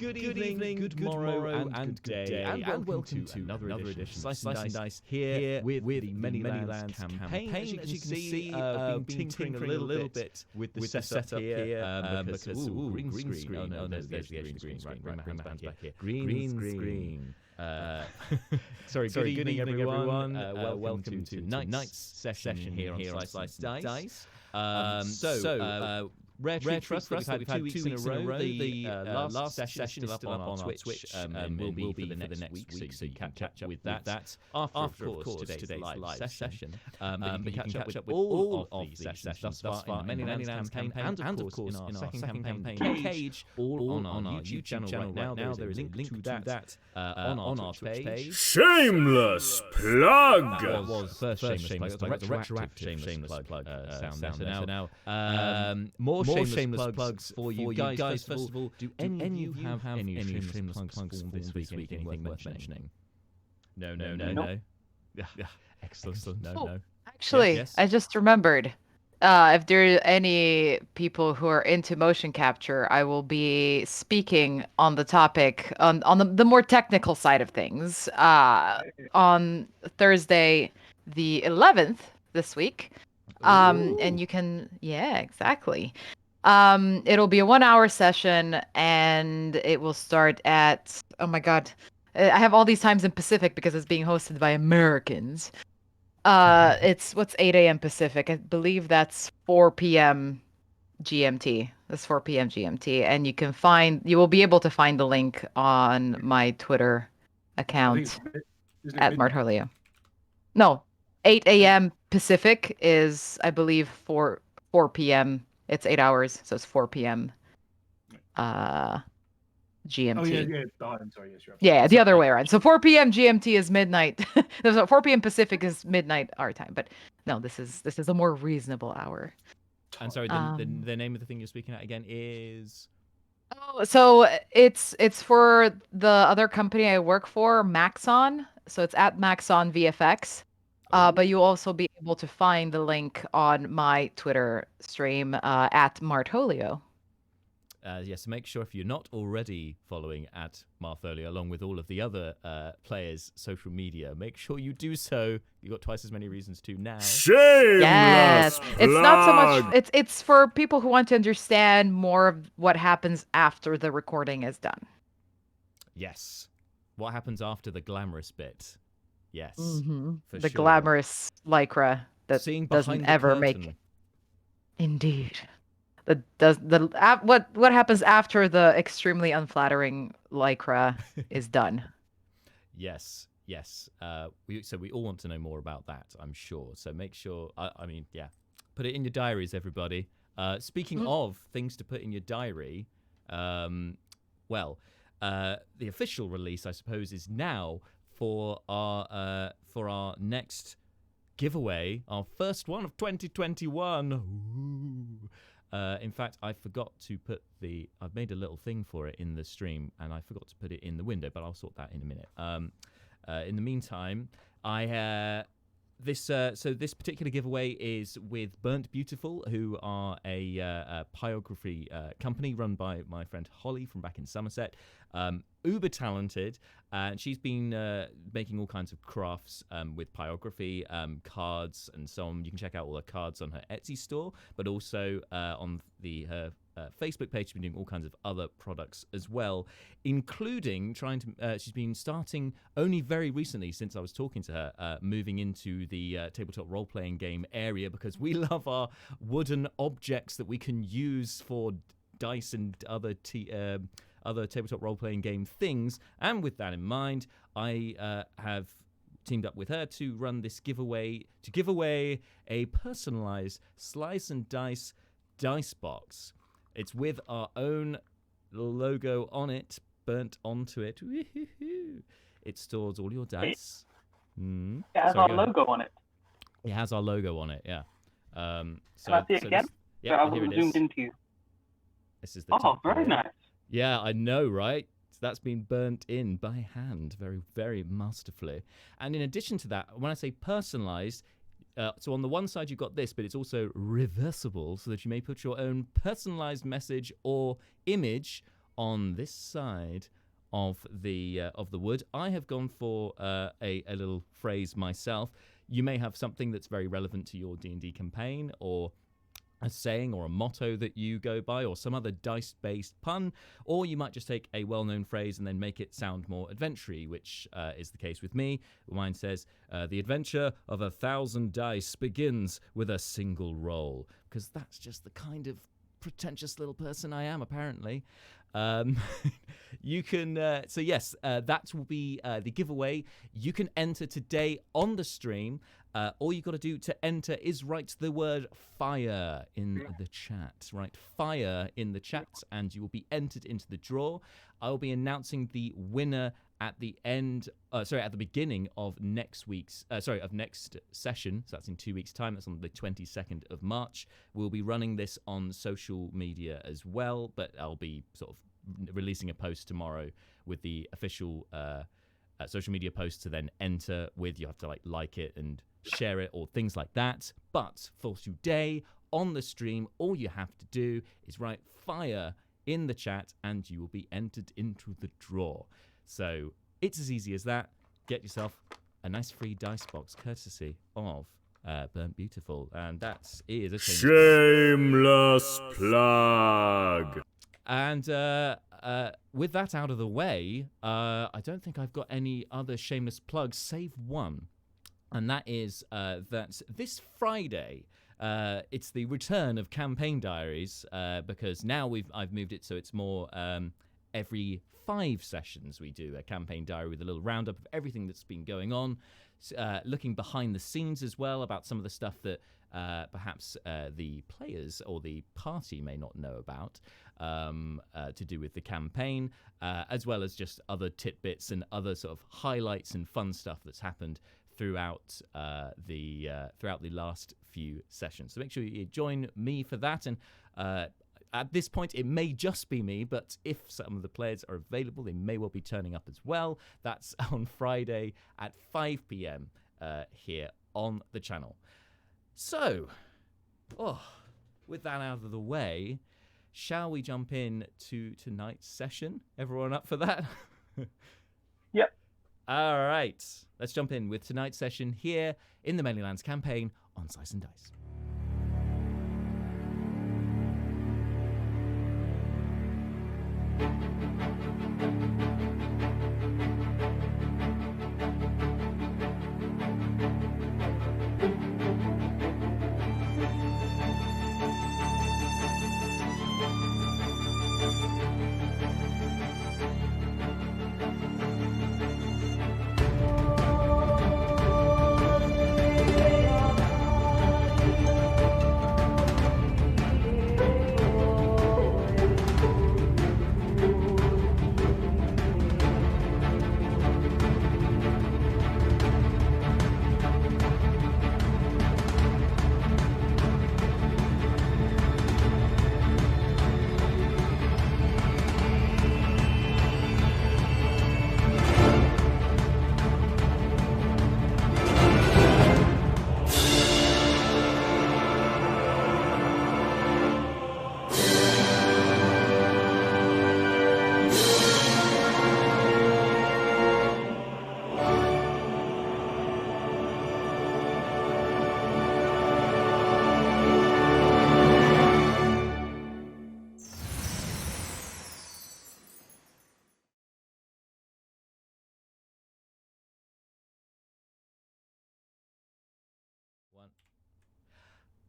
Good evening, good morrow, and good day, and welcome to another edition of Slice and Dice here with the Manylands campaign. As you can see, been tinkering a little bit with the setup here because green screen. Oh no, there's the green screen. Right, bring my hands back here. Green screen. Sorry, good evening, everyone. Welcome to tonight's session here on Slice and Dice. Rare treat for us that we've had 2 weeks in a row. The last session is still up on our Twitch and will be for the next week, so you can catch up with that after of course, today's live session. But you can catch up with all of these sessions thus far in the Manylands campaign and of course in our second campaign, Cage, all on our YouTube channel right now. There is a link to that on our Twitch page. Shameless plug! That was the first shameless plug. The retroactive shameless plug sound there. So now, more shameless plugs for you guys. First of all, do any of you have any shameless plugs for this week? Anything worth mentioning? No. Yeah, excellent. No. Actually, yes. I just remembered. If there are any people who are into motion capture, I will be speaking on the topic on the more technical side of things on Thursday, the 11th this week. And you can, exactly. It'll be a 1-hour session, and it will start at, oh my God, I have all these times in Pacific because it's being hosted by Americans. It's 8 a.m. Pacific. I believe that's 4 p.m. GMT. That's 4 p.m. GMT, and you will be able to find the link on my Twitter account at Martolio. No, 8 a.m. Pacific is, I believe, 4 p.m. It's 8 hours, so it's 4 p.m. GMT. Oh, yeah. I'm sorry. Yes, you're Yeah, the other way around. So 4 p.m. GMT is midnight. 4 p.m. Pacific is midnight our time. But no, this is a more reasonable hour. And sorry, the name of the thing you're speaking at again is. Oh, so it's for the other company I work for, Maxon. So it's at Maxon VFX. But you'll also be able to find the link on my Twitter stream at Martolio. Yes, make sure if you're not already following at Martholio, along with all of the other players' social media, make sure you do so. You've got twice as many reasons to now. Shameless Yes, plug. it's not so much. It's for people who want to understand more of what happens after the recording is done. Yes, what happens after the glamorous bit? Yes, for the sure. glamorous lycra that Seeing doesn't the ever curtain. make. Indeed. What happens after the extremely unflattering lycra is done? Yes. We all want to know more about that, I'm sure. So make sure. Put it in your diaries, everybody. Speaking of things to put in your diary, the official release, I suppose, is now for our next giveaway, our first one of 2021. Ooh. In fact, I forgot to put I've made a little thing for it in the stream, and I forgot to put it in the window, but I'll sort that in a minute. In the meantime, this particular giveaway is with Burnt Beautiful, who are a pyrography company run by my friend Holly from back in Somerset. Uber talented, and she's been making all kinds of crafts with pyrography, cards, and so on. You can check out all her cards on her Etsy store, but also on her Facebook page. She's been doing all kinds of other products as well, including she's been starting only very recently, since I was talking to her, moving into the tabletop role-playing game area, because we love our wooden objects that we can use for dice and other tabletop role-playing game things. And with that in mind, I have teamed up with her to run this giveaway, to give away a personalized Slice and Dice dice box. It's with our own logo on it, burnt onto it. It stores all your dice. It has our logo on it. It has our logo on it, yeah. Can I see it again? Yeah, I here was it is. zoomed into you. This is the top very here. nice. Yeah, I know, right? So that's been burnt in by hand, very, very masterfully. And in addition to that, when I say personalized, so on the one side you've got this, but it's also reversible, so that you may put your own personalized message or image on this side of the wood. I have gone for a little phrase myself. You may have something that's very relevant to your D&D campaign, or a saying or a motto that you go by, or some other dice-based pun, or you might just take a well-known phrase and then make it sound more adventure-y, which is the case with me. Mine says, the adventure of 1,000 dice begins with a single roll, because that's just the kind of pretentious little person I am, apparently. You can, so yes, that will be the giveaway. You can enter today on the stream. All you got to do to enter is write the word fire in the chat. Write fire in the chat, and you will be entered into the draw. I will be announcing the winner at the end, at the beginning of next session. So that's in 2 weeks' time. That's on the 22nd of March. We'll be running this on social media as well, but I'll be sort of releasing a post tomorrow with the official social media post to then enter with. You have to like it and share it or things like that. But for today on the stream, all you have to do is write fire in the chat and you will be entered into the draw. So it's as easy as that. Get yourself a nice free dice box courtesy of Burnt Beautiful, and that is a shameless plug. And with that out of the way, I don't think I've got any other shameless plugs save one. And that is that this Friday, it's the return of Campaign Diaries, because now I've moved it so it's more every 5 sessions we do a Campaign Diary with a little roundup of everything that's been going on, looking behind the scenes as well about some of the stuff that perhaps the players or the party may not know about, to do with the campaign, as well as just other tidbits and other sort of highlights and fun stuff that's happened throughout the last few sessions. So make sure you join me for that. And at this point, it may just be me, but if some of the players are available, they may well be turning up as well. That's on Friday at 5 p.m. Here on the channel. So, with that out of the way, shall we jump in to tonight's session? Everyone up for that? Yep. All right. Let's jump in with tonight's session here in the Manylands campaign on Slice and Dice.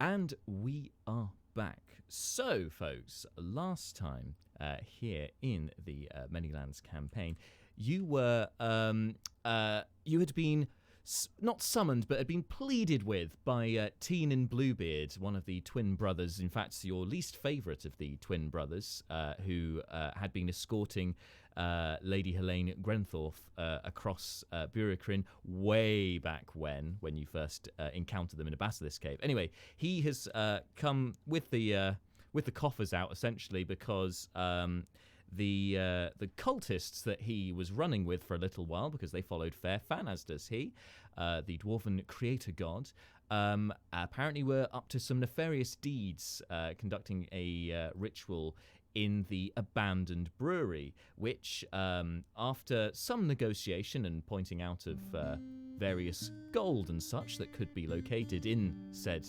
And we are back. So, folks, last time here in the Manylands campaign, you were you had been not summoned, but had been pleaded with by Teen and Bluebeard, one of the twin brothers. In fact, your least favourite of the twin brothers, who had been escorting Lady Helene Grenthorpe across Burikrin way back when you first encountered them in a basilisk cave. Anyway, he has come with the coffers out, essentially, because the cultists that he was running with for a little while, because they followed Fair Fan, as does he, the dwarven creator god, apparently were up to some nefarious deeds, conducting a ritual in the abandoned brewery, which, after some negotiation and pointing out of various gold and such that could be located in said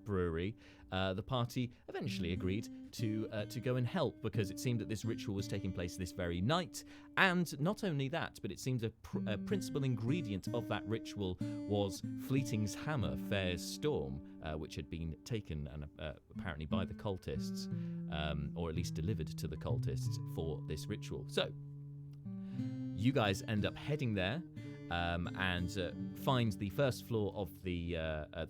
brewery, the party eventually agreed to go and help, because it seemed that this ritual was taking place this very night. And not only that, but it seems a principal ingredient of that ritual was Fleeting's hammer, Fair's Storm, which had been taken and apparently by the cultists, or at least delivered to the cultists for this ritual. So you guys end up heading there. And find the first floor of the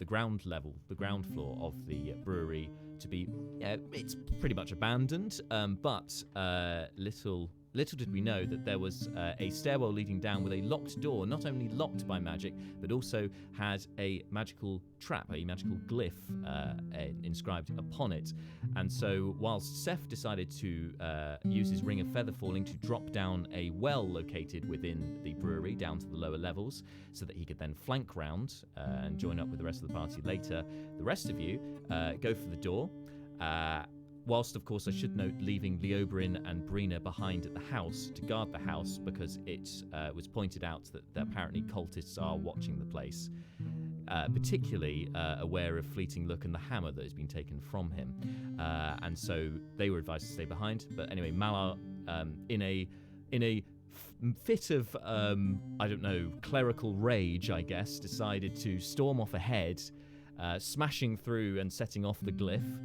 ground level, the ground floor of the brewery to be, it's pretty much abandoned. But little did we know that there was a stairwell leading down with a locked door, not only locked by magic, but also had a magical trap, a magical glyph inscribed upon it. And so whilst Seth decided to use his Ring of Feather Falling to drop down a well located within the brewery down to the lower levels, so that he could then flank round and join up with the rest of the party later, the rest of you go for the door. Whilst, of course, I should note, leaving Leoberin and Brina behind at the house to guard the house, because it was pointed out that apparently cultists are watching the place, particularly aware of Fleeting Look and the hammer that has been taken from him. And so they were advised to stay behind. But anyway, Malar, in a fit of, I don't know, clerical rage, I guess, decided to storm off ahead, smashing through and setting off the glyph,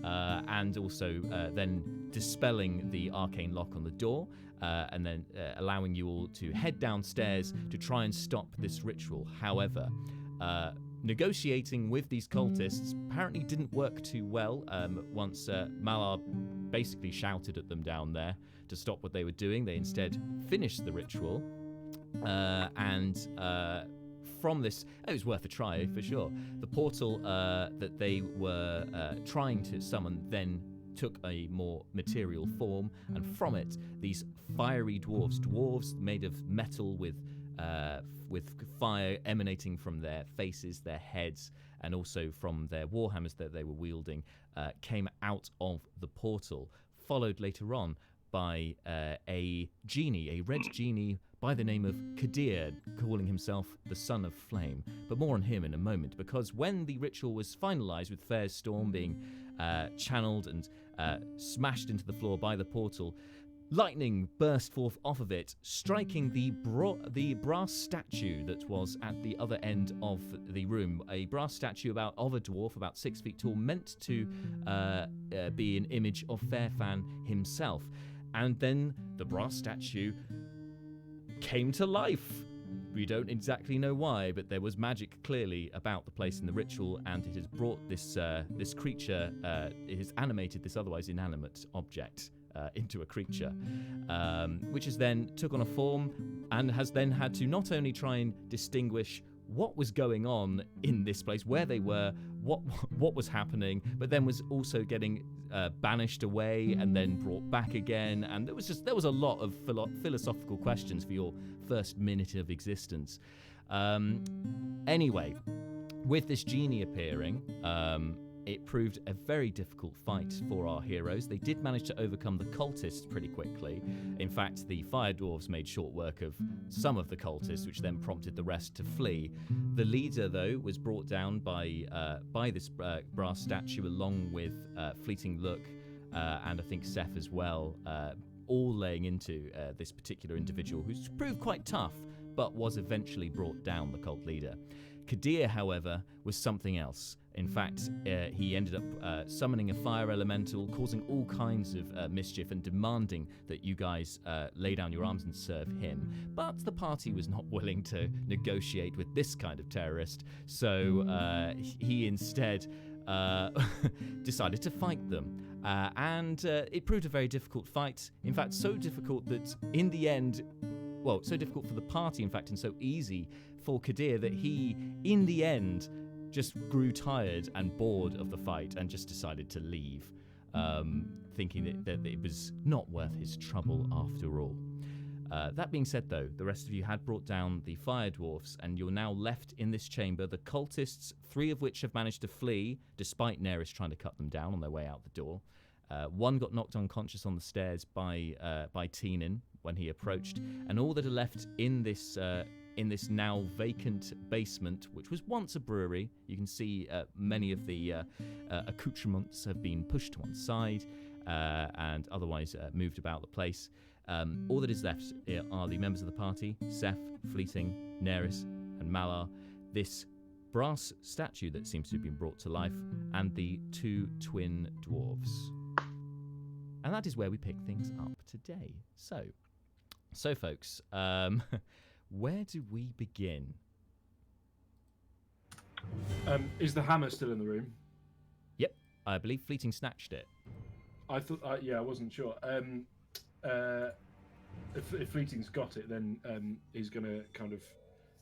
and also then dispelling the arcane lock on the door, and then allowing you all to head downstairs to try and stop this ritual. However, negotiating with these cultists apparently didn't work too well. Once Malar basically shouted at them down there to stop what they were doing, they instead finished the ritual, and from this, it was worth a try for sure. The portal that they were trying to summon then took a more material form, and from it, these fiery dwarves made of metal with fire emanating from their faces, their heads, and also from their warhammers that they were wielding, came out of the portal, followed later on by a genie, a red genie by the name of Kadir, calling himself the Son of Flame. But more on him in a moment, because when the ritual was finalized, with Fair's Storm being channeled and smashed into the floor by the portal, lightning burst forth off of it, striking the brass statue that was at the other end of the room. A brass statue of a dwarf about 6 feet tall, meant to be an image of Fairfan himself. And then the brass statue came to life. We don't exactly know why, but there was magic clearly about the place in the ritual, and it has brought this creature, it has animated this otherwise inanimate object into a creature, which has then took on a form and has then had to not only try and distinguish what was going on in this place, where they were, what was happening, but then was also getting banished away and then brought back again. And there was a lot of philosophical questions for your first minute of existence. Anyway, with this genie appearing, it proved a very difficult fight for our heroes. They did manage to overcome the cultists pretty quickly. In fact, the fire dwarves made short work of some of the cultists, which then prompted the rest to flee. The leader, though, was brought down by this brass statue, along with Fleeting Look and I think Seth as well, all laying into this particular individual, who's proved quite tough, but was eventually brought down, the cult leader. Kadir, however, was something else. In fact, he ended up summoning a fire elemental, causing all kinds of mischief and demanding that you guys lay down your arms and serve him. But the party was not willing to negotiate with this kind of terrorist, so he instead decided to fight them. And it proved a very difficult fight. In fact, so difficult that in the end, well, so difficult for the party, in fact, and so easy for Kadir that he, in the end, just grew tired and bored of the fight and just decided to leave, thinking that it was not worth his trouble after all. That being said, though, the rest of you had brought down the fire dwarfs, and you're now left in this chamber. The cultists, 3 of which have managed to flee, despite Neris trying to cut them down on their way out the door. One got knocked unconscious on the stairs by Teenan when he approached, and all that are left in this now vacant basement, which was once a brewery. You can see many of the accoutrements have been pushed to one side and otherwise moved about the place. All that is left are the members of the party: Seth, Fleeting, Neris, and Malar. This brass statue that seems to have been brought to life, and the 2 twin dwarves. And that is where we pick things up today. So folks, where do we begin? Is the hammer still in the room? Yep, I believe Fleeting snatched it. I thought, I wasn't sure. If Fleeting's got it, then he's going to kind of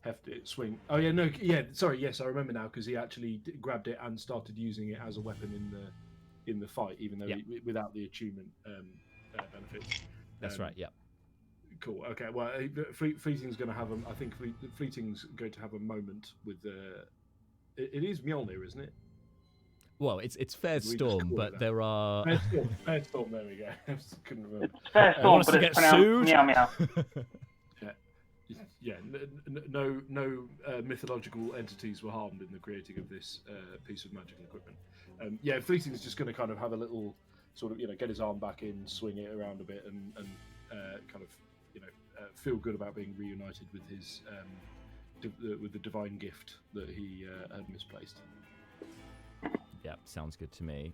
heft it, swing. Oh yeah, no, yeah. Sorry, yes, I remember now because he actually grabbed it and started using it as a weapon in the fight, even though without the attunement benefits. That's right. Yeah. Cool. Okay. Well, Fleeting's going to have I think Fleeting's going to have a moment with the. It is Mjolnir, isn't it? Well, it's Fair Storm, but there are. Fair Storm. There we go. I couldn't remember. It's Fair Storm, but it's pronounced meow meow. Yeah. No mythological entities were harmed in the creating of this piece of magical equipment. Fleeting's just going to kind of have a little sort of get his arm back in, swing it around a bit, and kind of feel good about being reunited with his with the divine gift that he had misplaced. Yeah, sounds good to me.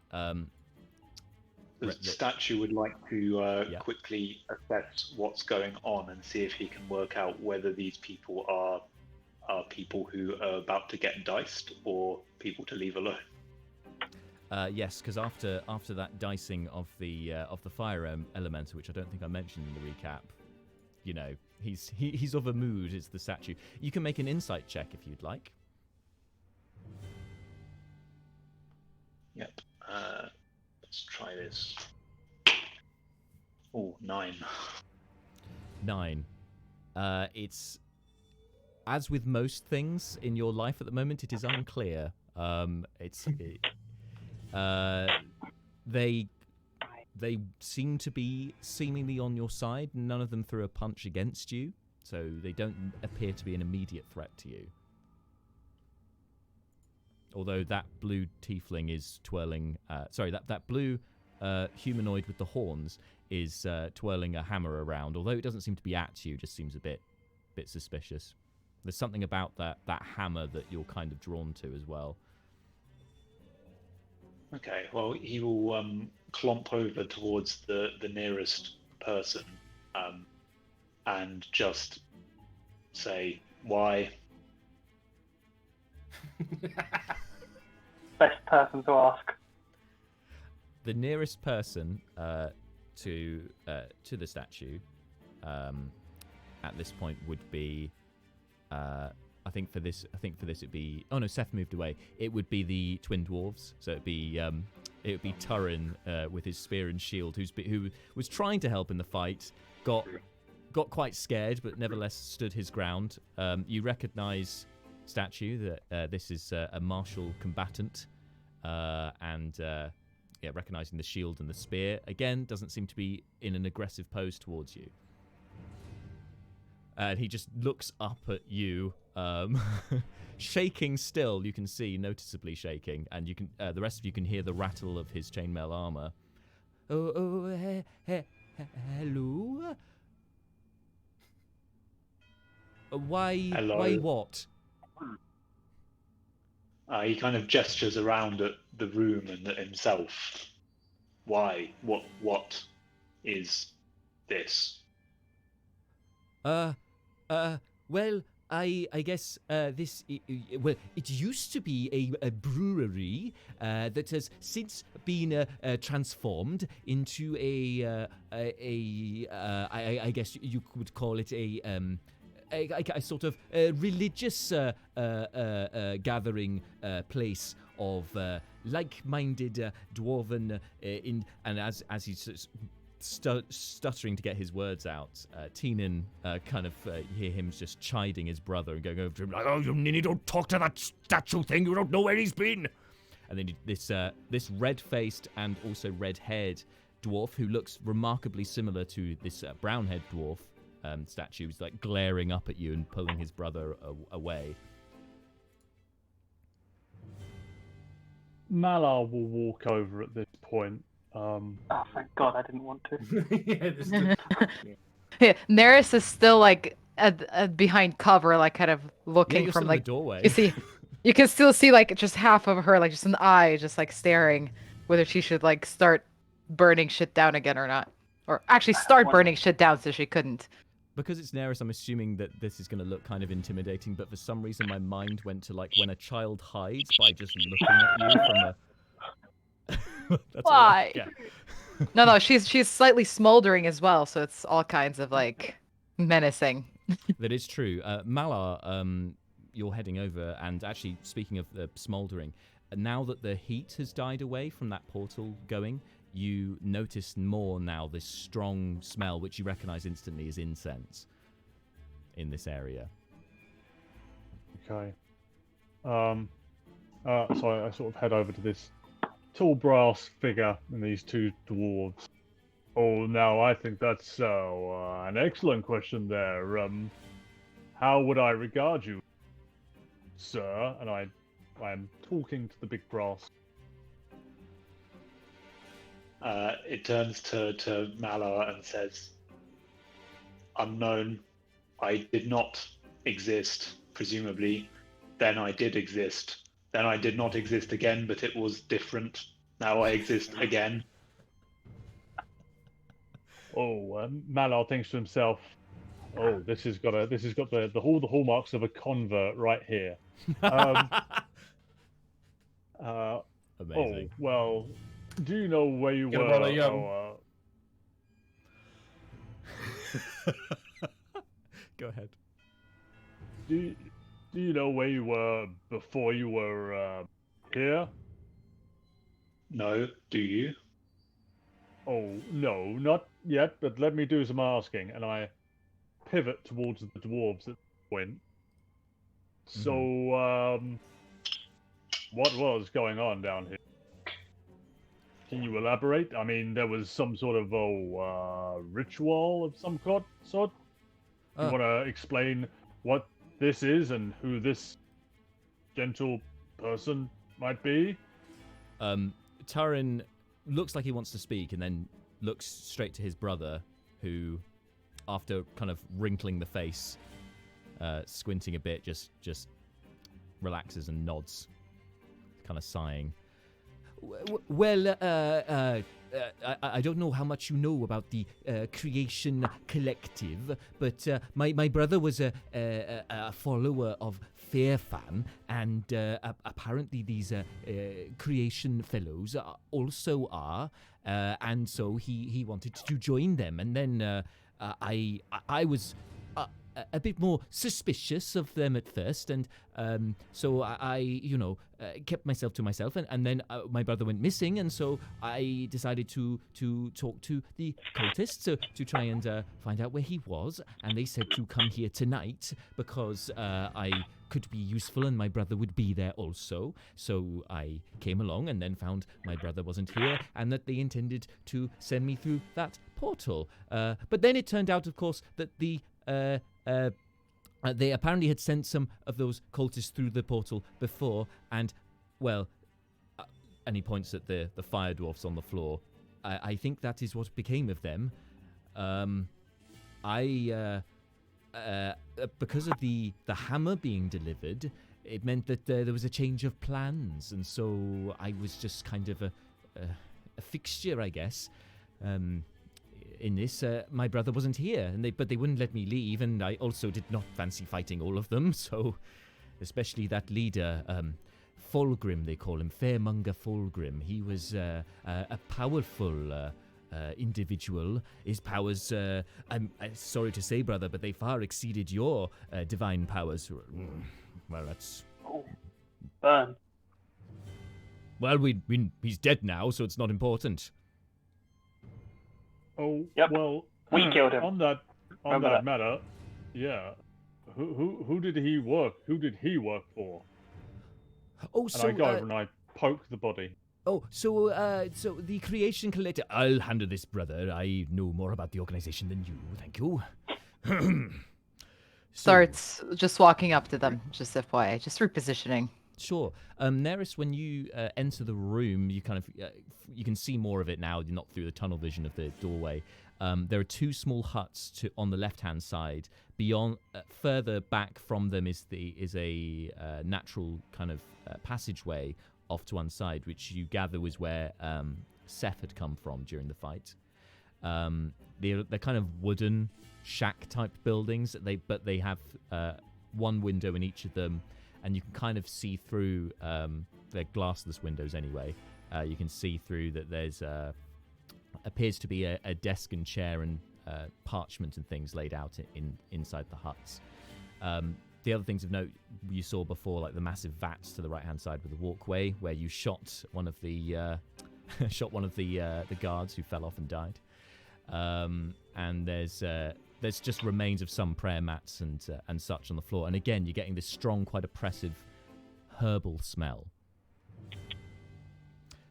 The statue would like to quickly assess what's going on and see if he can work out whether these people are people who are about to get diced or people to leave alone. Yes, because after that dicing of the fire elemental, which I don't think I mentioned in the recap, he's of a mood. Is the statue? You can make an insight check if you'd like. Yep. Let's try this. Oh, 9. 9. It's as with most things in your life at the moment, it is unclear. They seem to be seemingly on your side. None of them threw a punch against you, so they don't appear to be an immediate threat to you. Although that blue tiefling is twirling... that blue humanoid with the horns is twirling a hammer around. Although it doesn't seem to be at you, just seems a bit suspicious. There's something about that hammer that you're kind of drawn to as well. Okay, well, he will clomp over towards the nearest person and just say, "Why?" Best person to ask. The nearest person to the statue at this point would be I think for this it'd be... Oh no, Seth moved away. It would be the twin dwarves. So it'd be Turin with his spear and shield, who was trying to help in the fight, got quite scared, but nevertheless stood his ground. You recognise, statue, that this is a martial combatant, and recognising the shield and the spear. Again, doesn't seem to be in an aggressive pose towards you. And he just looks up at you, shaking still. You can see, noticeably shaking, and you can the rest of you can hear the rattle of his chainmail armor. Hello. Why? Hello. Why what? He kind of gestures around at the room and at himself. Why? What is this? Well, I guess this. Well, it used to be a brewery that has since been transformed into I guess you could call it a sort of religious gathering place of like-minded dwarven and as he's stuttering to get his words out, Teenan kind of hear him just chiding his brother and going over to him like, "Oh, you ninny, don't talk to that statue thing. You don't know where he's been." and then this red-faced and also red-haired dwarf who looks remarkably similar to this brown-haired dwarf statue is like glaring up at you and pulling his brother away. Malar will walk over at this point. Oh, thank God, I didn't want to. Yeah, Neris is still like behind cover, like kind of looking you're from still in like the doorway. You can still see like just half of her, like just an eye, just like staring, whether she should like start burning shit down again or not, or actually start burning shit down so she couldn't. Because it's Neris, I'm assuming that this is going to look kind of intimidating, but for some reason my mind went to like when a child hides by just looking at you from a... That's Why? No, she's slightly smoldering as well, so it's all kinds of like menacing. That is true. Malar, you're heading over, and actually, speaking of the smoldering, now that the heat has died away from that portal going, you notice more now this strong smell, which you recognize instantly as incense in this area. Okay. So I sort of head over to this tall brass figure and these two dwarves. Oh, now I think that's an excellent question there. How would I regard you, sir? And I am talking to the big brass. It turns to Malar and says, "Unknown. I did not exist, presumably. Then I did exist. Then I did not exist again, but it was different. Now I exist again." Oh, Malar thinks to himself, "Oh, this has got the hallmarks of a convert right here." Amazing. Oh, well, do you know where you Get a were? bottle of yum. Go ahead. Do you know where you were before you were here? No, do you? Oh, no, not yet, but let me do some asking. And I pivot towards the dwarves at this point. So, what was going on down here? Can you elaborate? I mean, there was some sort of ritual of some sort. You want to explain what this is and who this gentle person might be? Turin looks like he wants to speak and then looks straight to his brother, who, after kind of wrinkling the face, squinting a bit, just relaxes and nods, kind of sighing. Well, I don't know how much you know about the Creation Collective, but my brother was a follower of Fairfan, and apparently these Creation Fellows also are, and so he wanted to join them, and then I was a bit more suspicious of them at first, and so I kept myself to myself, and then my brother went missing, and so I decided to talk to the cultists to try and find out where he was, and they said to come here tonight because I could be useful and my brother would be there also. So I came along and then found my brother wasn't here and that they intended to send me through that portal. But then it turned out, of course, that they apparently had sent some of those cultists through the portal before, and, well, and he points at the fire dwarfs on the floor. I think that is what became of them. Because of the hammer being delivered, it meant that there was a change of plans, and so I was just kind of a fixture, I guess. In this, my brother wasn't here, but they wouldn't let me leave, and I also did not fancy fighting all of them, so especially that leader, Fulgrim, they call him, Fairmonger Fulgrim. He was a powerful individual. His powers, I'm sorry to say, brother, but they far exceeded your divine powers. Well, that's... Oh, burn. Well, he's dead now, so it's not important. Oh, yep. Well, we killed him. On that matter, yeah. Who did he work? Who did he work for? Oh, so and I go over and I poke the body. Oh, so the creation collector. I'll handle this, brother. I know more about the organization than you. Thank you. Starts just walking up to them, just FYI, just repositioning. Sure. Neris, when you enter the room, you kind of you can see more of it now, not through the tunnel vision of the doorway. There are two small huts on the left-hand side. Beyond, further back from them is a natural kind of passageway off to one side, which you gather was where Seth had come from during the fight. They're kind of wooden shack-type buildings. But they have one window in each of them, and you can kind of see through. They're glassless windows anyway. You can see through that there's appears to be a desk and chair and parchment and things laid out inside the huts. The other things of note you saw before, like the massive vats to the right-hand side with the walkway, where you shot one of the the guards who fell off and died. And there's just remains of some prayer mats and such on the floor. And again, you're getting this strong, quite oppressive herbal smell.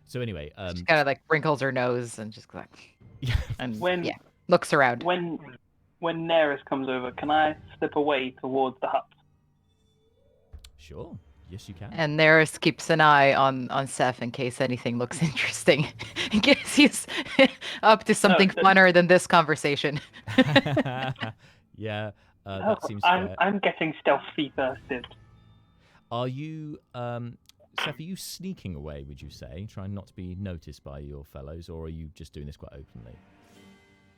So anyway, she kind of like wrinkles her nose and just like, and looks around. When Neris comes over, can I slip away towards the hut? Sure. Yes, you can. And Neris keeps an eye on Seth in case anything looks interesting. In case he's up to something funner than this conversation. Yeah, that seems fair. I'm getting stealthy thirsted. Are you, Seth, are you sneaking away, would you say? Trying not to be noticed by your fellows, or are you just doing this quite openly?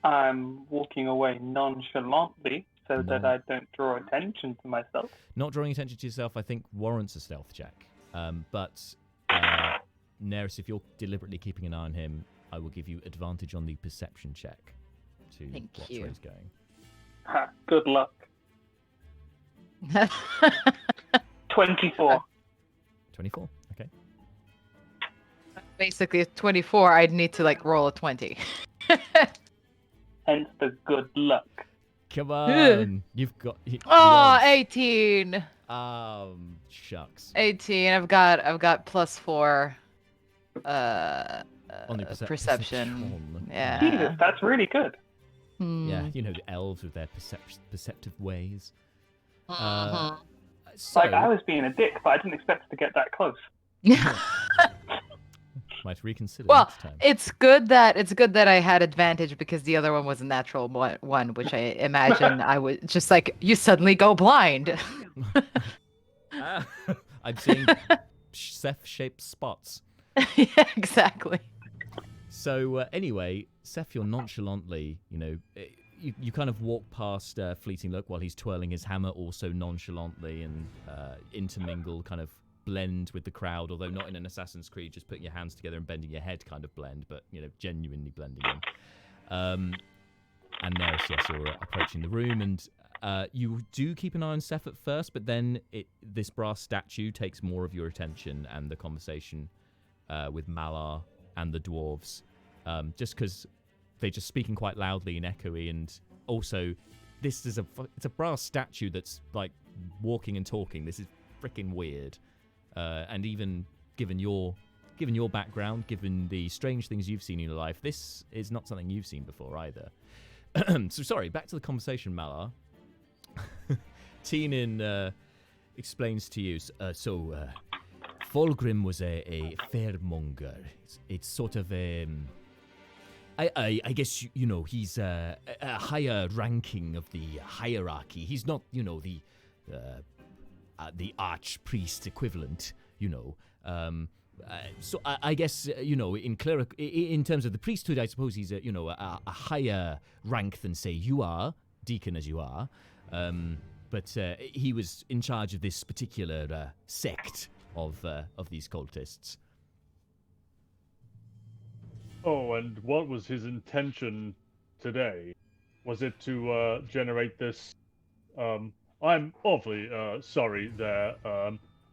I'm walking away nonchalantly so that I don't draw attention to myself. Not drawing attention to yourself, I think, warrants a stealth check. But Neris, if you're deliberately keeping an eye on him, I will give you advantage on the perception check to watch where he's going. Ha, good luck. 24. 24, okay. Basically, at 24, I'd need to like roll a 20. Hence the good luck. Come on, you've got. 18. Shucks. 18. I've got +4. On the perception. Yeah. Jesus, that's really good. Yeah, you know the elves with their perceptive ways. So, like I was being a dick, but I didn't expect to get that close. Might reconsider. Well, next time. it's good that I had advantage because the other one was a natural one, which I imagine I would just like you suddenly go blind. I'm seeing Seth-shaped spots. Yeah, exactly. So anyway, Seth, you're nonchalantly, you kind of walk past Fleeting Look while he's twirling his hammer, also nonchalantly, and intermingle, kind of blend with the crowd, although not in an Assassin's Creed, just putting your hands together and bending your head kind of blend, but, genuinely blending in. And Neris, yes, you're approaching the room, and you do keep an eye on Seth at first, but then this brass statue takes more of your attention and the conversation with Malar and the dwarves, just because they're just speaking quite loudly and echoey, and also it's a brass statue that's like walking and talking. This is freaking weird, and even given your background, given the strange things you've seen in your life, this is not something you've seen before either. So sorry, back to the conversation, Malar. Teenin explains to you, Fulgrim was a fairmonger. It's sort of I guess he's a higher ranking of the hierarchy. He's not the archpriest equivalent. So I guess in terms of the priesthood, I suppose he's a higher rank than say you are, deacon as you are. But he was in charge of this particular sect of these cultists. Oh, and what was his intention today? Was it to generate this? I'm awfully sorry there.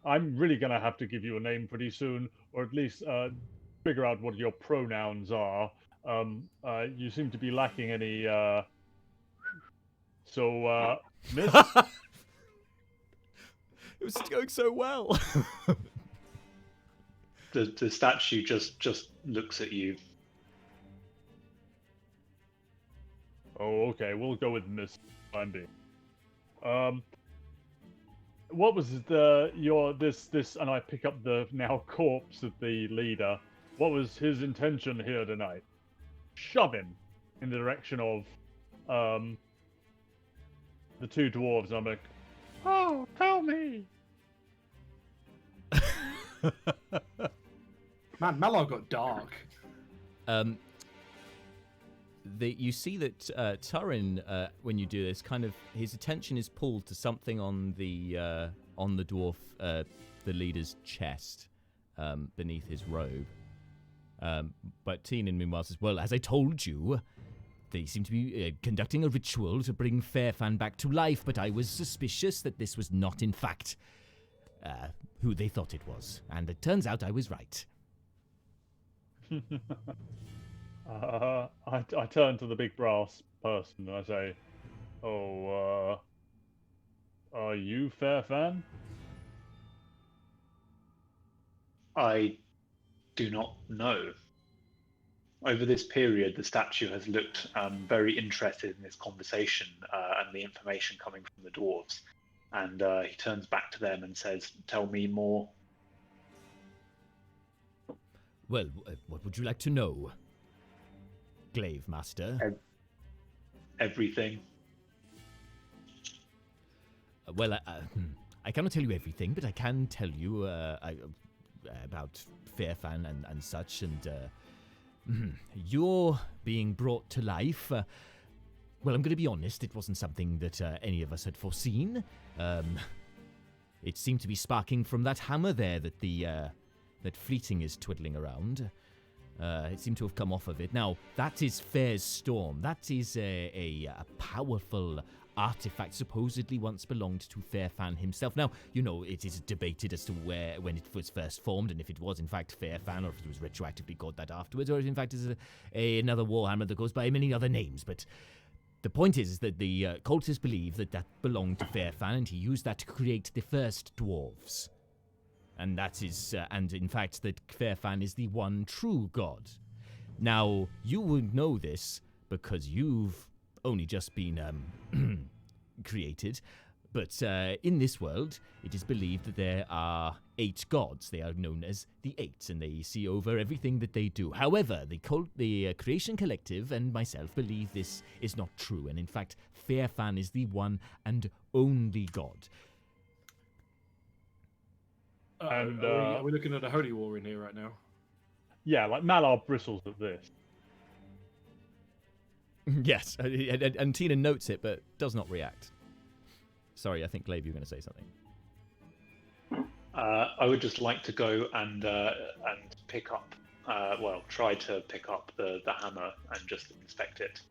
I'm really going to have to give you a name pretty soon, or at least figure out what your pronouns are. You seem to be lacking any... So, Miss... It was going so well. the statue just looks at you. Oh, okay. We'll go with Miss Bundy. What was this? And I pick up the now corpse of the leader. What was his intention here tonight? Shove him in the direction of the two dwarves. I'm like, oh, tell me. Man, Malon got dark. You see that Turin, when you do this, kind of his attention is pulled to something on the dwarf, the leader's chest, beneath his robe. But Teenan, meanwhile, says, "Well, as I told you, they seem to be conducting a ritual to bring Fairfan back to life. But I was suspicious that this was not, in fact, who they thought it was, and it turns out I was right." I turn to the big brass person and I say, "Oh, are you Fairfan?" I do not know. Over this period, the statue has looked very interested in this conversation and the information coming from the dwarves. And he turns back to them and says, "Tell me more." Well, what would you like to know, Glaive Master? Everything. Well, I cannot tell you everything, but I can tell you about Fairfan and such, and you're being brought to life. Well, I'm going to be honest, it wasn't something that any of us had foreseen. It seemed to be sparking from that hammer there that that Fleeting is twiddling around. It seemed to have come off of it. Now, that is Fair's Storm. That is a powerful artifact supposedly once belonged to Fairfan himself. Now, you know, it is debated as to when it was first formed, and if it was in fact Fairfan, or if it was retroactively called that afterwards, or if in fact is another warhammer that goes by many other names. But the point is that the cultists believe that belonged to Fairfan, and he used that to create the first dwarves. And that is, and in fact, that Fairfan is the one true god. Now, you would know this because you've only just been created, but in this world, it is believed that there are 8 gods. They are known as the 8, and they see over everything that they do. However, the Creation Collective and myself believe this is not true, and in fact, Fairfan is the one and only god. Are we looking at a holy war in here right now? Yeah, like Malar bristles at this. Yes, and Tina notes it, but does not react. Sorry, I think, Glaive, you were going to say something. I would just like to go and pick up, try to pick up the hammer and just inspect it.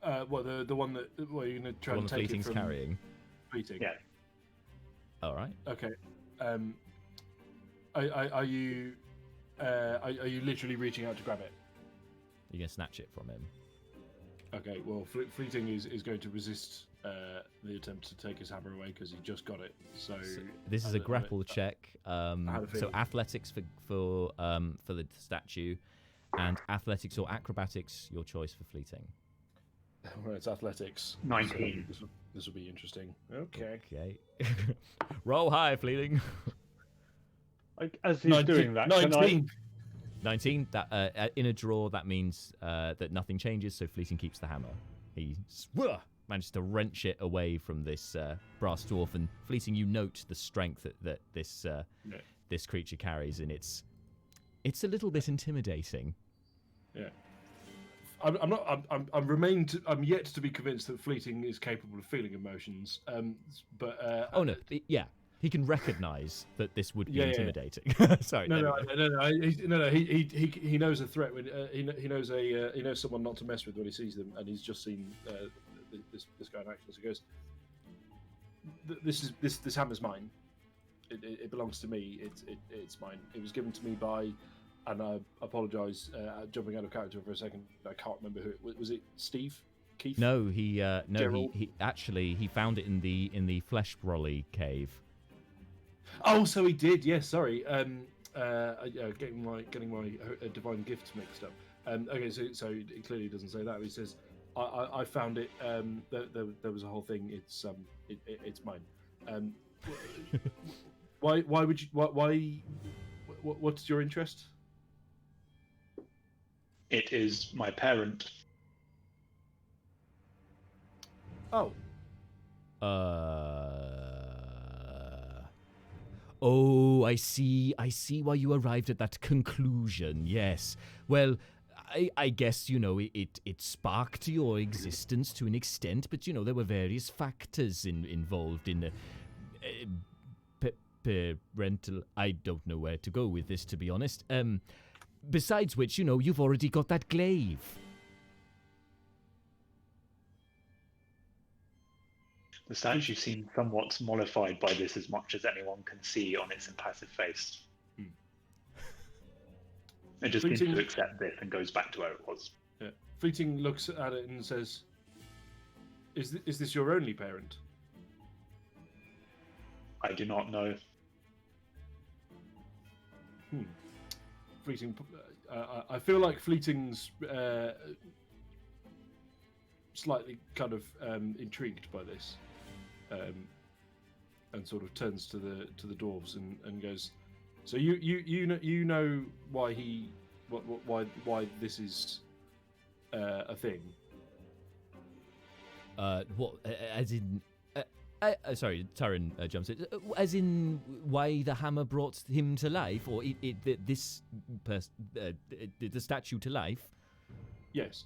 The one that you're going to try and take Fleeting's it from carrying. Fleeting. Yeah. All right. Okay. Are you literally reaching out to grab it? You're going to snatch it from him. Okay. Well, Fleeting is going to resist the attempt to take his hammer away because he just got it. So this is a grapple check. So athletics for the statue, and athletics or acrobatics, your choice for Fleeting. Well, it's athletics. 19. So this will be interesting. Okay. Roll high, Fleeting. As he's doing that, 19. 19. That in a draw, that means that nothing changes. So Fleeting keeps the hammer. He manages to wrench it away from this brass dwarf, and Fleeting, you note the strength that this creature carries, and it's a little bit intimidating. Yeah. I'm yet to be convinced that Fleeting is capable of feeling emotions. No, yeah, he can recognise that this would be intimidating. Sorry. No. He knows a threat when he knows someone not to mess with when he sees them, and he's just seen this guy in action. So he goes, "This hammer's mine. It belongs to me. It's mine. It was given to me by." And I apologise, jumping out of character for a second. I can't remember who it was. It Steve? Keith? No, he actually found it in the Flesh Brolly cave. Oh, so he did. Yes, sorry. Getting my divine gift mixed up. Okay, so it clearly doesn't say that. He says, I found it. There was a whole thing. It's mine. Why would you? What's your interest? It is my parent. Oh. Oh, I see why you arrived at that conclusion. Yes. Well, I guess, it sparked your existence to an extent, but, there were various factors involved in the parental... I don't know where to go with this, to be honest. Besides which, you've already got that glaive. The statue seems somewhat mollified by this, as much as anyone can see on its impassive face. It just seems to accept this and goes back to where it was. Yeah. Fleeting looks at it and says, "Is this your only parent?" I do not know. Fleeting. I feel like Fleeting's slightly kind of intrigued by this, and sort of turns to the dwarves and goes, "So you know why why this is a thing?" What? As in? Sorry, Turin jumps in. As in, why the hammer brought him to life, or the statue to life? Yes.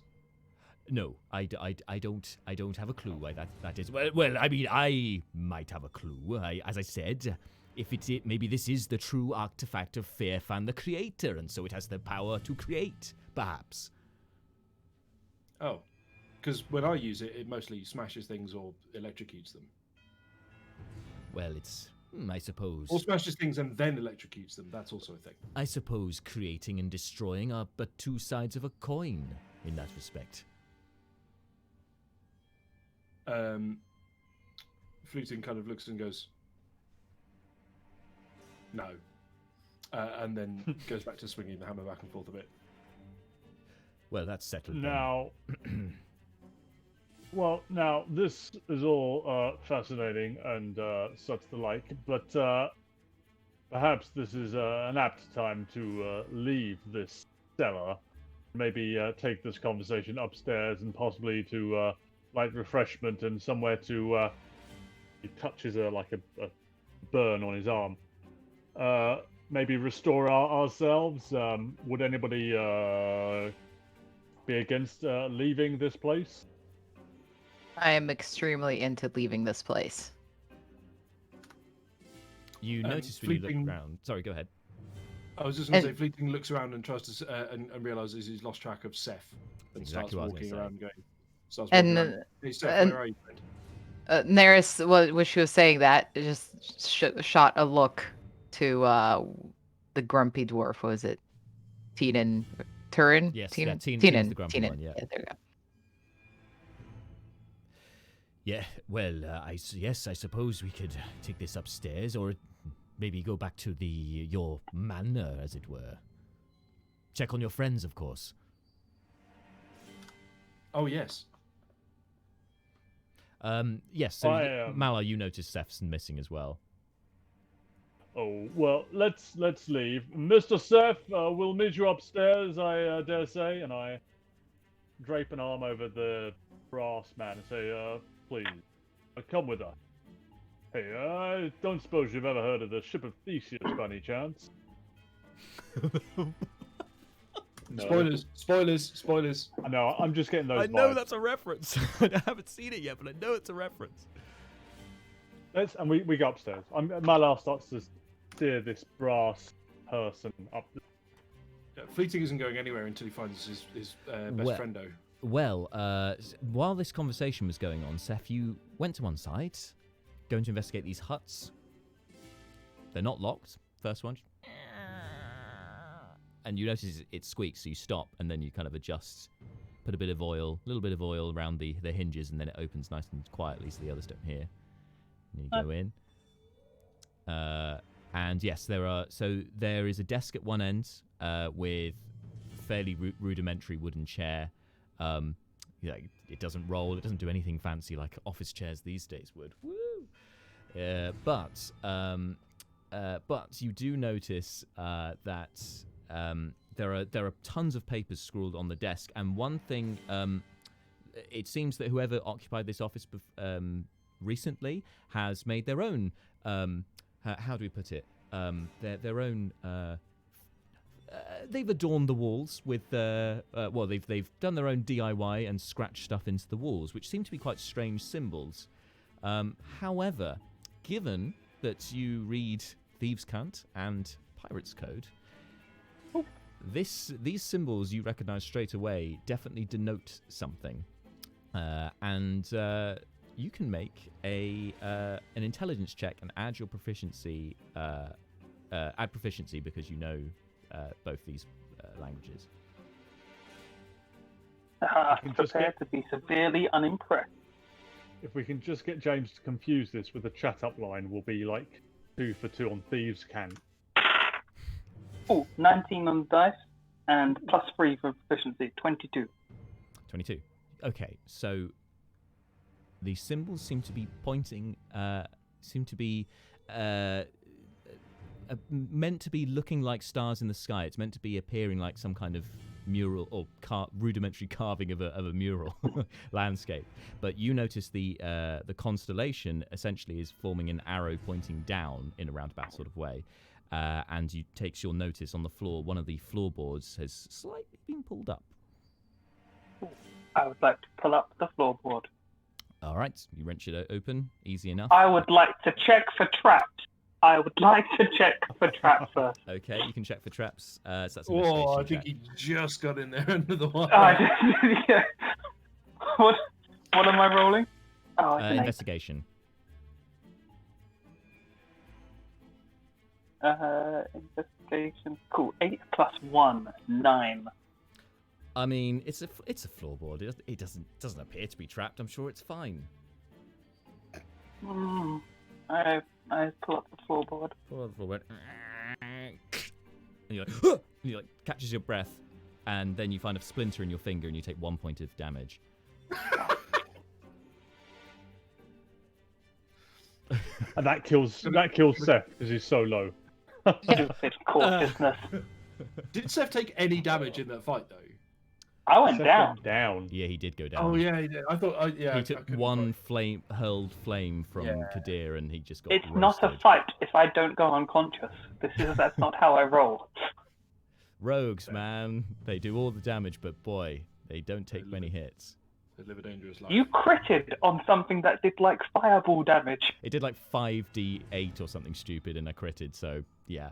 No, I don't have a clue why that is. Well, I mean, I might have a clue. As I said, if maybe this is the true artifact of Fairfan the Creator, and so it has the power to create, perhaps. Oh, because when I use it, it mostly smashes things or electrocutes them. Well, it's, I suppose... Or smashes things and then electrocutes them. That's also a thing. I suppose creating and destroying are but two sides of a coin, in that respect. Fleeting kind of looks and goes, "No," and then goes back to swinging the hammer back and forth a bit. Well, that's settled now. Well, now this is all fascinating and such the like, but perhaps this is an apt time to leave this cellar. Maybe take this conversation upstairs and possibly to light refreshment and somewhere to. He touches like a burn on his arm. Maybe restore ourselves. Would anybody be against leaving this place? I am extremely into leaving this place. You notice when you look around. Sorry, go ahead. I was just going to say, Fleeting looks around and tries to and realizes he's lost track of Seth and starts walking around, going. Hey, Seth, where are you? Neris, what she was saying, that just shot a look to the grumpy dwarf. What was it? Turin? Yes, Turin. Teenan's the grumpy one. Yeah. Yeah, there we go. Yeah, well, I suppose we could take this upstairs, or maybe go back to your manor, as it were. Check on your friends, of course. Oh, yes. Yes, so Mala, you noticed Seth's missing as well. Oh, well, let's leave. Mr. Seth, we'll meet you upstairs, I dare say, and I drape an arm over the brass man and say, please, come with us. Hey, I don't suppose you've ever heard of the Ship of Theseus by any chance? No. Spoilers. I know, I'm just getting those I know vibes. that's a reference. I haven't seen it yet, but I know it's a reference. And we go upstairs. Malar starts to steer this brass person up. Fleeting isn't going anywhere until he finds his best friendo. Well, while this conversation was going on, Seth, you went to one side, going to investigate these huts. They're not locked. First one. And you notice it squeaks, so you stop, and then you kind of adjust, put a little bit of oil around the hinges, and then it opens nice and quietly so the others don't hear. And you go in. And yes, there is a desk at one end with fairly rudimentary wooden chair. It doesn't roll. It doesn't do anything fancy like office chairs these days would. Woo! But you do notice that there are tons of papers scrawled on the desk, and one thing, it seems that whoever occupied this office recently has made their own. How do we put it? Their own. They've adorned the walls with they've done their own DIY and scratched stuff into the walls, which seem to be quite strange symbols. However, given that you read Thieves' Cant and Pirates' Code, these symbols you recognise straight away definitely denote something, and you can make an intelligence check and add your proficiency. Add proficiency because you know both these languages. Prepare to be severely unimpressed. If we can just get James to confuse this with the chat up line, we'll be like 2 for 2 on Thieves' Cant. Oh, 19 on the dice and +3 for proficiency, 22. 22. Okay, so the symbols seem to be pointing, meant to be looking like stars in the sky. It's meant to be appearing like some kind of mural or rudimentary carving of a mural landscape. But you notice the constellation essentially is forming an arrow pointing down in a roundabout sort of way. And you takes your notice on the floor. One of the floorboards has slightly been pulled up. I would like to pull up the floorboard. All right, you wrench it open. Easy enough. I would like to check for traps. I would like to check for traps first. Okay, you can check for traps. So that's an Oh, I investigation think check. he just got in there under the wire. Yeah. What am I rolling? Oh, it's an 8. Investigation. Investigation. Cool. 8 + 1, 9. I mean, it's a floorboard. It doesn't appear to be trapped. I'm sure it's fine. I pull up the floorboard. Pull up the floorboard. And you're like, and you like catches your breath, and then you find a splinter in your finger, and you take 1 point of damage. And that kills Seth because he's so low. Stupid cautiousness. Did Seth take any damage in that fight, though? I went Seth down. went down. Yeah, he did go down. Oh, yeah, he did. I thought, He took one hurled flame from Kadir, and he just got It's roasted. not a fight if I don't go unconscious. That's not how I roll. Rogues, man. They do all the damage, but boy, they don't take many hits. They live a dangerous life. You critted on something that did like fireball damage. It did like 5d8 or something stupid, and I critted, so yeah.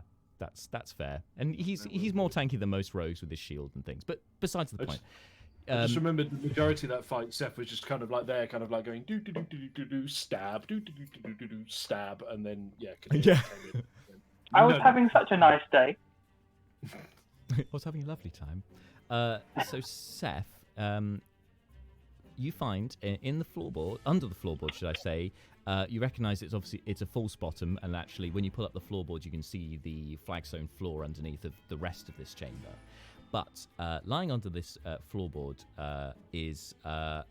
That's fair, and he's more tanky than most rogues with his shield and things. But besides the point, I just remembered the majority of that fight. Seth was just kind of like there, kind of like going do do do do do do stab, do do do do do do stab, and then Yeah. I was having such a nice day. I was having a lovely time. So Seth, you find in the floorboard, under the floorboard, should I say, you recognise it's a false bottom, and actually, when you pull up the floorboard, you can see the flagstone floor underneath of the rest of this chamber. But lying under this floorboard is a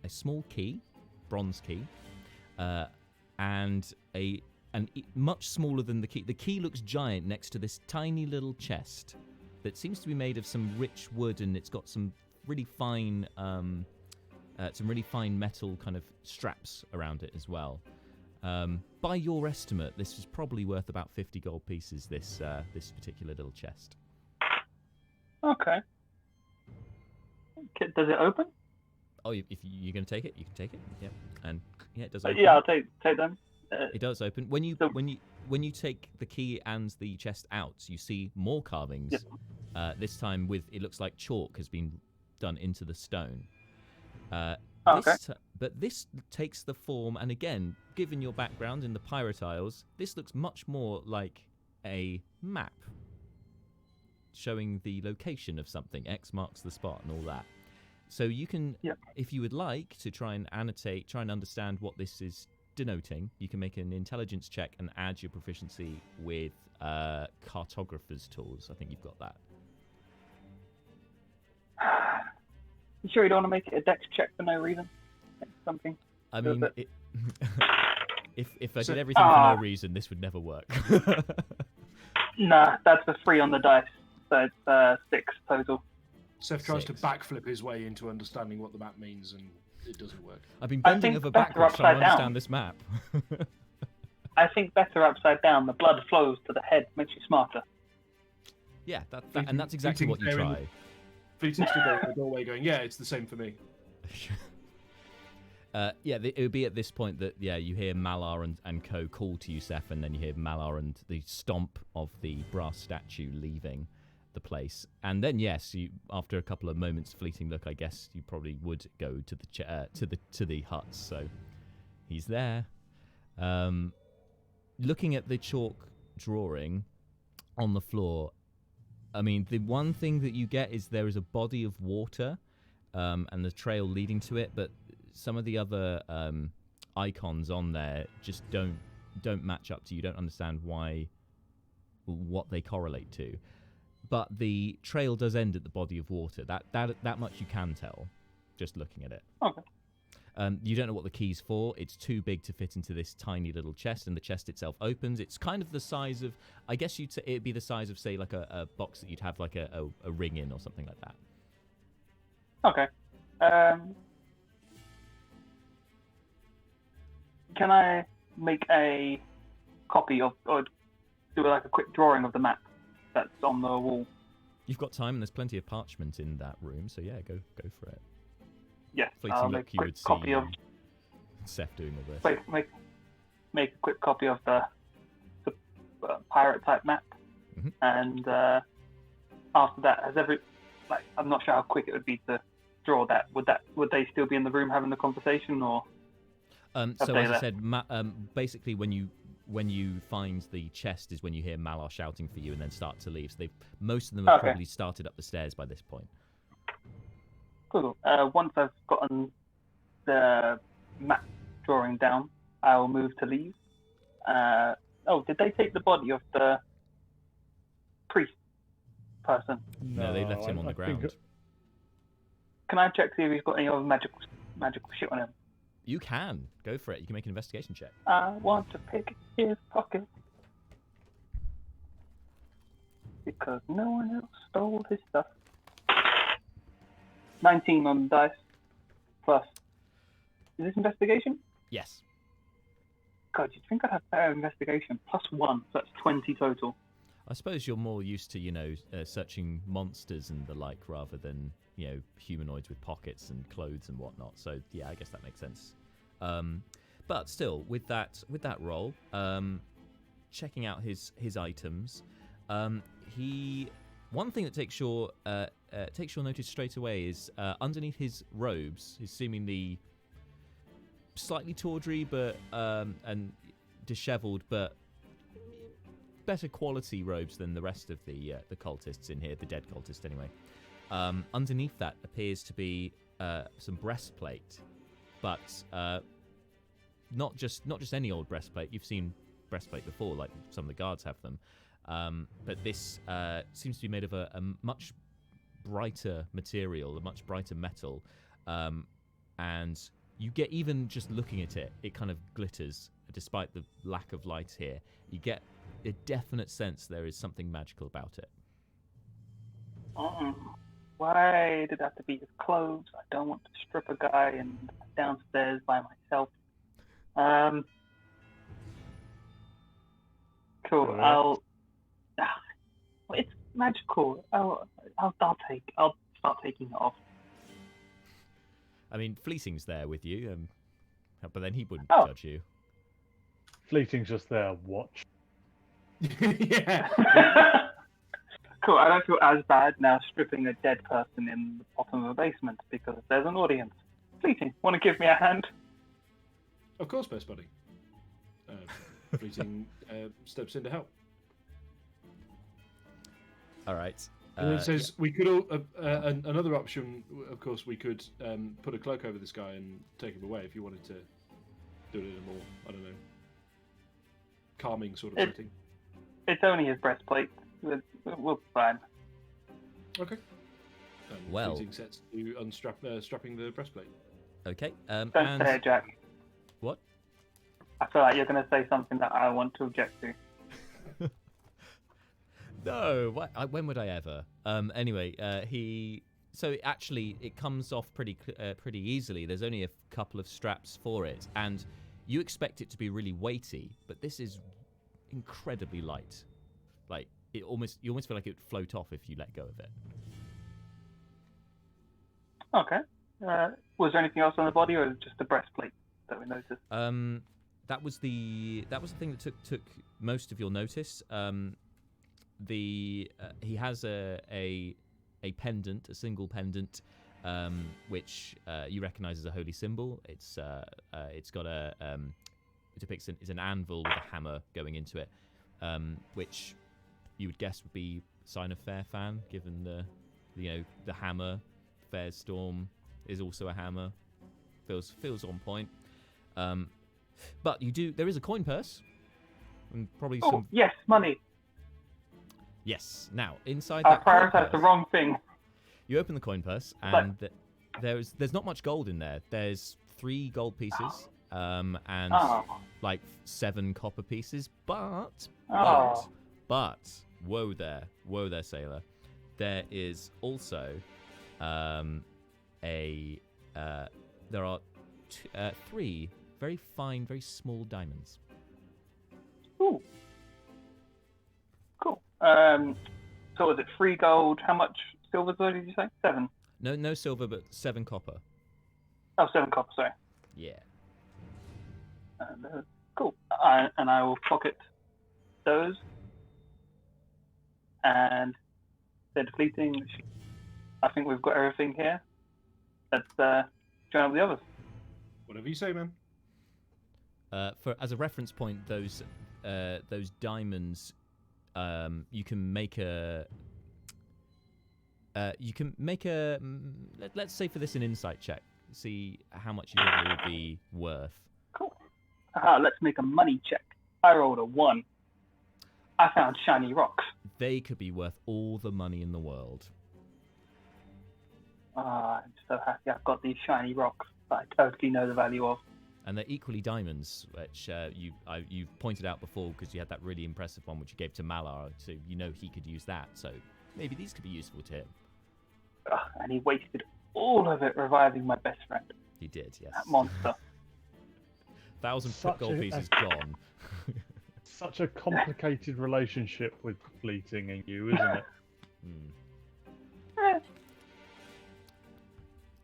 small key, bronze key, and much smaller than the key. The key looks giant next to this tiny little chest that seems to be made of some rich wood, and it's got some really fine metal kind of straps around it as well. By your estimate, this is probably worth about 50 gold pieces, this particular little chest. Okay. Does it open? Oh, if you're going to take it, you can take it. Yeah, and yeah, it does open. Yeah, I'll take them. It does open. When you take the key and the chest out, you see more carvings. Yep. This time with, it looks like chalk has been done into the stone. Okay. But this takes the form, and again, given your background in the Pirate Isles, this looks much more like a map showing the location of something. X marks the spot and all that. So you can, if you would like to try and annotate, try and understand what this is denoting, you can make an intelligence check and add your proficiency with cartographer's tools. I think you've got that. You sure you don't want to make it a dex check for no reason? Something. I mean, if I did everything for no reason, this would never work. Nah, that's for 3 on the dice, so it's 6 total. Seth tries to 6. backflip his way into understanding what the map means, and it doesn't work. I've been bending think over better backwards trying to upside understand down. this map. I think better upside down. The blood flows to the head, makes you smarter. Yeah, and that's exactly what you try. Fleeting stood there in the doorway going, yeah, it's the same for me. It would be at this point that, you hear Malar and co call to you, Seth, and then you hear Malar and the stomp of the brass statue leaving the place. And then, yes, you, after a couple of moments fleeting look, I guess you probably would go to the huts. So he's there. Looking at the chalk drawing on the floor, I mean, the one thing that you get is there is a body of water and the trail leading to it, but some of the other icons on there just don't match up to you. You don't understand what they correlate to. But the trail does end at the body of water. That much you can tell, just looking at it. Okay. You don't know what the key's for. It's too big to fit into this tiny little chest, and the chest itself opens. It's kind of the size of, I guess it'd be the size of, say, like a box that you'd have like a ring in or something like that. Okay. Can I make a copy of, or do like a quick drawing of the map that's on the wall? You've got time, and there's plenty of parchment in that room, so yeah, go for it. Yeah, Fleeting I'll look, make a you quick would see copy of. Seth doing all this. Make a quick copy of the pirate type map, and after that, I'm not sure how quick it would be to draw that. Would they still be in the room having the conversation, or? So as I said, basically when you find the chest is when you hear Malar shouting for you and then start to leave. So most of them have probably started up the stairs by this point. Cool. Once I've gotten the map drawing down, I will move to leave. Did they take the body of the priest person? No, they left him on the ground. Can I check see if he's got any other magical shit on him? You can. Go for it. You can make an investigation check. I want to pick his pocket. Because no one else stole his stuff. 19 on the dice. Plus. Is this investigation? Yes. God, you'd think I'd have better investigation. Plus 1, so that's 20 total. I suppose you're more used to, searching monsters and the like rather than, humanoids with pockets and clothes and whatnot. So, yeah, I guess that makes sense. But still, with that roll, checking out his items, one thing that takes your notice straight away is underneath his robes, his seemingly slightly tawdry but and dishevelled, but better quality robes than the rest of the cultists in here, the dead cultists anyway. Underneath that appears to be some breastplate, but not just any old breastplate. You've seen breastplate before, like some of the guards have them, but this seems to be made of a much brighter material, a much brighter metal, and you get, even just looking at it, it kind of glitters despite the lack of light here. You get a definite sense there is something magical about it. Why did it have to be his clothes? I don't want to strip a guy and downstairs by myself. Cool. It's magical. I'll start taking it off. I mean, Fleeting's there with you, but then he wouldn't judge you. Fleeting's just there, watch. Yeah. Cool. I don't feel as bad now stripping a dead person in the bottom of a basement because there's an audience. Fleeting, want to give me a hand? Of course, best buddy. Fleeting steps in to help. All right. And it says we could all another option. Of course, we could put a cloak over this guy and take him away if you wanted to do it in a more, I don't know, calming sort of setting. It's only his breastplate. We'll be fine. Okay. Well. Fleeting sets to strapping the breastplate. Okay. Don't say it, Jack. What? I feel like you're going to say something that I want to object to. No, when would I ever? Anyway, So actually, it comes off pretty easily. There's only a couple of straps for it, and you expect it to be really weighty, but this is incredibly light. Like you almost feel like it would float off if you let go of it. Okay. Was there anything else on the body, or just the breastplate that we noticed? That was the thing that took most of your notice. He has a pendant, a single pendant, which you recognise as a holy symbol. It's got it depicts is an anvil with a hammer going into it, which you would guess would be sign of fair fan, given the hammer. Fair's storm is also a hammer. Feels on point. But there is a coin purse, and probably some. Yes, money. Yes. Now inside I that coin prioritised the wrong thing. You open the coin purse, and there's not much gold in there. There's 3 gold pieces, and like 7 copper pieces. But whoa there, sailor. There is also there are 3 very fine, very small diamonds. Ooh. Cool. So was it 3 gold? How much silver did you say? 7? No silver, but 7 copper. Oh, 7 copper, sorry. Yeah. Cool. And I will pocket those. And they're depleting. I think we've got everything here. Let's join up the others. Whatever you say, man. As a reference point, those diamonds, you can make a. Let's say for this an insight check. See how much you think they would be worth. Cool. Let's make a money check. I rolled a 1. I found shiny rocks. They could be worth all the money in the world. I'm so happy I've got these shiny rocks that I totally know the value of. And they're equally diamonds, which you've pointed out before because you had that really impressive one which you gave to Malar, so you know he could use that. So maybe these could be useful to him. And he wasted all of it reviving my best friend. He did, yes. That monster. 1,000 gold pieces gone. Such a complicated relationship with Fleeting and you, isn't it?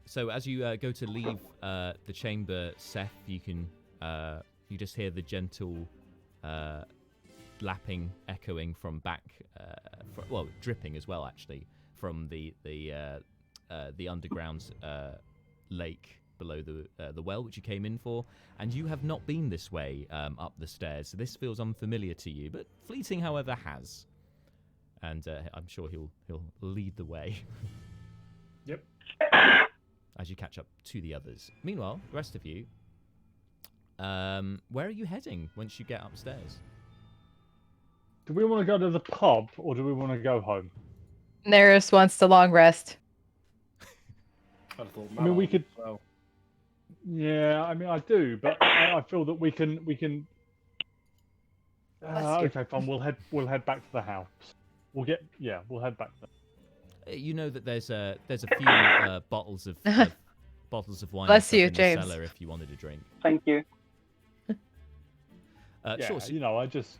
So as you go to leave the chamber, Seth, you can you just hear the gentle lapping echoing from back, dripping as well actually from the underground lake below the well which you came in for, and you have not been this way up the stairs, so this feels unfamiliar to you. But Fleeting, however, has, and I'm sure he'll lead the way. Yep. As you catch up to the others. Meanwhile, the rest of you, where are you heading once you get upstairs? Do we want to go to the pub or do we want to go home? Nearest wants to long rest. I mean, we could. Well. Yeah, I mean, I do, but I feel that we can. Okay, fine. We'll head back to the house. We'll head back there. You know that there's a few bottles of wine Bless you, in the James. cellar if you wanted a drink. Thank you. Sure. So, I just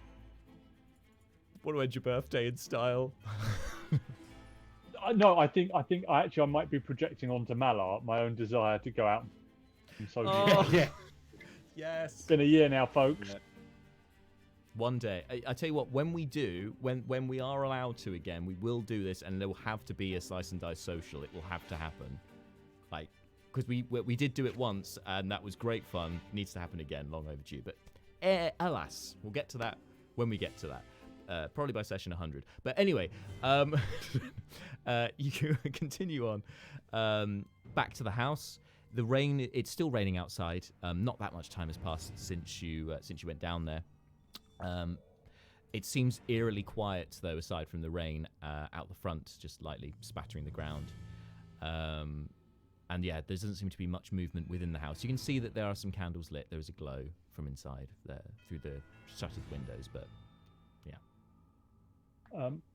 want to end your birthday in style. No, I think I might be projecting onto Malar my own desire to go out and socialise. Yeah. Yes. It's been a year now, folks. Yeah. One day, I tell you what. When we are allowed to again, we will do this, and there will have to be a slice and dice social. It will have to happen, like because we did do it once, and that was great fun. It needs to happen again, long overdue. But alas, we'll get to that when we get to that. Probably by session 100. But anyway, you continue on back to the house. the rain, it's still raining outside. Not that much time has passed since you went down there. It seems eerily quiet, though, aside from the rain out the front, just lightly spattering the ground. And yeah, there doesn't seem to be much movement within the house. You can see that there are some candles lit. There is a glow from inside there through the shuttered windows, but yeah.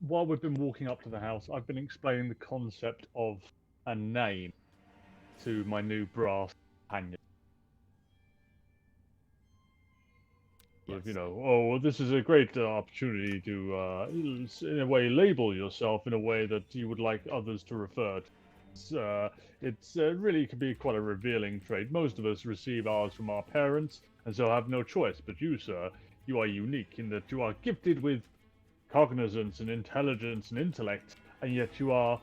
While we've been walking up to the house, I've been explaining the concept of a name to my new brass companion. Yes. You know, oh, this is a great opportunity to, in a way, label yourself in a way that you would like others to refer to. It's really can be quite a revealing trait. Most of us receive ours from our parents, and so have no choice. But you, sir, you are unique in that you are gifted with cognizance and intelligence and intellect, and yet you are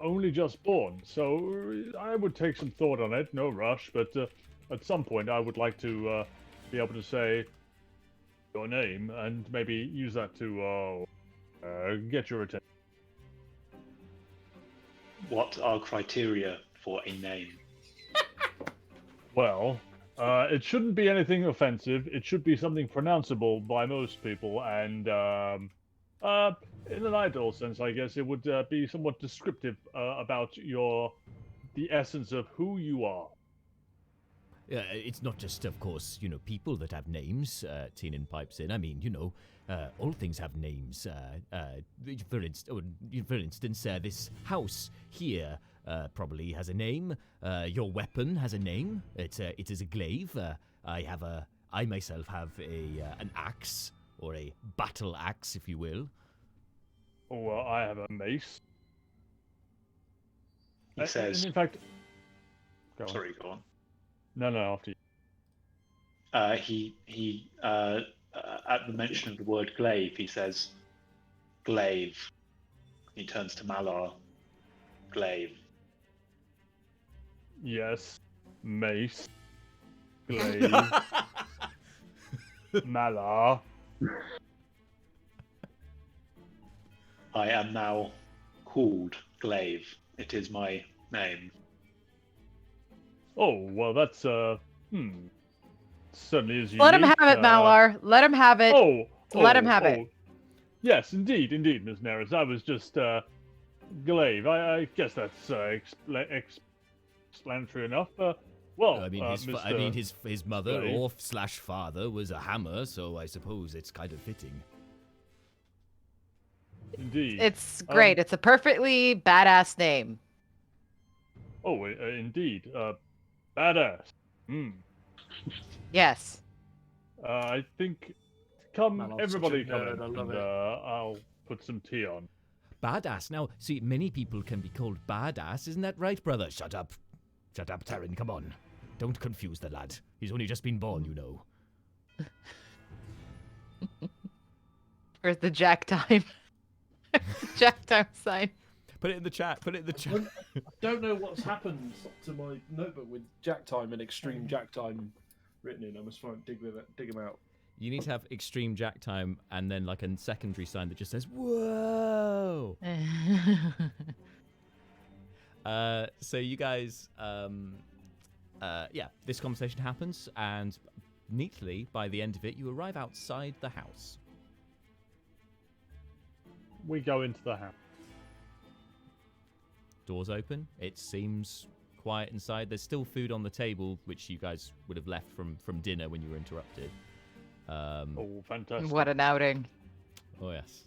only just born. So I would take some thought on it, no rush, but at some point I would like to be able to say your name and maybe use that to get your attention. What are criteria for a name? Well, it shouldn't be anything offensive. It should be something pronounceable by most people, and in an ideal sense, I guess it would be somewhat descriptive about the essence of who you are. It's not just, of course, people that have names. Teenan pipes in. I mean, all things have names. For instance, this house here probably has a name. Your weapon has a name. It is a glaive. I myself have an axe, or a battle axe, if you will. Oh, I have a mace. He says. And in fact, go on. No, after you. He at the mention of the word glaive, he says, glaive. He turns to Malar. Glaive. Yes. Mace. Glaive. Malar. I am now called Glaive. It is my name. Oh, well, that's, certainly is unique. Let him have it, Malar. Let him have it. Let him have it. Yes, indeed, Ms. Neris. I was just, glaive. I guess that's, explanatory enough. Well, I mean, his mother Glaive. or / father was a hammer, so I suppose it's kind of fitting. Indeed. It's great. It's a perfectly badass name. Oh, indeed. Badass. Yes. I think everybody come in, and I'll put some tea on. Badass. Now, see, many people can be called badass. Isn't that right, brother? Shut up. Shut up, Taryn. Come on. Don't confuse the lad. He's only just been born, you know. Where's the jack time? Jack time sign. Put it in the chat. Put it in the chat. I don't know what's happened to my notebook with jack time and extreme jack time written in. I must try and dig them out. You need to have extreme jack time and then like a secondary sign that just says, whoa! So you guys, this conversation happens, and neatly, by the end of it, you arrive outside the house. We go into the house. Doors open. It seems quiet inside. There's still food on the table, which you guys would have left from dinner when you were interrupted. Oh, fantastic. What an outing. Oh, yes.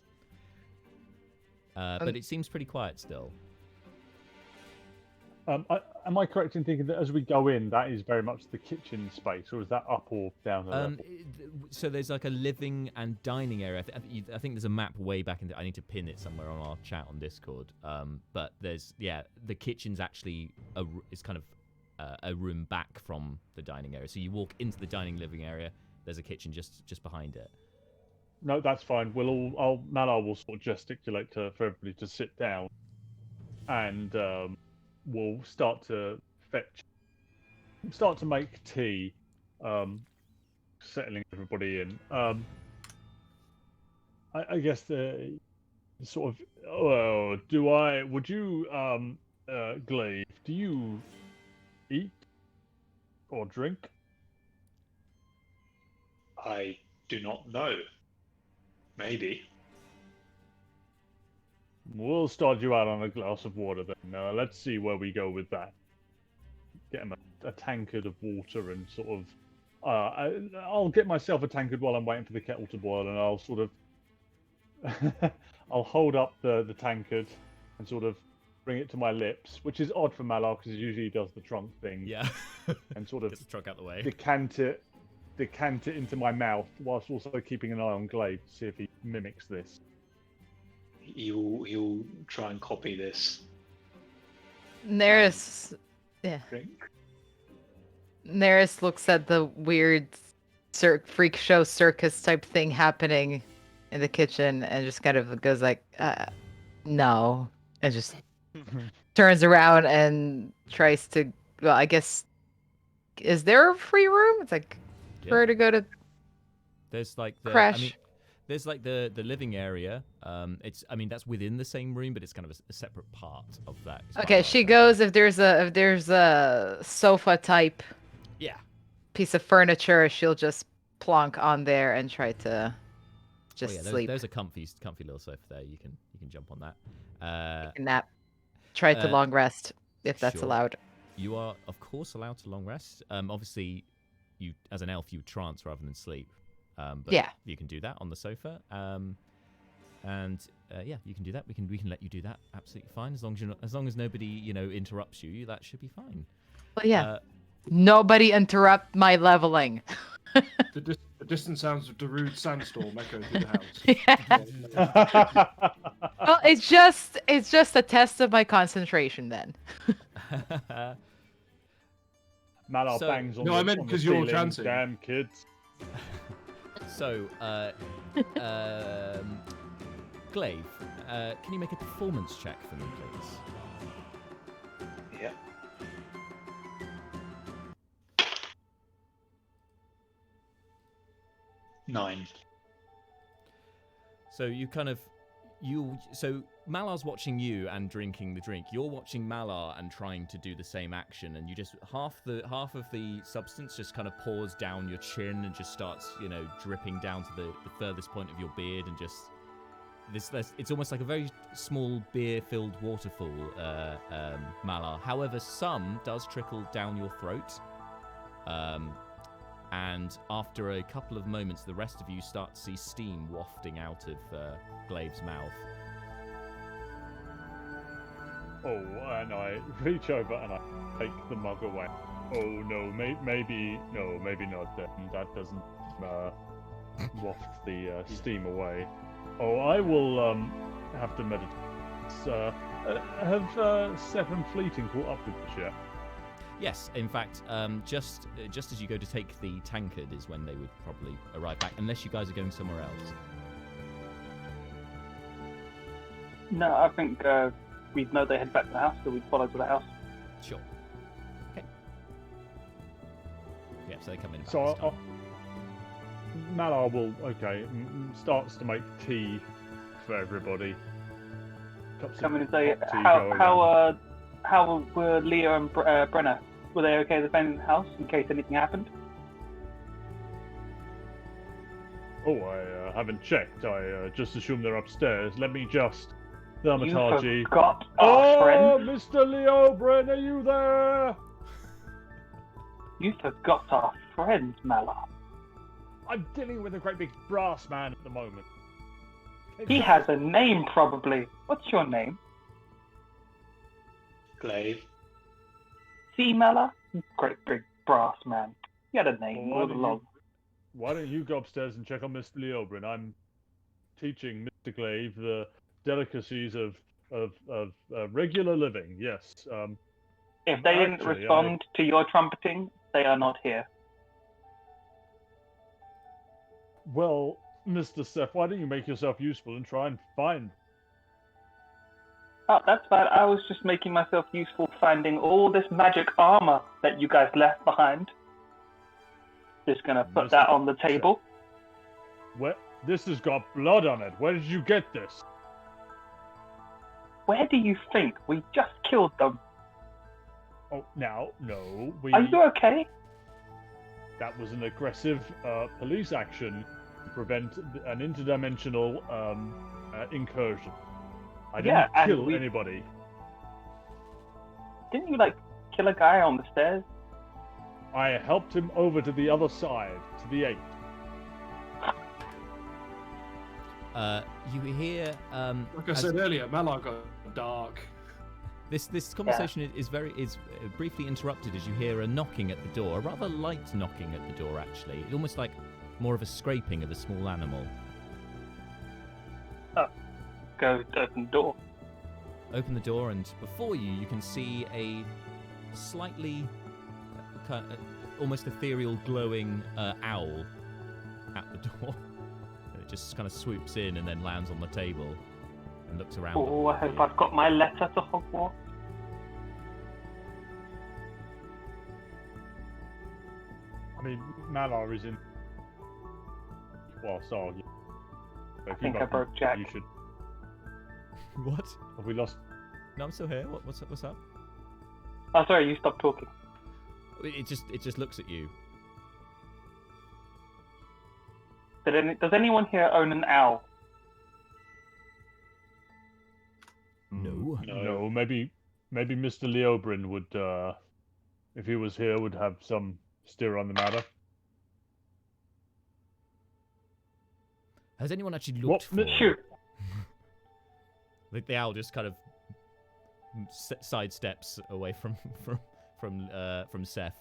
But it seems pretty quiet still. Am I correct in thinking that as we go in, that is very much the kitchen space, or is that up or down the level? So there's like a living and dining area. I think there's a map way back in I need to pin it somewhere on our chat on Discord. But there's, the kitchen's actually is kind of a room back from the dining area. So you walk into the dining living area, there's a kitchen just behind it. No, that's fine. Malar will sort of gesticulate for everybody to sit down, and we'll start to make tea, settling everybody in. I guess the sort of, would you, Glaive, do you eat or drink? I do not know. Maybe. We'll start you out on a glass of water then. Let's see where we go with that. Get him a tankard of water and sort of. I'll get myself a tankard while I'm waiting for the kettle to boil, and I'll sort of. I'll hold up the tankard and sort of bring it to my lips, which is odd for Malar because he usually does the trunk thing. Yeah. And sort of Gets the trunk out the way. decant it into my mouth whilst also keeping an eye on Glaive to see if he mimics this. He'll try and copy this. Neris, yeah. Drink. Neris looks at the weird freak show circus type thing happening in the kitchen and just kind of goes like, no. And just turns around and tries to, well, I guess, is there a free room? It's like, for her to go to There's like the, crash. I mean, there's like the living area. That's within the same room, but it's kind of a separate part of that. Okay, she goes if there's a sofa type piece of furniture, she'll just plonk on there and try to just sleep. There's a comfy little sofa there. You can jump on that. Nap. Try to long rest if that's sure. allowed. You are of course allowed to long rest. Obviously, you as an elf you trance rather than sleep. But yeah, you can do that on the sofa. You can do that. We can let you do that absolutely fine as long as nobody interrupts you. That should be fine. Well, yeah. Nobody interrupt my leveling. The distant sounds of Darude's sandstorm echo through the house. Well, it's just a test of my concentration then. Malar bangs on no, the, I meant on the because you're ceiling. chanting. Damn kids. So, Glaive, can you make a performance check for me, please? Yeah. Nine. So so Malar's watching you and drinking the drink. You're watching Malar and trying to do the same action, and you just half of the substance just kind of pours down your chin and just starts, dripping down to the furthest point of your beard, and just it's almost like a very small beer-filled waterfall, Malar. However, some does trickle down your throat. And after a couple of moments, the rest of you start to see steam wafting out of Glaive's mouth. Oh, and I reach over and I take the mug away. Oh no, maybe not. That doesn't waft the steam away. Oh, I will have to meditate. Have Seth and Fleeting caught up with this yet? Yes, in fact, just as you go to take the tankard is when they would probably arrive back, unless you guys are going somewhere else. No, I think we'd know they head back to the house, so we'd follow to the house. Sure. Okay. Yeah, so they come in. So Malar will starts to make tea for everybody. Come in and say how were Leo and Brenna? Were they okay to stay in the house in case anything happened? Oh, I haven't checked. I just assume they're upstairs. Let me just... Thaumaturgy. You forgot our friend. Mr. Leo Bren, are you there? You forgot our friend, Malar. I'm dealing with a great big brass man at the moment. He has a name, probably. What's your name? Glaive. See, Malar? Great big brass man. He had a name all along. Why don't you go upstairs and check on Mr. Leobrin? I'm teaching Mr. Glaive the delicacies of regular living. Yes. If they didn't respond to your trumpeting, they are not here. Well, Mr. Seth, why don't you make yourself useful and try and find... Oh, that's bad. I was just making myself useful finding all this magic armor that you guys left behind. Just gonna put that on the table. What? This has got blood on it. Where did you get this? Where do you think? We just killed them. Oh, now, no, we. Are you okay? That was an aggressive police action to prevent an interdimensional incursion. I didn't kill anybody. Didn't you, like, kill a guy on the stairs? I helped him over to the other side, to the 8. You hear, like I said earlier, Malar got dark. This conversation is briefly interrupted as you hear a knocking at the door, a rather light knocking at the door, actually. It's almost like more of a scraping of a small animal. Oh, go to open the door. Open the door, and before you can see a slightly, almost ethereal, glowing owl at the door. And it just kind of swoops in and then lands on the table and looks around. Oh, I hope I've got my letter to Hogwarts. I mean, Malar is in. Well, so I think I broke Jack. You should. What? Have we lost? No, I'm still here. What's up? Oh, sorry, you stopped talking. It just looks at you. Does anyone here own an owl? No. Maybe Mr. Leobrin would, if he was here, would have some steer on the matter. Has anyone actually looked for? Shoot. The owl just kind of sidesteps away from Seth.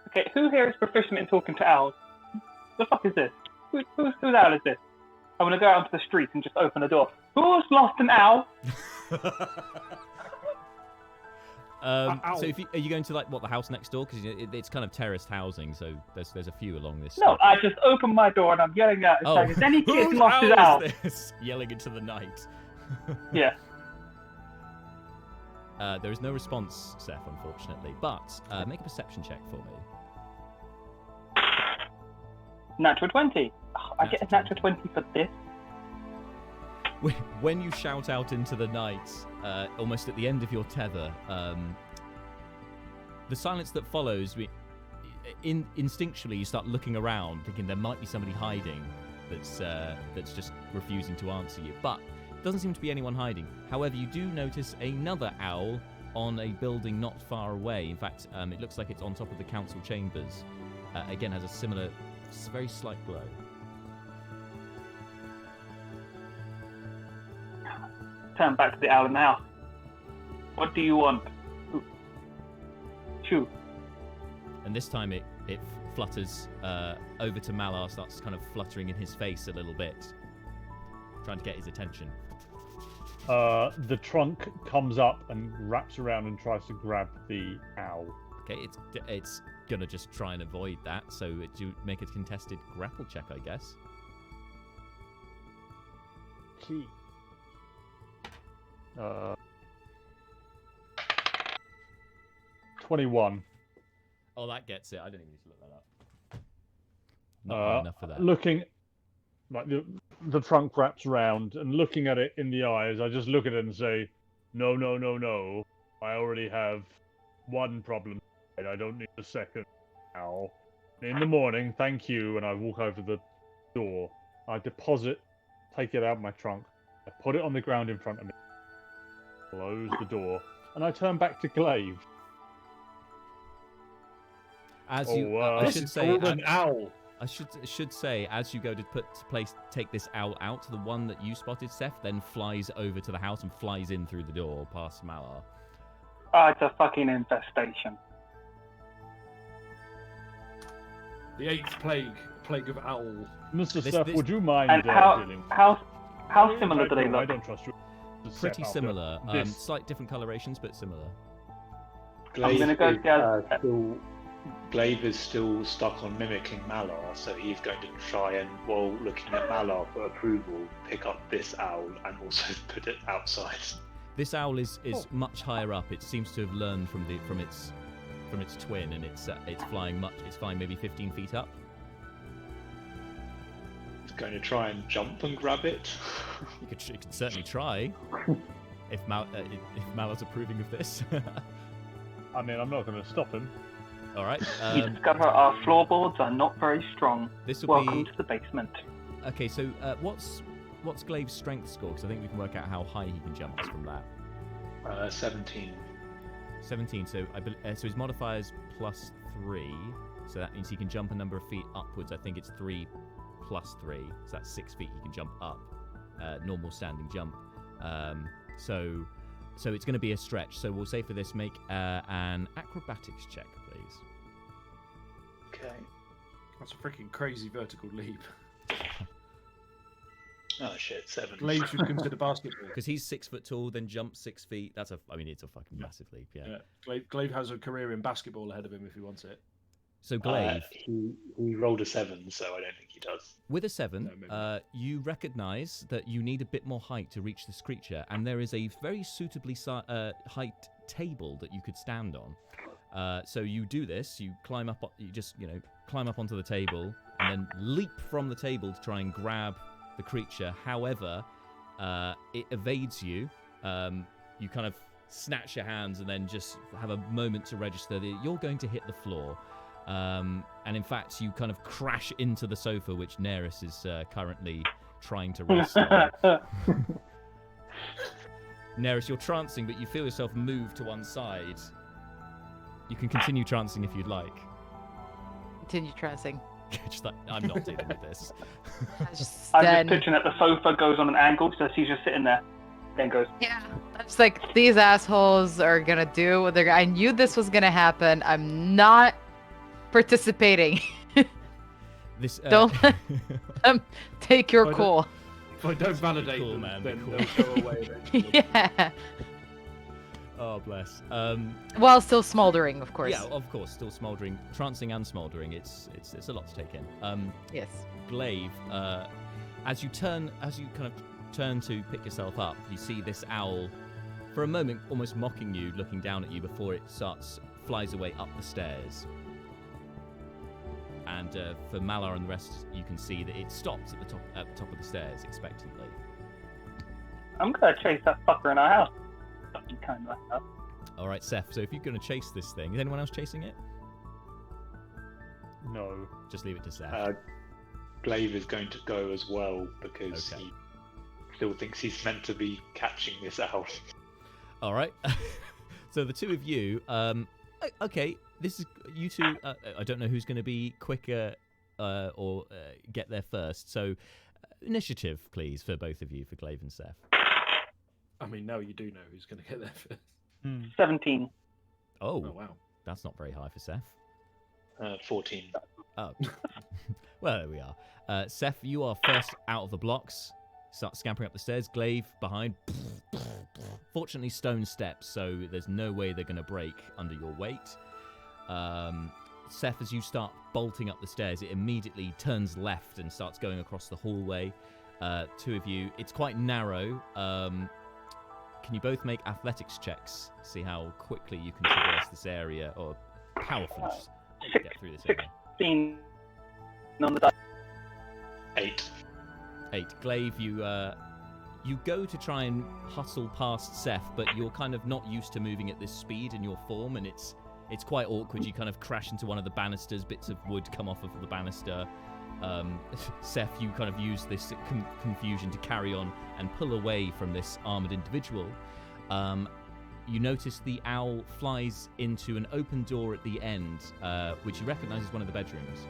Okay, who here is proficient in talking to owls? The fuck is this? Whose owl is this? I'm gonna go out onto the street and just open the door. Who's lost an owl? So are you going to the house next door? Because it's kind of terraced housing, so there's a few along this. No, I just opened my door and I'm yelling out, saying, "Is any kid lost his owl?" Yelling into the night. Yeah. There is no response, Seth, unfortunately. But make a perception check for me. Natural 20. Oh, I get a natural 20 for this. When you shout out into the night, almost at the end of your tether, the silence that follows, instinctually you start looking around, thinking there might be somebody hiding that's just refusing to answer you. But there doesn't seem to be anyone hiding. However, you do notice another owl on a building not far away. In fact, it looks like it's on top of the council chambers. Again, has a similar, very slight glow. Turn back to the owl in the house. What do you want? Shoo. And this time it flutters over to Malar, starts kind of fluttering in his face a little bit, trying to get his attention. The trunk comes up and wraps around and tries to grab the owl. Okay, it's gonna just try and avoid that, so you make a contested grapple check, I guess. Key. 21. Oh, that gets it. I don't even need to look that up. Not high enough for that. Looking, like the trunk wraps around and looking at it in the eyes, I just look at it and say, no. I already have one problem. I don't need a second now. In the morning, thank you, and I walk over the door. I take it out of my trunk. I put it on the ground in front of me. Close the door, and I turn back to Glaive. As you, I should say, an owl. I should say, as you go to take this owl out, the one that you spotted, Seth, then flies over to the house and flies in through the door past Malar. Oh, it's a fucking infestation. The 8th plague of owls. Mr. Seth, would you mind and dealing? How similar do they look? I don't trust you. Pretty similar. Slight different colorations, but similar. Glaive is still stuck on mimicking Malar, so he's going to try and, while looking at Malar for approval, pick up this owl and also put it outside. This owl is much higher up. It seems to have learned from its twin, and it's flying maybe 15 feet up. going to try and jump and grab it. You could certainly try. If Mal's approving of this. I mean, I'm not going to stop him. All right. You discover our floorboards are not very strong. This will Welcome be... to the basement. Okay, so what's Glaive's strength score? Because I think we can work out how high he can jump just from that. 17. 17. So so his modifier's +3. So that means he can jump a number of feet upwards. I think it's 3 + 3. So that's 6 feet he can jump up. Normal standing jump. So it's going to be a stretch. So we'll say for this, make an acrobatics check, please. Okay. That's a freaking crazy vertical leap. Oh shit, 7. Glaive should consider basketball. Because he's 6 foot tall, then jumps 6 feet. It's a fucking massive leap. Yeah. Glaive has a career in basketball ahead of him if he wants it. So Glaive, he rolled a 7, so I don't think he does. with a 7, you recognise that you need a bit more height to reach this creature, and there is a very suitably height table that you could stand on. So you do this. You climb up. You just climb up onto the table and then leap from the table to try and grab the creature. However, it evades you. You kind of snatch your hands and then just have a moment to register that you're going to hit the floor. And in fact, you kind of crash into the sofa, which Neris is currently trying to rest on. Neris, you're trancing, but you feel yourself move to one side. You can continue trancing if you'd like. Continue trancing. Just like, I'm not dealing with this. I'm just picturing that the sofa goes on an angle, so she's just sitting there. Then goes. Yeah. It's like, these assholes are gonna do what they're. I knew this was gonna happen. I'm not participating. This don't let them take your call. If I don't validate cool, them, man, then cool. they'll go away eventually. Yeah. Oh, bless. While still smoldering, of course. Yeah, of course, still smouldering, trancing and smouldering. It's a lot to take in. Yes. Glaive, as you kind of turn to pick yourself up, you see this owl, for a moment, almost mocking you, looking down at you before it flies away up the stairs. And for Malar and the rest, you can see that it stops at the top of the stairs expectantly. I'm gonna chase that fucker in our house. Kind of like All right, Seth. So if you're going to chase this thing, is anyone else chasing it? No. Just leave it to Seth. Glaive is going to go as well because he still thinks he's meant to be catching this owl. All right. So the two of you, okay, this is you two. I don't know who's going to be quicker or get there first. So initiative, please, for both of you, for Glaive and Seth. I mean, no, you do know who's going to get there first. 17. Oh, wow. That's not very high for Seth. 14. Oh. Well, there we are. Seth, you are first out of the blocks. Start scampering up the stairs. Glaive behind. Fortunately, stone steps, so there's no way they're going to break under your weight. Seth, as you start bolting up the stairs, it immediately turns left and starts going across the hallway. Two of you, it's quite narrow. Can you both make athletics checks? See how quickly you can traverse this area, or powerfully get through this area. 16 on the dice. 8. Glaive, you go to try and hustle past Seth, but you're kind of not used to moving at this speed in your form, and it's quite awkward. You kind of crash into one of the banisters. Bits of wood come off of the banister. Seth, you kind of use this confusion to carry on and pull away from this armoured individual. You notice the owl flies into an open door at the end, which you recognise as one of the bedrooms.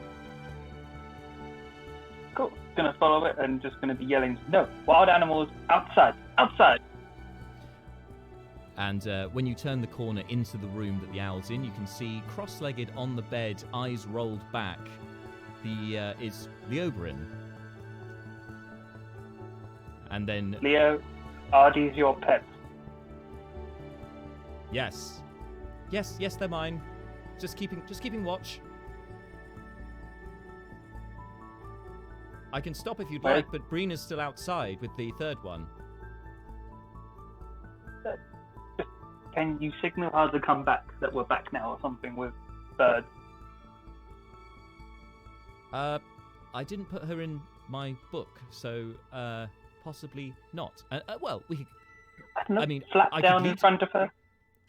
Cool. Gonna follow it and just gonna be yelling, "No, wild animals outside, outside!" And when you turn the corner into the room that the owl's in, you can see cross-legged on the bed, eyes rolled back, is Leoberin. And then Leo, are these your pets? Yes, they're mine. Just keeping watch. I can stop if you'd like, but Brina's still outside with the third one. Can you signal her to come back, that we're back now, or something with third? I didn't put her in my book, so possibly not. Well, we. I don't know, I mean, flat I could down in lead- front of her.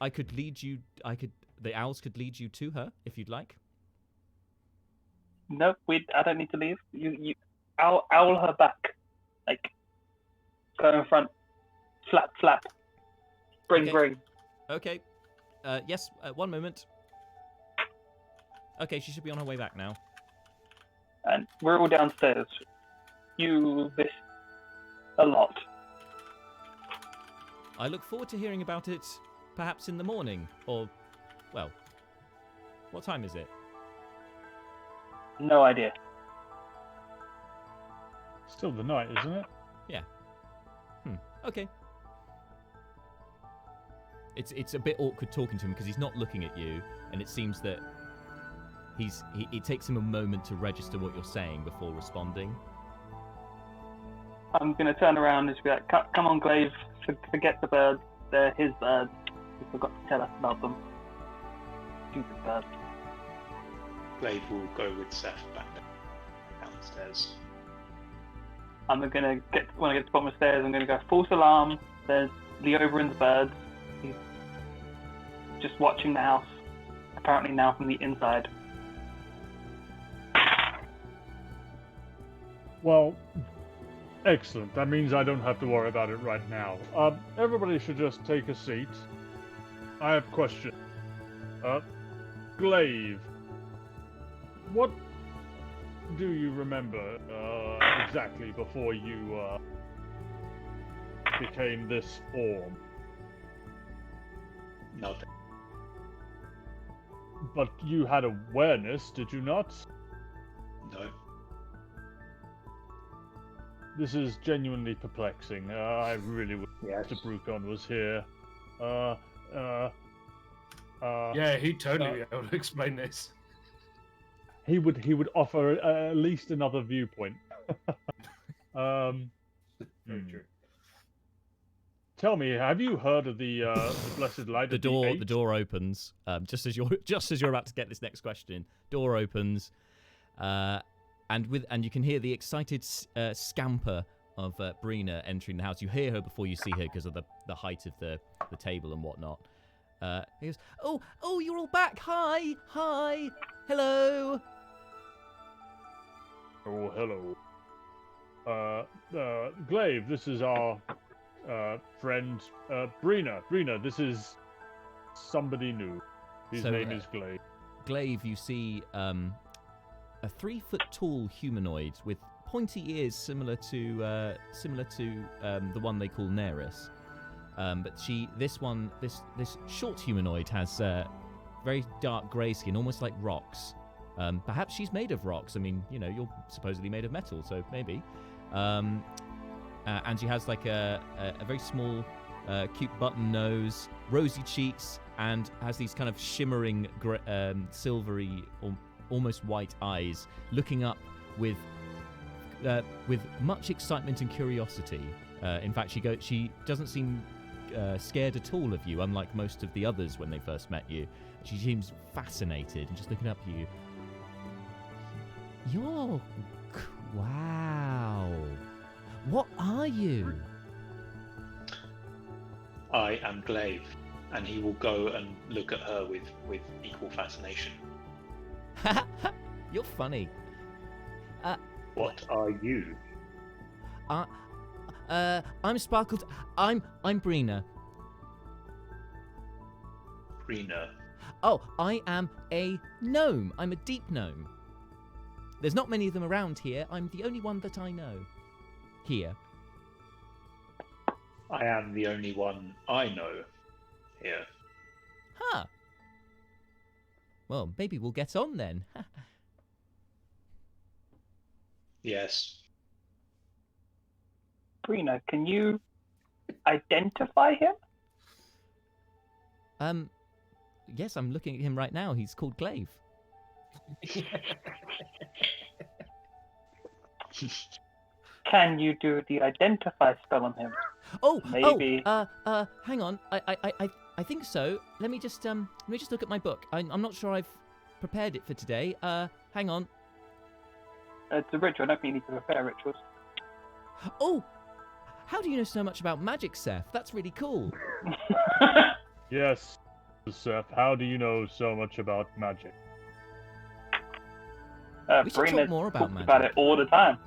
I could lead you. The owls could lead you to her if you'd like. Nope, I don't need to leave. You owl her back. Like, go in front. Flap. Bring. Okay. Yes. 1 moment. Okay, she should be on her way back now. And we're all downstairs. You miss a lot. I look forward to hearing about it, perhaps in the morning, or, well, what time is it? No idea. Still the night, isn't it? Okay. It's a bit awkward talking to him because he's not looking at you, and it seems that it takes him a moment to register what you're saying before responding. I'm going to turn around and just be like, come on, Glaive, forget the birds. They're his birds. He forgot to tell us about them. Stupid birds. Glaive will go with Seth back downstairs. I'm going to when I get to the bottom of the stairs, I'm going to go false alarm. There's the Oberon's birds. He's just watching the house, apparently now from the inside. Well, excellent. That means I don't have to worry about it right now. Everybody should just take a seat. I have a question. Glaive, what do you remember exactly before you became this form? Nothing. But you had awareness, did you not? No. This is genuinely perplexing. I really wish Yes. Mr. Brucon was here. Yeah, he'd totally be able to explain this. He would offer at least another viewpoint. Very true. Tell me, have you heard of the blessed light? The of door Eight? the door opens just as you're about to get this next question. Door opens, and you can hear the excited scamper of Brina entering the house. You hear her before you see her because of the height of the table and whatnot. He goes, oh, you're all back. Hi, hello. Oh, hello. Glaive, this is our friend Brina. Brina, this is somebody new. His name is Glaive. Glaive, you see a 3-foot-tall humanoid with pointy ears, similar to the one they call Neris. But this short humanoid has very dark grey skin, almost like rocks. Perhaps she's made of rocks. I mean, you're supposedly made of metal, so maybe. And she has like a very small, cute button nose, rosy cheeks, and has these kind of shimmering, silvery, almost white eyes, looking up with much excitement and curiosity. In fact, she doesn't seem scared at all of you, unlike most of the others when they first met you. She seems fascinated and just looking up at you. Wow. What are you? I am Glaive, and he will go and look at her with equal fascination. You're funny. What are you? I'm Sparkled. I'm Brina. Brina. Oh, I am a gnome. I'm a deep gnome. There's not many of them around here. I'm the only one that I know. Here. I am the only one I know here. Huh. Well, maybe we'll get on then. Yes. Brina, can you identify him? Yes, I'm looking at him right now. He's called Glaive. Can you do the identify spell on him? Oh, Maybe. Hang on. I think so. Let me just look at my book. I'm not sure I've prepared it for today. Hang on. It's a ritual. I don't think you need to repair rituals. Oh, how do you know so much about magic, Seth? That's really cool. Yes, Seth. How do you know so much about magic? We should Brina talk more about talks about magic. it all the time.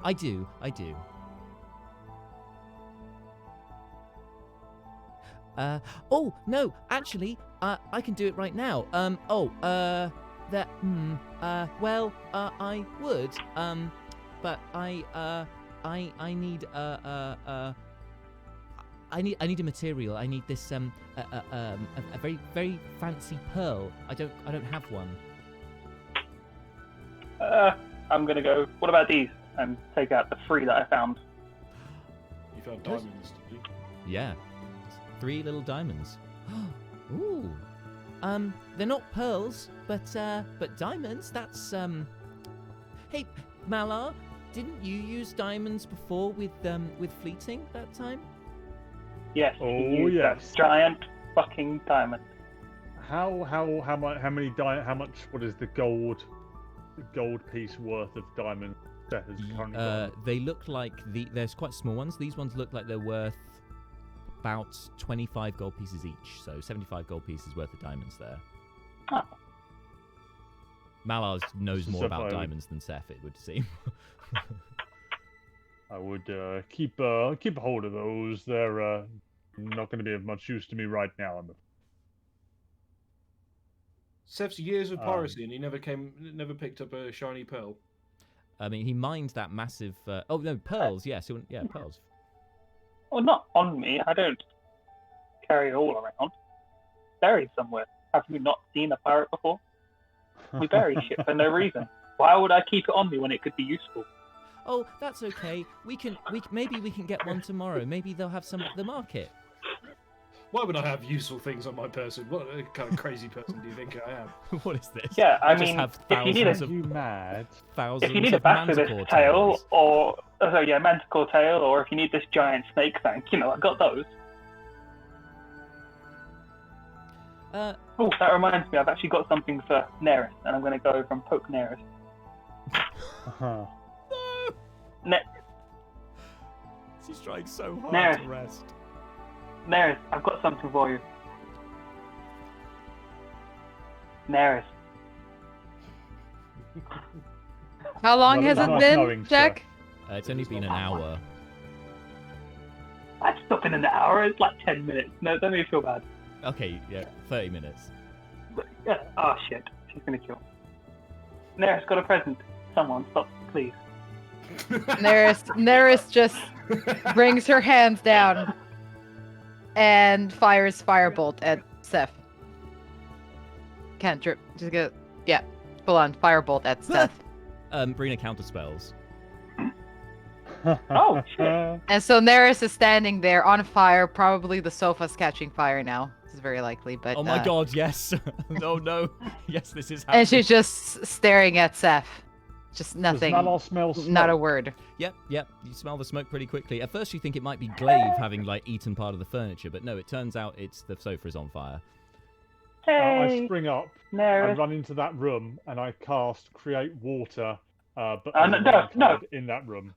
I do. Oh no, actually, I can do it right now. I would. But I need I need a material. I need this a very very fancy pearl. I don't have one. I'm gonna go. What about these? And take out the 3 that I found. You found diamonds, did you? Yeah, 3 little diamonds. Ooh, they're not pearls, but diamonds. That's Hey, Malar, didn't you use diamonds before with fleeting that time? Yes. Oh, he used yes. that giant fucking diamond. How much? What is the gold piece worth of diamond Seth has currently got? They look like there's quite small ones. These ones look like they're worth about 25 gold pieces each, so 75 gold pieces worth of diamonds there. Oh. Malar knows more Seth, about diamonds than Seth, it would seem. I would keep a hold of those. They're not going to be of much use to me right now. Seth's years of piracy, and he never picked up a shiny pearl. I mean, he mined that massive. Oh no, pearls. Yes, yeah, pearls. Well, not on me. I don't carry it all around. Buried somewhere. Have you not seen a pirate before? We bury shit for no reason. Why would I keep it on me when it could be useful? Oh, that's okay. Maybe we can get one tomorrow. Maybe they'll have some at the market. Why would I have useful things on my person? What kind of crazy person do you think I am? What is this? Yeah, I just mean, have if you need thousands a, of You mad? thousands if you need a of basilisk manticore tail, tails. or manticore tail, or if you need this giant snake thing, I got those. Oh, that reminds me, I've actually got something for Neris, and I'm going to go over and poke Neris. Uh-huh. She's trying so hard Neris. to rest. Neris, I've got something for you. Neris. How long Well, has it's it nice been, knowing, Jack? It's only been an hour. That's not been an hour, it's like 10 minutes. No, don't make me feel bad. Okay, yeah, 30 minutes. Yeah. Oh shit, she's going to kill. Neris got a present. Someone, stop, please. Neris just brings her hands down and fires firebolt at Seth. Cantrip. Just go. Yeah. Full on firebolt at Seth. Brina counterspells. Oh shit. And so Neris is standing there on fire. Probably the sofa's catching fire now. This is very likely, but. Oh my god, yes. Oh no. Yes, this is happening. And she's just staring at Seth. Just nothing. Does Malor smell smoke? Not a word. Yep. You smell the smoke pretty quickly. At first you think it might be Glaive having eaten part of the furniture, but no, it turns out it's the sofa is on fire. I Hey, spring up, I Neris. run into that room, and I cast Create Water, but Oh, as a no, wild no. card in that room,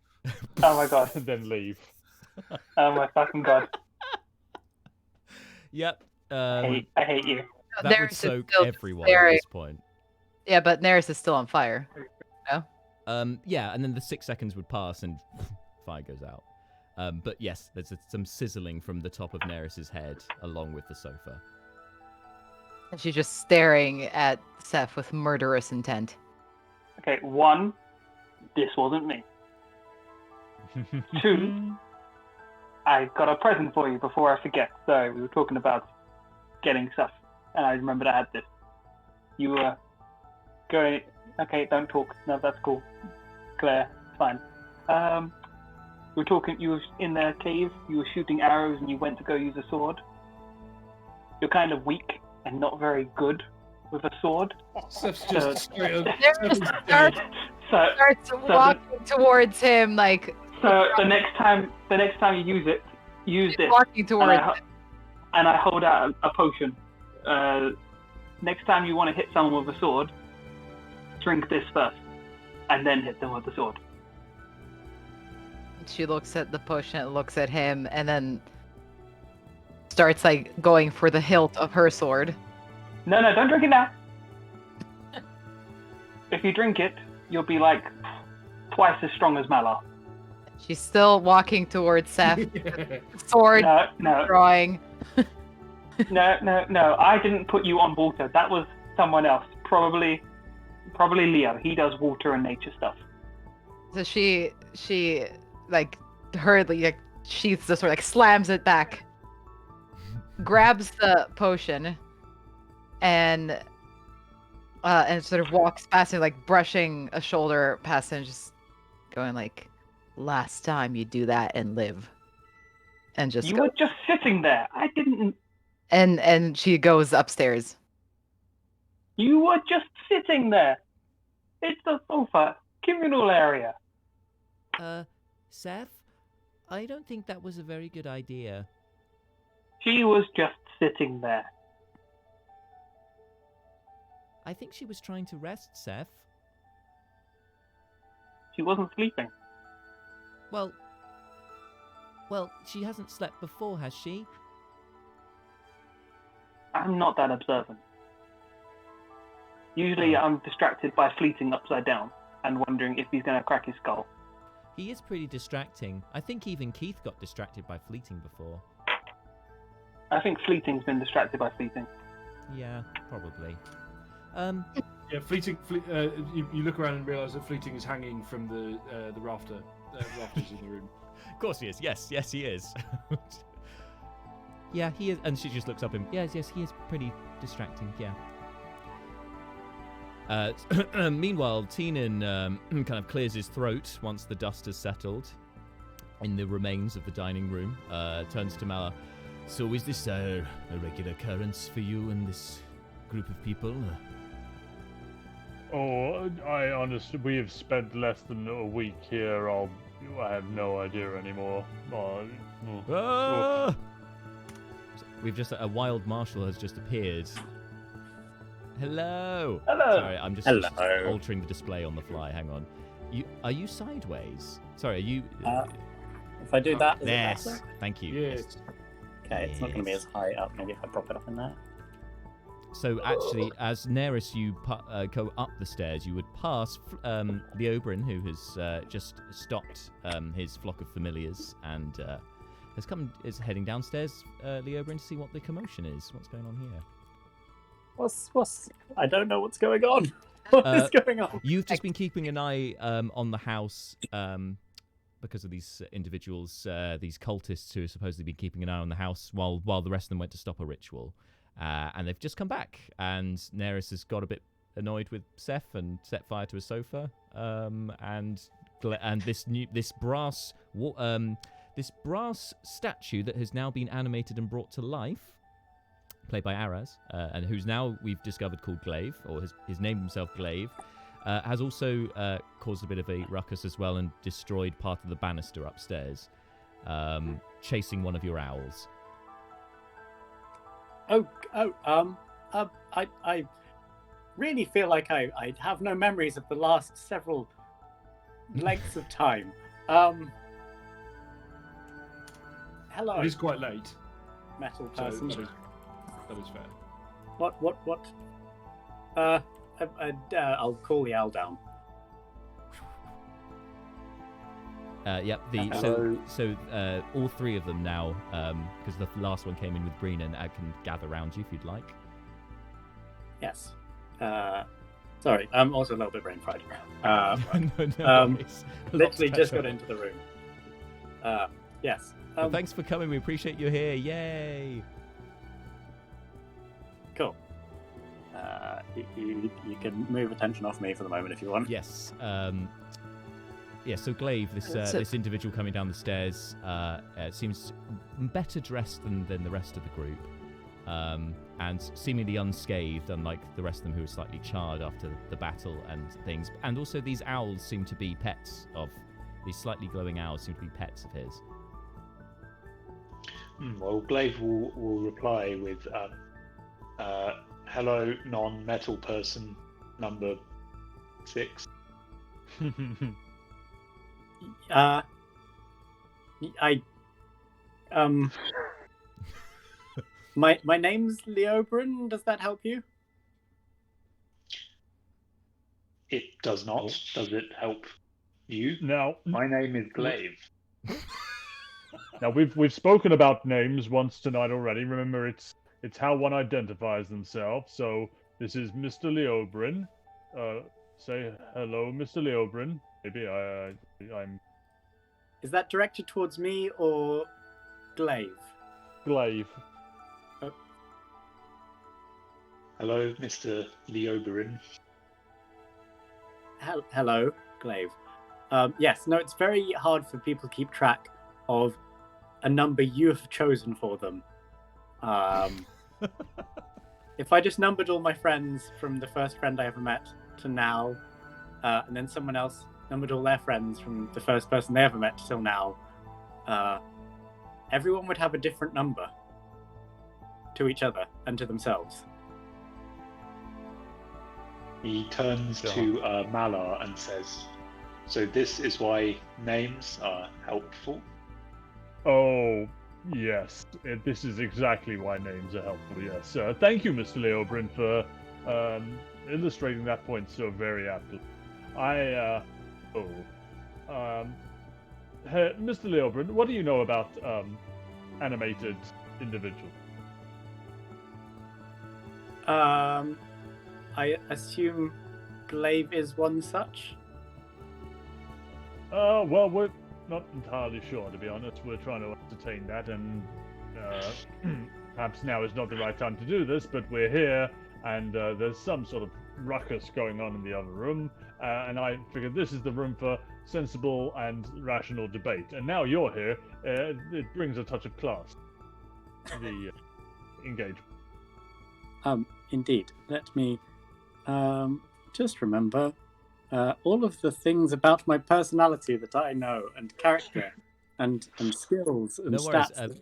Oh my god. and then leave. Oh my fucking god. Yep. I hate you. That would Neris is soak still everyone staring. at this point. Yeah, but Neris is still on fire. Yeah, and then the 6 seconds would pass and fire goes out. But yes, there's some sizzling from the top of Neris's head along with the sofa. And she's just staring at Seth with murderous intent. Okay, 1, this wasn't me. 2, I got a present for you before I forget. So we were talking about getting stuff, and I remembered I had this. You were going. Okay, don't talk. No, that's cool. Claire, fine. We were talking. You were in the cave. You were shooting arrows, and you went to go use a sword. You're kind of weak and not very good with a sword. Seth's just straight up. Neris Seth's starts walking towards him, like So the next time you use it, use this. walking And towards I, and I hold out a potion. Next time you want to hit someone with a sword, drink this first. and then hit them with the sword. She looks at the potion, looks at him, and then starts like going for the hilt of her sword. No, don't drink it now. If you drink it, you'll be like twice as strong as Malar. She's still walking towards Seth, sword No. drawing. No. I didn't put you on water. That was someone else. Probably Leo. He does water and nature stuff. So she like hurriedly like sheaths the sword, like slams it back, grabs the potion, and sort of walks past him, like brushing a shoulder past him, just going like, "Last time you do that and live," and just You were just sitting there. I didn't. And she goes upstairs. You were just sitting there. It's a sofa, communal area. Seth, I don't think that was a very good idea. She was just sitting there. I think she was trying to rest, Seth. She wasn't sleeping. Well, she hasn't slept before, has she? I'm not that observant. Usually I'm distracted by Fleeting upside down and wondering if he's going to crack his skull. He is pretty distracting. I think even Keith got distracted by Fleeting before. I think Fleeting's been distracted by Fleeting. Yeah, probably. Yeah, Fleeting. You look around and realise that Fleeting is hanging from the rafters in the room. Of course he is. Yes, he is. Yeah, he is. And she just looks up at him. Yes, he is pretty distracting. Yeah. Meanwhile, Teenan kind of clears his throat once the dust has settled in the remains of the dining room. Turns to Mala. So is this a regular occurrence for you and this group of people? Oh, I honestly, we have spent less than a week here. I have no idea anymore. Ah! We've just a wild marshal has just appeared. Hello. Sorry, I'm just altering the display on the fly. Hang on. Are you sideways? Sorry, are you? If I do that, is yes. it better? Thank you. Yes. Okay, it's not going to be as high up. Maybe if I prop it up in there. So actually, as Neris, you go up the stairs, you would pass the Oberyn, who has just stopped his flock of familiars and is heading downstairs, the Oberyn, to see what the commotion is. What's going on here? What's? I don't know what's going on. What is going on? You've just been keeping an eye on the house because of these individuals, these cultists who have supposedly been keeping an eye on the house while the rest of them went to stop a ritual. And they've just come back, and Neris has got a bit annoyed with Seth and set fire to a sofa. And this brass statue that has now been animated and brought to life, played by Araz, and who's now we've discovered called Glaive, or has named himself Glaive, has also caused a bit of a ruckus as well and destroyed part of the banister upstairs, chasing one of your owls. I really feel like I have no memories of the last several lengths of time. Hello. It is quite late. Metal So person. that is fair. What? I'll call the owl down. Yep. So all three of them now, because the last one came in with Breen, and can gather around you if you'd like. Yes. Sorry, I'm also a little bit brain fried. No worries. Literally just got into the room. Yes. Well, thanks for coming. We appreciate you here. Yay! Cool. You can move attention off me for the moment if you want. Yes. Yeah, so Glaive, this individual coming down the stairs, seems better dressed than the rest of the group, and seemingly unscathed, unlike the rest of them who are slightly charred after the battle and things. And also these owls seem to be pets of, these slightly glowing owls seem to be pets of his. Well, Glaive will reply with, hello, non-metal person, number 6. I my name's Leobrin. Does that help you? It does not. Does it help you? Now, My name is Glaive. now we've spoken about names once tonight already. Remember, it's how one identifies themselves. So this is Mr. Leobrin. Say hello, Mr. Leobrin. Maybe I'm Is that directed towards me or Glaive? Glaive. Hello, Mr. Leoberin. Hello, Glaive. Yes, no, it's very hard for people to keep track of a number you have chosen for them. If I just numbered all my friends from the first friend I ever met to now, and then someone else numbered all their friends from the first person they ever met till now, everyone would have a different number to each other and to themselves. He turns to Malar and says, "So this is why names are helpful?" Oh, yes. This is exactly why names are helpful, yes. Thank you, Mr. Leobrin, for illustrating that point so very aptly. Mr. Leobrin, what do you know about animated individuals? I assume Glaive is one such? Well, we're not entirely sure, to be honest. We're trying to ascertain that, and perhaps now is not the right time to do this, but we're here, and there's some sort of ruckus going on in the other room, and I figured this is the room for sensible and rational debate. And now you're here, it brings a touch of class to the engagement. Indeed. Let me just remember all of the things about my personality that I know, and character, and skills, and No worries. stats.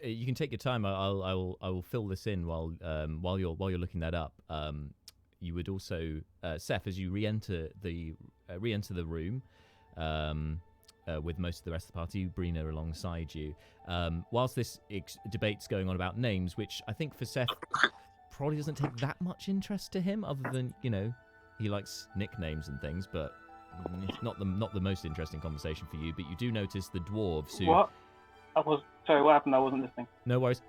You can take your time. I will fill this in while you're looking that up. You would also, Seth, as you re-enter the room, with most of the rest of the party, Brina alongside you. Whilst this debate's going on about names, which I think for Seth probably doesn't take that much interest to him, other than, you know, he likes nicknames and things, but it's not the most interesting conversation for you. But you do notice the dwarves who... What? Sorry, what happened? I wasn't listening. No worries.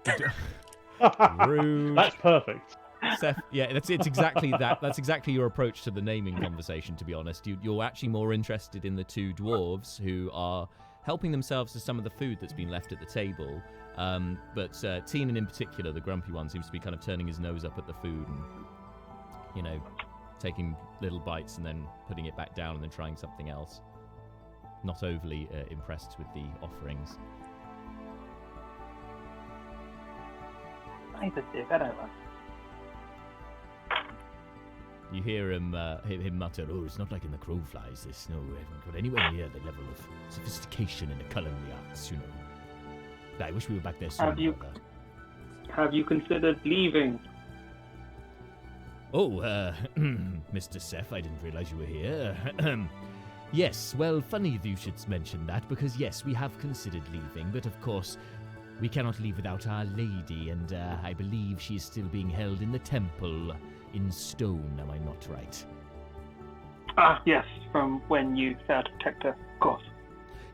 Rude. That's perfect. Seth, yeah, it's exactly that. That's exactly your approach to the naming conversation, to be honest. You're actually more interested in the two dwarves who are helping themselves to some of the food that's been left at the table. But Teenan in particular, the grumpy one, seems to be kind of turning his nose up at the food and, you know, taking little bites and then putting it back down and then trying something else. Not overly impressed with the offerings. He's a dick, I don't know. You hear him mutter, "Oh, it's not like in the Crowflies, this. No, we haven't got anywhere near the level of sophistication in the culinary arts, you know. I wish we were back there sooner. Have you considered leaving? Oh, Mr. Seth, I didn't realize you were here. Yes, well, funny you should mention that, because yes, we have considered leaving, but of course, we cannot leave without our lady, and I believe she is still being held in the temple in stone, am I not right? Ah, yes, from when you failed to protect her, of course.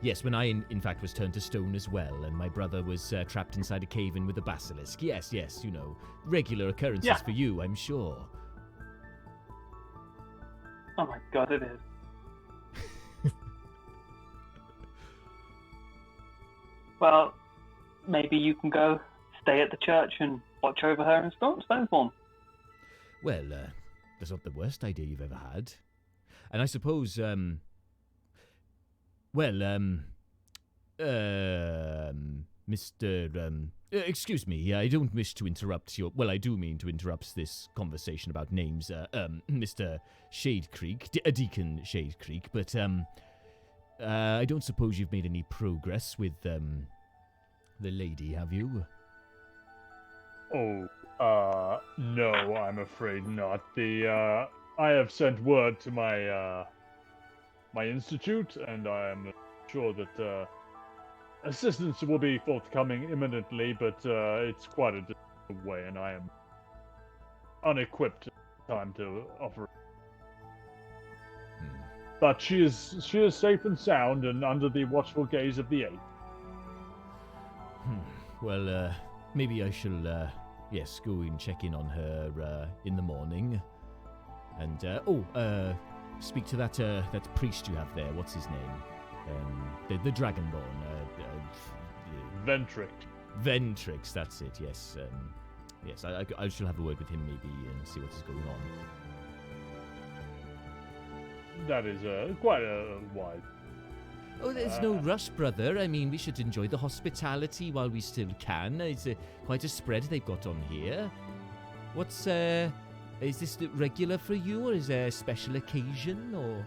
Yes, when I, in fact, was turned to stone as well, and my brother was trapped inside a cave-in with a basilisk. Yes, you know, regular occurrences for you, I'm sure. Oh my god, it is. Well, maybe you can go stay at the church and watch over her in stone form. Well, that's not the worst idea you've ever had. And I suppose, Mr. Excuse me, I don't wish to interrupt your... Well, I do mean to interrupt this conversation about names, Mr. Shade Creek, Deacon Shade Creek, but, I don't suppose you've made any progress with, the lady, have you? Oh, no, I'm afraid not. I have sent word to my, my institute, and I am sure that assistance will be forthcoming imminently. But it's quite a distance away, and I am unequipped time to offer. But she is safe and sound, and under the watchful gaze of the ape. Well, maybe I shall, yes, go and check in on her in the morning. And, speak to that priest you have there. What's his name? The Dragonborn. Ventrix. Ventrix, that's it, yes. Yes, I shall have a word with him maybe and see what is going on. That is quite a wide. Oh, there's no rush, brother. I mean, we should enjoy the hospitality while we still can. It's quite a spread they've got on here. What's, is this regular for you, or is there a special occasion, or...?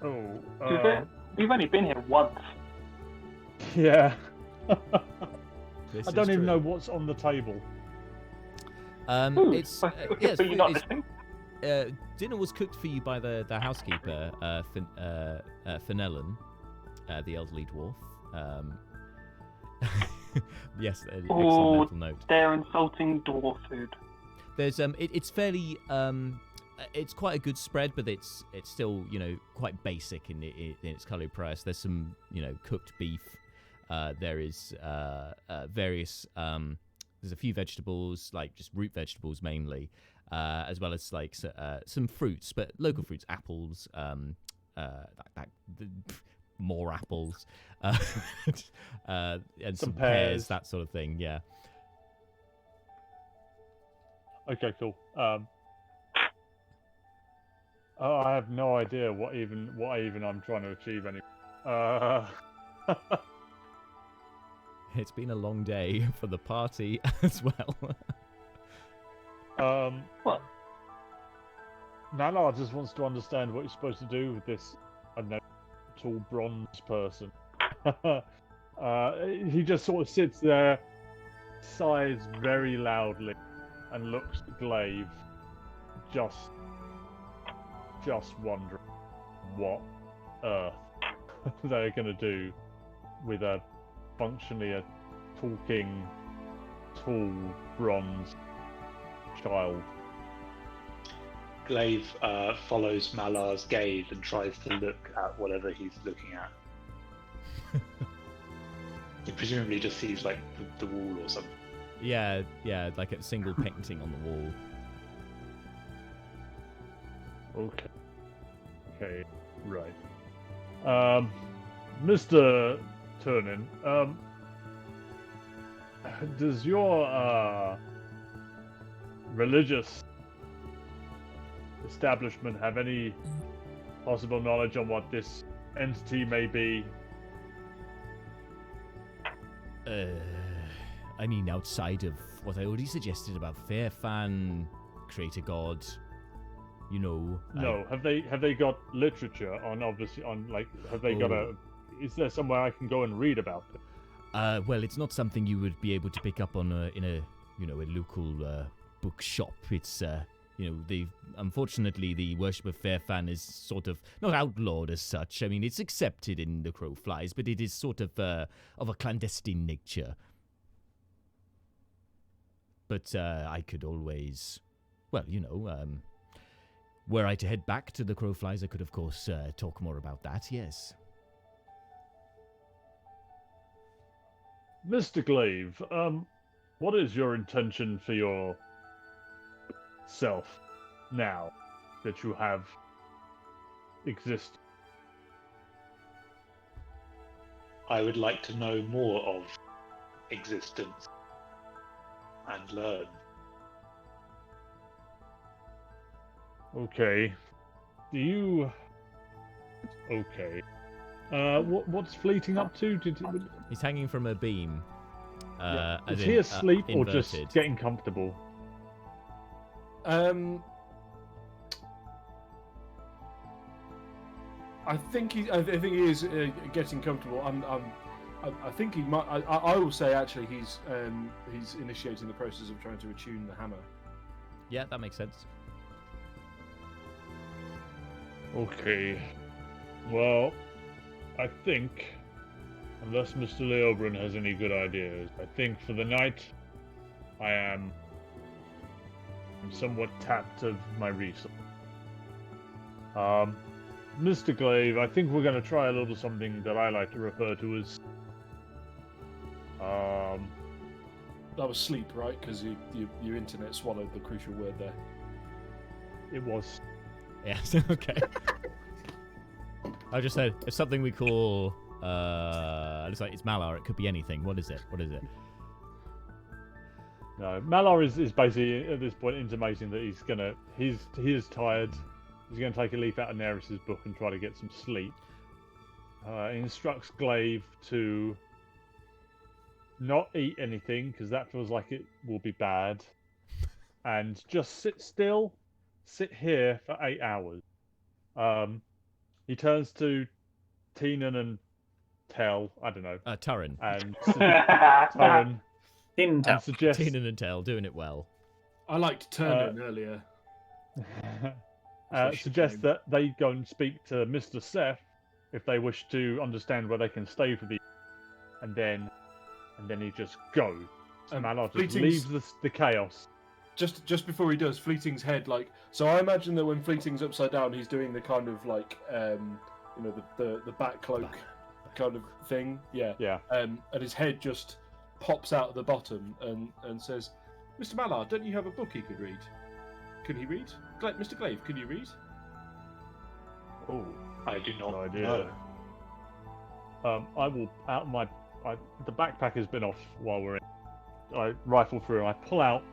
Oh, We've only been here once. Yeah. This I is don't even true. know what's on the table. It's... yes, but you're not it's, listening. dinner was cooked for you by the housekeeper, Fenelon, the elderly dwarf. Yes, excellent mental note. They're insulting dwarf food. There's it's fairly it's quite a good spread, but it's still, you know, quite basic in its calorie price. There's some, you know, cooked beef. There is various there's a few vegetables, like just root vegetables mainly, as well as like some fruits, but local fruits, apples, more apples, and some pears, that sort of thing. Yeah. Okay, cool. I have no idea what even I'm trying to achieve anymore. It's been a long day for the party as well. What? Nala just wants to understand what you're supposed to do with this, I don't know, tall bronze person. He just sort of sits there, sighs very loudly, and looks at Glaive, just wondering what earth they're going to do with a functionally a talking, tall, bronze child. Glaive follows Malar's gaze and tries to look at whatever he's looking at. He presumably just sees like the wall or something. Yeah, like a single painting on the wall. Okay, right. Mr. Turnin, does your religious establishment have any possible knowledge on what this entity may be? I mean, outside of what I already suggested about Fairfan, Creator God, you know. No, have they got literature on, obviously, on, like, have they got a... Is there somewhere I can go and read about it? Well, it's not something you would be able to pick up on in a local bookshop. It's, unfortunately, the worship of Fairfan is sort of not outlawed as such. I mean, it's accepted in the Crow Flies, but it is sort of a clandestine nature. But I could always, well, were I to head back to the Crow Flies, I could, of course, talk more about that, yes. Mr. Glaive, what is your intention for your self now that you have existed? I would like to know more of existence and learn. Okay. Okay. What's Fleeting up to? He's hanging from a beam. Is he asleep or just inverted. getting comfortable? I think he is getting comfortable. I think he might. I will say actually he's initiating the process of trying to attune the hammer. Yeah, that makes sense. Okay. Well, I think, unless Mr. Leobrin has any good ideas, I think for the night, I'm somewhat tapped of my resources. Mr. Glaive, I think we're going to try a little something that I like to refer to as, That was sleep, right? Because your internet swallowed the crucial word there. it was. Yes. Okay. I just said it's something we call. It's like it's Malar. It could be anything. What is it? What is it? No, Malar is basically at this point intimating that he is tired. He's going to take a leaf out of Neris's book and try to get some sleep. He instructs Glaive to not eat anything because that feels like it will be bad, and just sit still, sit here for 8 hours. He turns to Teenan and Tell, I don't know, Turin. and Turin, Teenan and suggests Teenan and Tell doing it well. I liked Turner earlier. suggests that they go and speak to Mr. Seth if they wish to understand where they can stay for the, and then he just goes. Malar just leaves the chaos. Just before he does, Fleeting's head, like, so I imagine that when Fleeting's upside down, he's doing the kind of like, the back cloak kind of thing, yeah. And his head just pops out at the bottom and says, "Mr. Malar, don't you have a book he could read? Can he read? Mr. Glaive, can you read?" Oh, I do not no idea. know. I will out my. The backpack has been off while we're in. I rifle through and I pull out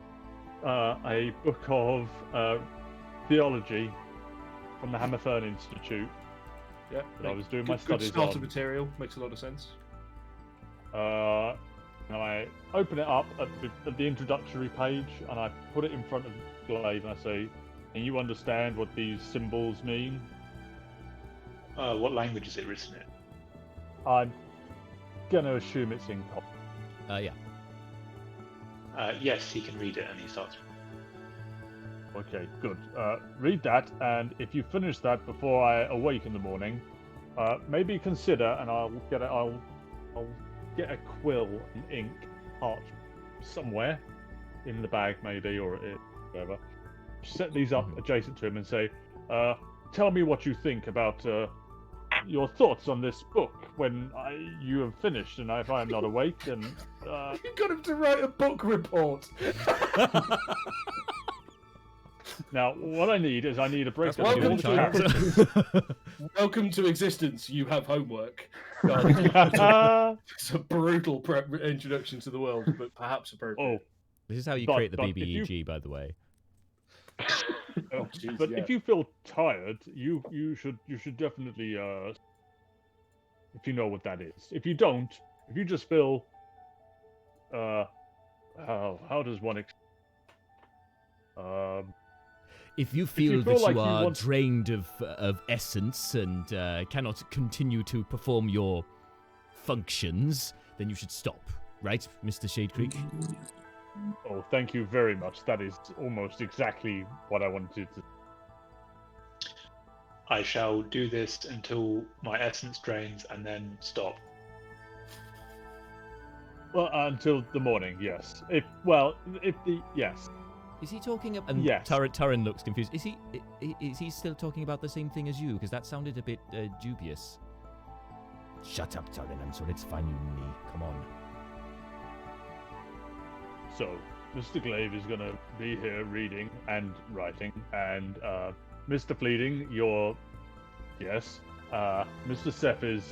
a book of theology from the Hammerfern Institute. Yeah, that I was doing good, my studies good starter on. material, makes a lot of sense. And I open it up at the introductory page and I put it in front of Glaive and I say, "Can you understand what these symbols mean?" What language is it written in? I'm gonna assume it's in copy. Yeah. Yes, he can read it, and he starts. Okay, good. Read that, and if you finish that before I awake in the morning, maybe consider, and I'll get a quill and ink, part somewhere in the bag, maybe, or whatever. Set these up adjacent to him and say, "Tell me what you think about your thoughts on this book when you have finished, and if I am not awake, then." You got him to write a book report. Now, what I need is a breakdown what of you all did, the child. characters. Welcome to existence. You have homework. It's a brutal introduction to the world, but perhaps appropriate. This is how you But- create the but if BBEG, by the way. Jeez, But yeah. if you feel tired, you should definitely if you know what that is. If you don't, if you just feel how does one If you feel that like you you are want- drained of essence and cannot continue to perform your functions, then you should stop, right, Mr. Shade Creek? Oh, thank you very much. That is almost exactly what I wanted to. I shall do this until my essence drains, and then stop. Well, until the morning, yes. Yes. Is he talking about? And Yes. Turin looks confused. Is he still talking about the same thing as you? Because that sounded a bit dubious. Shut up, Turin. I'm sorry. It's fine, you me. Come on. So, Mr. Glaive is going to be here reading and writing, and Mr. Fleeting, yes. Mr. Seth is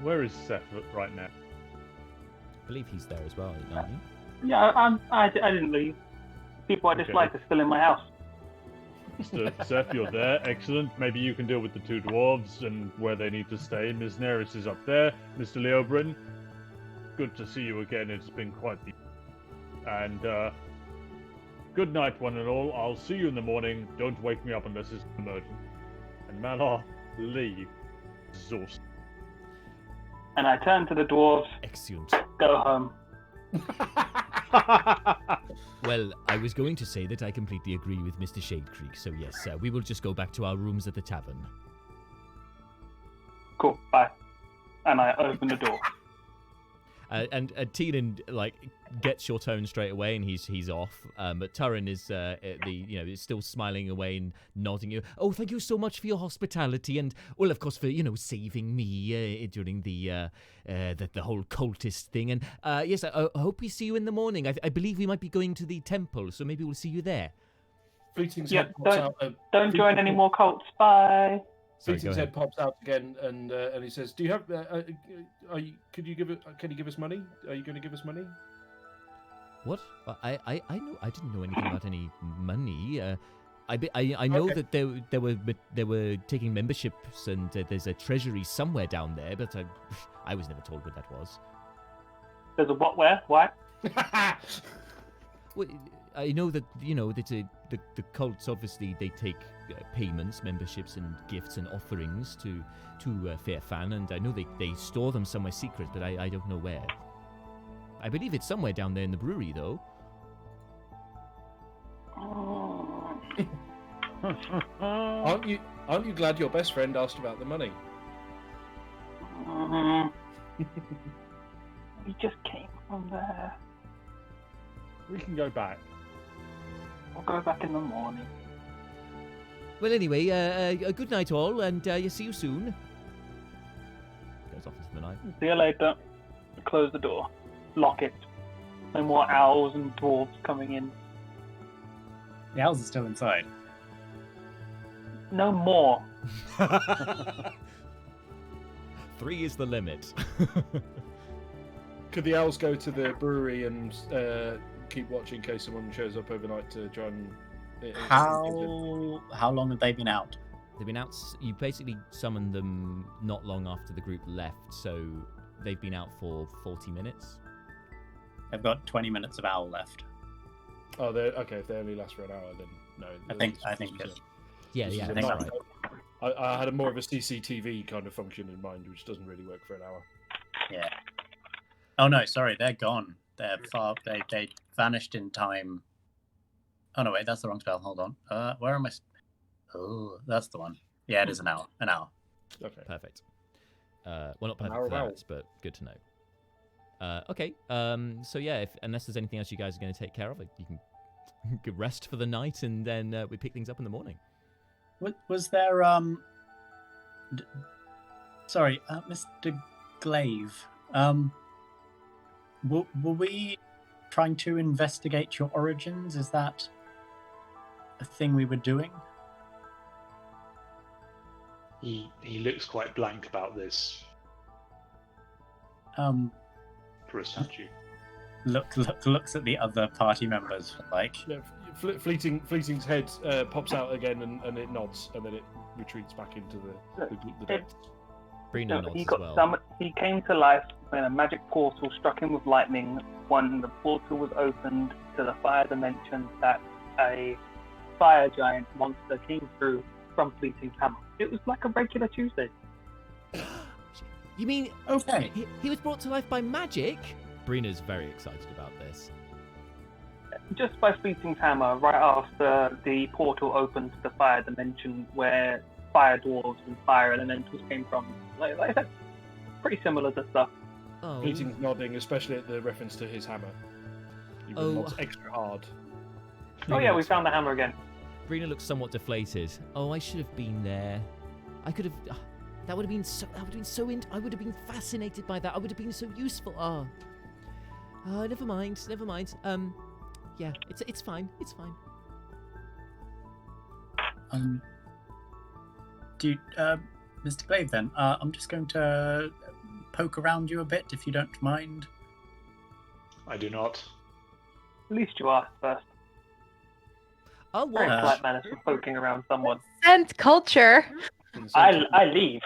where is Seth right now? I believe he's there as well, isn't he? Yeah, I didn't leave. People I dislike are still in my house. Mr. Seth, you're there. Excellent. Maybe you can deal with the two dwarves and where they need to stay. Ms. Neris is up there. Mr. Leobrin, good to see you again. It's been quite the... And good night, one and all. I'll see you in the morning. Don't wake me up unless it's emergent. And Malar, leave. Exhausted. And I turn to the dwarves. Excellent. Go home. Well, I was going to say that I completely agree with Mr. Shadecreek, so yes, we will just go back to our rooms at the tavern. Cool, bye. And I open the door. And Teenan gets your tone straight away, and he's off. But Turin is is still smiling away and nodding you. Oh, thank you so much for your hospitality, and well, of course, for saving me during the whole cultist thing. And yes, I hope we see you in the morning. I believe we might be going to the temple, so maybe we'll see you there. Fleeting's Yep, head pops out. don't join any more cults. Bye. Fleeting's head pops out again, and he says, "Do you have? Can you give us money? Are you going to give us money?" What? I didn't know anything about any money. I know that they were taking memberships, and there's a treasury somewhere down there, but I was never told what that was. There's a what? Where? Why? Well, I know that the cults obviously they take payments, memberships, and gifts and offerings to Fairfan, and I know they store them somewhere secret, but I don't know where. I believe it's somewhere down there in the brewery, though. Aren't you glad your best friend asked about the money? We just came from there. We can go back. We'll go back in the morning. Well, anyway, a good night all, and see you soon. Goes off into the night. See you later. Close the door. Lock it. No more owls and dwarves coming in. The owls are still inside. No more. 3 is the limit. Could the owls go to the brewery and keep watching in case someone shows up overnight to try and... How long have they been out? They've been out... You basically summoned them not long after the group left, so they've been out for 40 minutes. They've got 20 minutes of owl left. Oh, okay. If they only last for an hour, then no. I think it. Yeah, I think that's right. I had more of a CCTV kind of function in mind, which doesn't really work for an hour. Yeah. Oh no, sorry, they're gone. They're far. They vanished in time. Oh no, wait, that's the wrong spell. Hold on. Where am I? Oh, that's the one. Yeah, it is an hour. An hour. Okay. Perfect. Well, not perfect hour for of that, but good to know. Okay. So yeah, unless there's anything else you guys are going to take care of, you can rest for the night, and then we pick things up in the morning. Was there sorry, Mr. Glaive? Were we trying to investigate your origins? Is that a thing we were doing? He looks quite blank about this. For a statue. Looks at the other party members like. Yeah, Fleeting's head pops out again, and it nods, and then it retreats back into the depths. Brina nods He as got well. he came to life when a magic portal struck him with lightning. When the portal was opened to the fire dimension, that a fire giant monster came through from Fleeting's hammer. It was like a regular Tuesday. You mean okay? He was brought to life by magic? Brina's very excited about this. Just by Fleeting's hammer, right after the portal opened to the fire dimension where fire dwarves and fire elementals came from. Like I said, pretty similar to stuff. Oh. Fleeting's nodding, especially at the reference to his hammer. He nods extra hard. Oh yeah, we found the hammer again. Brina looks somewhat deflated. Oh, I should have been there. I could have. That would have been so. I would have been fascinated by that. I would have been so useful. Oh, never mind. Yeah, it's fine. It's fine. Mr. Glaive, then, I'm just going to poke around you a bit, if you don't mind. I do not. At least you asked first. Oh, Very what? polite manners for poking around someone. Scent culture. I leave.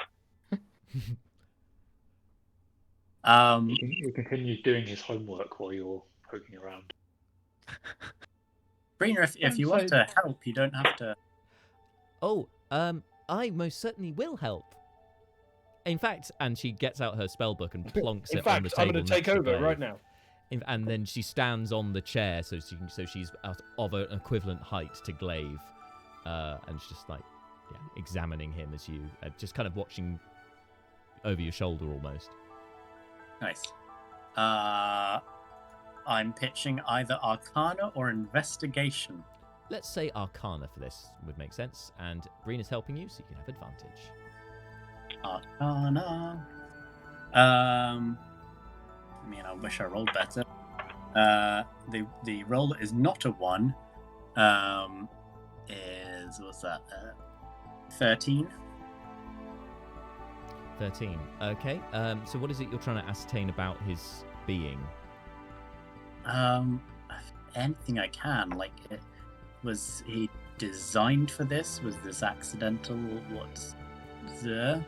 He continues doing his homework while you're poking around. Brina, if you want to help, you don't have to. Oh, I most certainly will help. In fact, and she gets out her spell book and plonks In it on fact, the table. I'm going to take over Glaive. right now. And then she stands on the chair, so she's of an equivalent height to Glaive, and she's just like, examining him as you just kind of watching over your shoulder almost. Nice. I'm pitching either Arcana or Investigation. Let's say Arcana for this would make sense, and Brina's helping you, so you can have advantage. Arcana. I mean, I wish I rolled better. The roll is not a 1. What's that? 13. 13. Okay. So what is it you're trying to ascertain about his being? Anything I can. Like, was he designed for this? Was this accidental? What's the?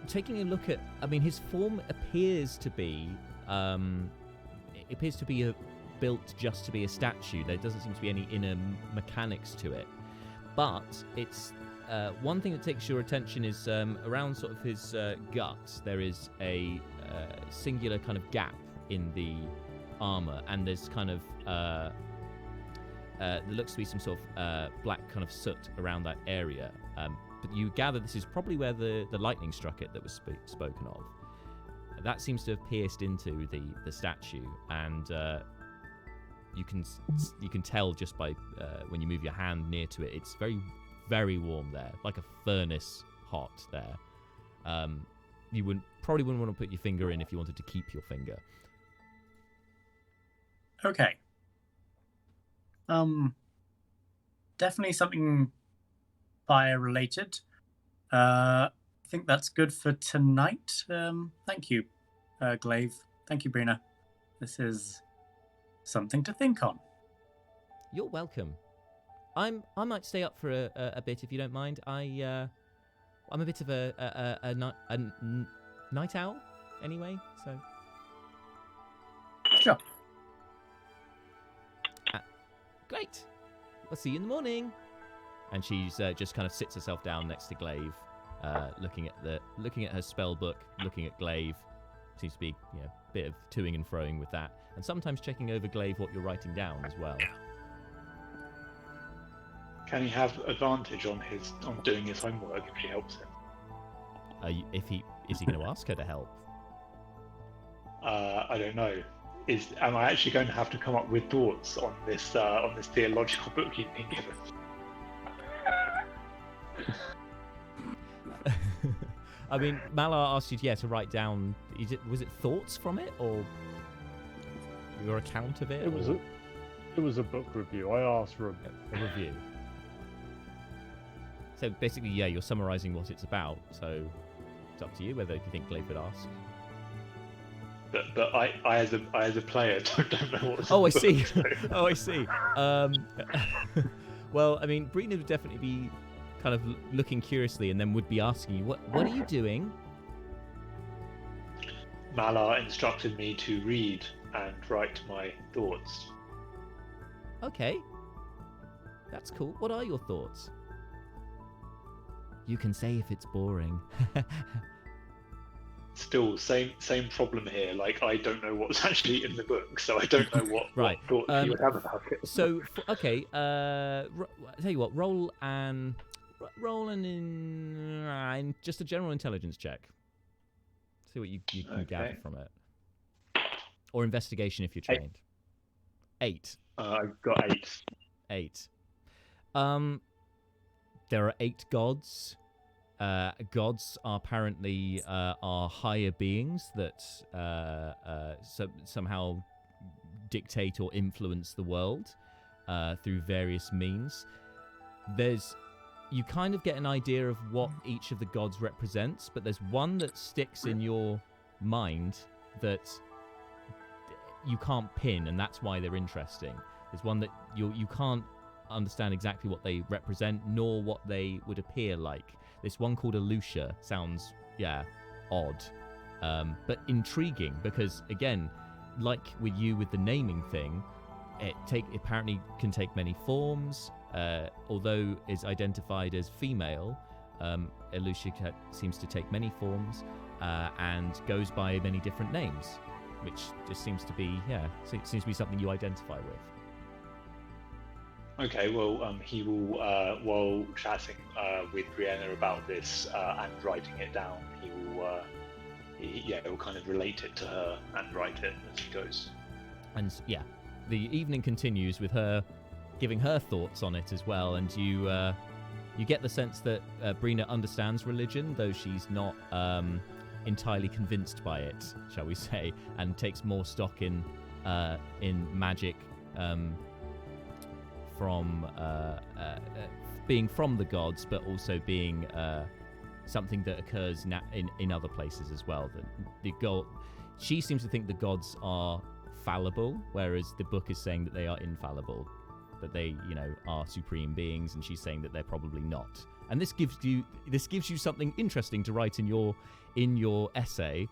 Taking a look at, I mean, his form appears to be, built just to be a statue. There doesn't seem to be any inner mechanics to it. But it's one thing that takes your attention is around sort of his gut. There is a singular kind of gap in the armor, and there's kind of there looks to be some sort of black kind of soot around that area. But you gather this is probably where the lightning struck it that was spoken of. That seems to have pierced into the statue, and you can tell just by when you move your hand near to it, it's very, very warm there, like a furnace hot there. You probably wouldn't want to put your finger in if you wanted to keep your finger. Okay. Definitely something fire related. I think that's good for tonight. Thank you, Glaive. Thank you, Brina. This is something to think on. You're welcome. I might stay up for a bit if you don't mind. I'm a bit of a night owl anyway, so. Sure. Great. I'll see you in the morning. And she's just kind of sits herself down next to Glaive, looking at her spell book, looking at Glaive. Seems to be a bit of toing and froing with that, and sometimes checking over Glaive what you're writing down as well. Can he have advantage on doing his homework if she helps him? Is he going to ask her to help? I don't know. Am I actually going to have to come up with thoughts on this theological book you've been given? I mean, Malar asked you to write down. Was it thoughts from it or your account of it? It was a book review. I asked for a review. So basically, you're summarising what it's about. So it's up to you whether you think Glaive would ask. But I as a player don't know what's. Oh, I see. Oh, I see. Well, I mean, Brina would definitely be kind of looking curiously, and then would be asking you, "What are you doing?" Malar instructed me to read and write my thoughts. Okay, that's cool. What are your thoughts? You can say if it's boring. Still, same problem here. Like, I don't know what's actually in the book, so I don't know what thoughts you would have about it. So, okay, I tell you what, roll in just a general intelligence check. See what you can gather from it, or investigation if you're trained. 8. I've got 8. 8. There are 8 gods. Gods are apparently are higher beings that somehow dictate or influence the world through various means. You kind of get an idea of what each of the gods represents, but there's one that sticks in your mind that you can't pin, and that's why they're interesting. There's one that you can't understand exactly what they represent, nor what they would appear like. This one called Alusha sounds, odd, but intriguing because, again, like with the naming thing, it apparently can take many forms. Although is identified as female, Alusha seems to take many forms and goes by many different names. which just seems to be seems to be something you identify with. Okay, well, he will, while chatting with Brianna about this and writing it down, he will, he'll kind of relate it to her and write it as he goes. And yeah, the evening continues with her giving her thoughts on it as well, and you get the sense that Brina understands religion, though she's not entirely convinced by it, shall we say, and takes more stock in magic from being from the gods, but also being something that occurs in other places as well. She seems to think the gods are fallible, whereas the book is saying that they are infallible, that they, are supreme beings, and she's saying that they're probably not. And this gives you something interesting to write in your essay.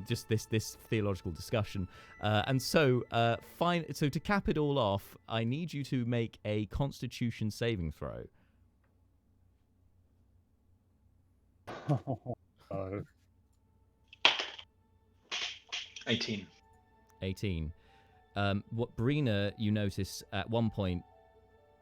Just this theological discussion, and so So to cap it all off, I need you to make a Constitution saving throw. Oh. 18. 18. What Brina, you notice at one point,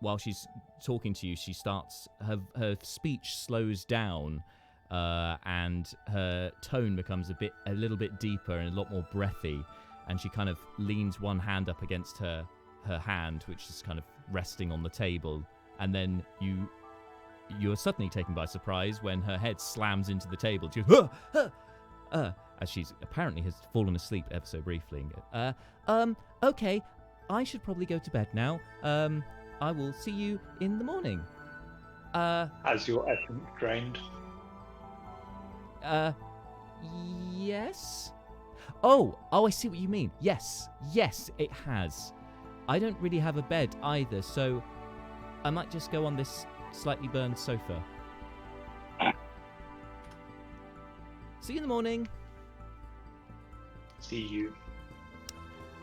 while she's talking to you, she starts her speech slows down. And her tone becomes a little bit deeper and a lot more breathy, and she kind of leans one hand up against her hand, which is kind of resting on the table, and then you're suddenly taken by surprise when her head slams into the table. She goes, as she's apparently has fallen asleep ever so briefly. Okay, I should probably go to bed now. I will see you in the morning. Has your essence drained? Yes? Oh, I see what you mean. Yes, it has. I don't really have a bed either, so I might just go on this slightly burned sofa. See you in the morning. See you.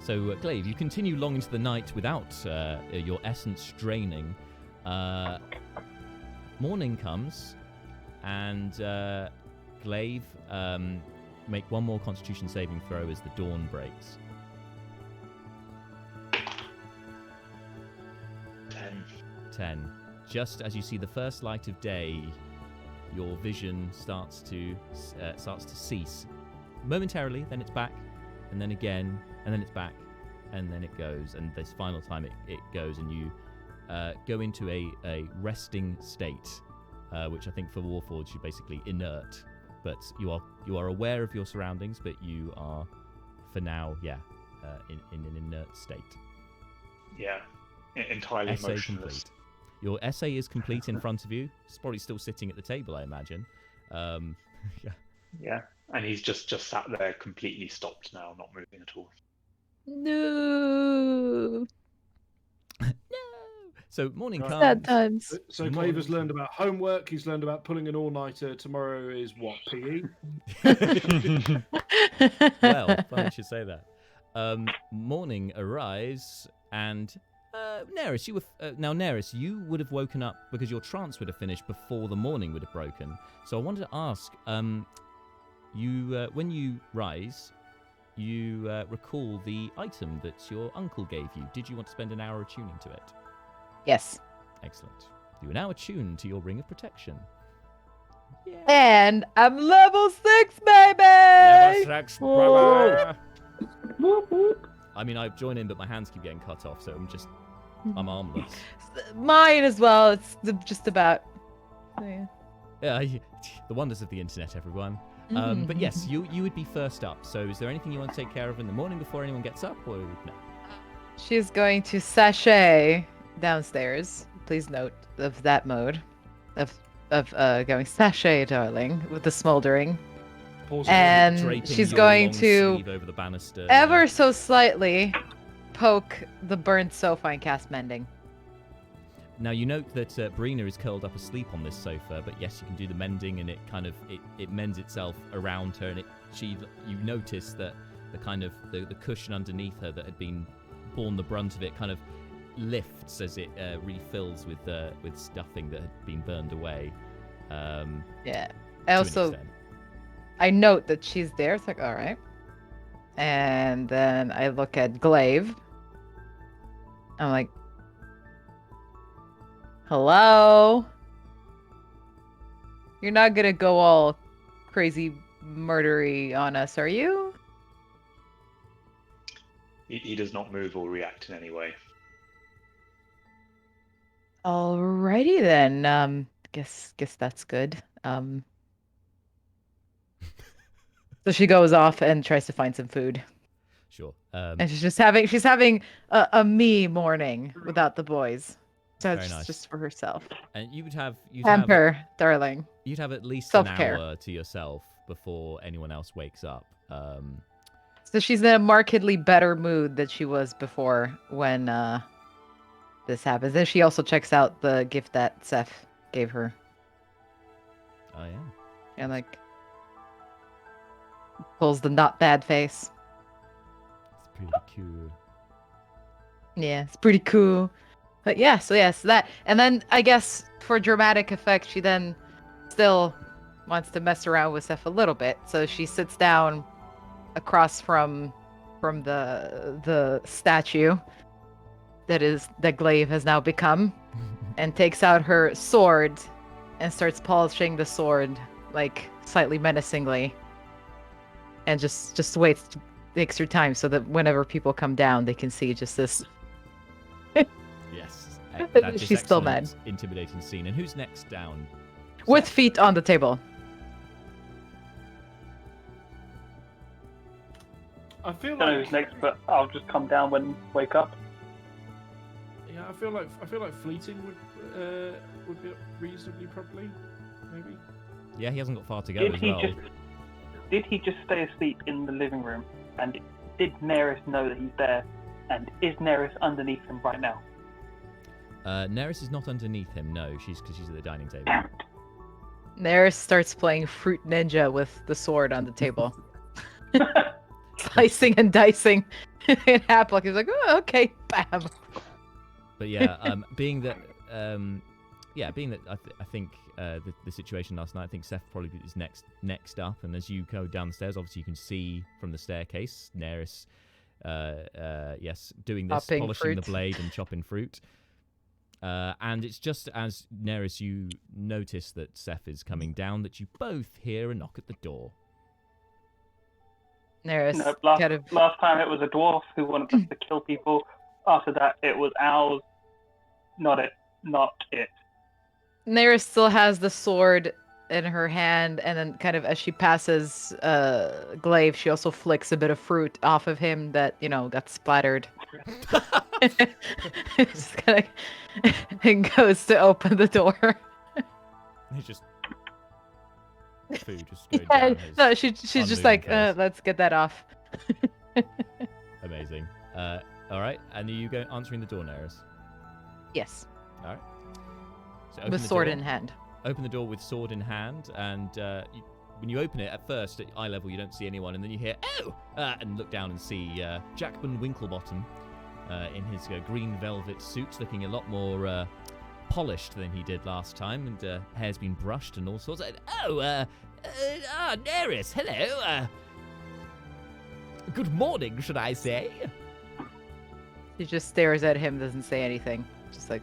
So, Glaive, you continue long into the night without your essence draining. Morning comes, and Glaive, make one more Constitution saving throw as the dawn breaks. 10. Just as you see the first light of day, your vision starts to cease. Momentarily, then it's back, and then again, and then it's back, and then it goes, and this final time it goes, and you go into a resting state, which I think for Warforged you're basically inert. But you are aware of your surroundings, but you are, for now, in an inert state. Yeah, entirely Essay motionless. complete. Your essay is complete in front of you. It's probably still sitting at the table, I imagine. Yeah, and he's just sat there completely stopped now, not moving at all. No. So morning comes. Sad times. So Glaive has learned about homework. He's learned about pulling an all-nighter. Tomorrow is what, PE? Well, funny you should say that. Morning arrives, and Neris, Neris, you would have woken up because your trance would have finished before the morning would have broken. So I wanted to ask, when you rise, you recall the item that your uncle gave you. Did you want to spend an hour attuning to it? Yes. Excellent. You are now attuned to your ring of protection. Yeah. And I'm level 6, baby! Level 6, brother! I mean, I join in, but my hands keep getting cut off, so I'm armless. Mine as well. It's just about. Yeah. Yeah, the wonders of the internet, everyone. But yes, you would be first up. So is there anything you want to take care of in the morning before anyone gets up, or no? She's going to sashay downstairs. Please note of that mode of going sashay, darling, with the smoldering. And Draping she's your going long to sleeve over the banister. ever so slightly poke the burnt sofa and cast mending. Now you note that Brina is curled up asleep on this sofa, but yes, you can do the mending, and it kind of it mends itself around her, and you notice that the cushion underneath her that had been borne the brunt of it kind of lifts as it refills with stuffing that had been burned away. Yeah. To I an also extent. I note that she's there. It's like, all right. And then I look at Glaive. I'm like, hello? You're not gonna go all crazy murdery on us, are you? He does not move or react in any way. Alrighty then. Guess that's good. So she goes off and tries to find some food. Sure. And she's having a me morning without the boys. So Very it's nice. just for herself. And you'd have Pamper, darling. You'd have at least Self-care. an hour to yourself before anyone else wakes up. So she's in a markedly better mood than she was before when this happens. And she also checks out the gift that Seth gave her. Oh yeah. And like pulls the not bad face. It's pretty cool. Yeah, it's pretty cool. But yeah, so yes, that. And then I guess for dramatic effect, she then still wants to mess around with Seth a little bit. So she sits down across from the statue that Glaive has now become, and takes out her sword and starts polishing the sword like slightly menacingly, and just waits, takes her time so that whenever people come down, they can see just this. Yes. She's still mad. Intimidating scene. And who's next down? With feet on the table. I feel I don't know like who's next, but I'll just come down when wake up. yeah, I feel like fleeting would be reasonably probably, maybe. Yeah, he hasn't got far to go as well. Did he just stay asleep in the living room? And did Neris know that he's there? And is Neris underneath him right now? Neris is not underneath him. No, because she's at the dining table. Damn it. Neris starts playing Fruit Ninja with the sword on the table. Slicing and dicing in half. Like he's like, oh, okay, bam. But yeah, being that I think the situation last night, I think Seth probably is next up. And as you go down the stairs, obviously you can see from the staircase Neris, yes, doing this, Chopping polishing fruit. the blade and chopping fruit. And it's just as Neris, you notice that Seth is coming down, that you both hear a knock at the door. Neris No, kind of last time it was a dwarf who wanted us to kill people. After that, it was owls. Not it. Neris still has the sword in her hand, and then kind of as she passes Glaive, she also flicks a bit of fruit off of him that, got splattered. Just kinda, and goes to open the door. He's just food just going Yeah, down his no, she's just unmoving like, face. let's get that off. Amazing. All right, and are you answering the door, Neris? Yes, All right. So open with the sword door. in hand. Open the door with sword in hand, and when you open it, at first, at eye level, you don't see anyone, and then you hear, oh! And look down and see Jackman Winklebottom in his green velvet suit, looking a lot more polished than he did last time, and hair's been brushed and all sorts. Neris, hello. Good morning, should I say? She just stares at him, doesn't say anything. Just like,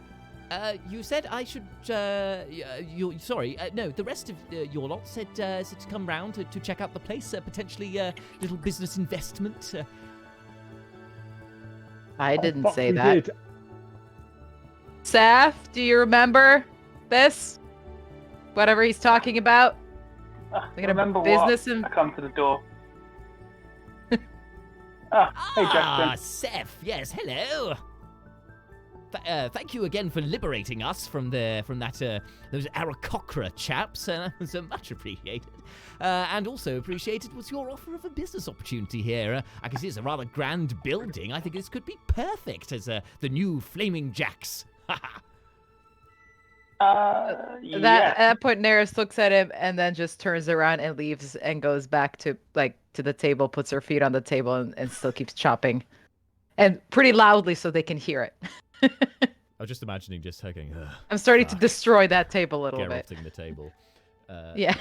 You said I should. Sorry. No, the rest of your lot said to come round to check out the place. Potentially little business investment. I didn't fuck, say we that. did. Saf, do you remember this? Whatever he's talking about? I We're gonna remember business what? and- I come to the door. Hey, Jackson. Seth. Yes. Hello. Thank you again for liberating us from that those Aarakocra chaps. So much appreciated. And also appreciated was your offer of a business opportunity here. I can see it's a rather grand building. I think this could be perfect as the new Flaming Jacks. At that point, Neris looks at him and then just turns around and leaves and goes back to the table, puts her feet on the table, and still keeps chopping, and pretty loudly so they can hear it. I was just imagining just her going, ugh, I'm starting to fuck. destroy that table a little bit. Geralting the table. Yeah.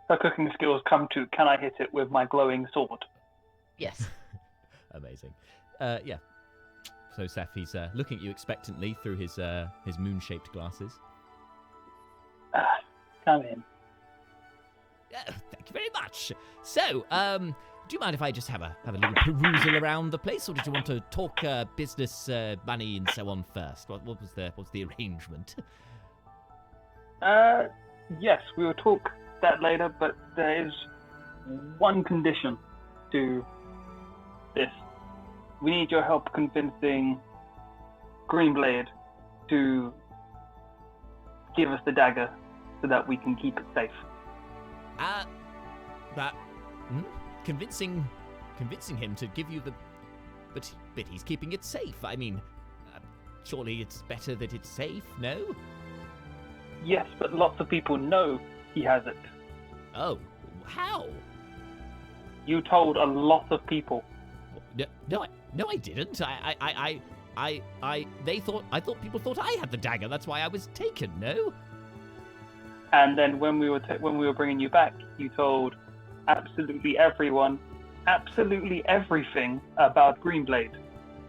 her cooking skills come to, can I hit it with my glowing sword? Yes. Amazing. Yeah. So Seth, he's looking at you expectantly through his moon-shaped glasses. Come in. Thank you very much. So, do you mind if I just have a little perusal around the place, or did you want to talk business, money, and so on first? What was the arrangement? Yes, we will talk that later, but there is one condition to this. We need your help convincing Greenblade to give us the dagger so that we can keep it safe. Convincing him to give you the... But he's keeping it safe. I mean, surely it's better that it's safe, no? Yes, but lots of people know he has it. Oh, how? You told a lot of people. No, I didn't. I thought people thought I had the dagger. That's why I was taken. No. And then when we were bringing you back, you told absolutely everyone, absolutely everything about Greenblade.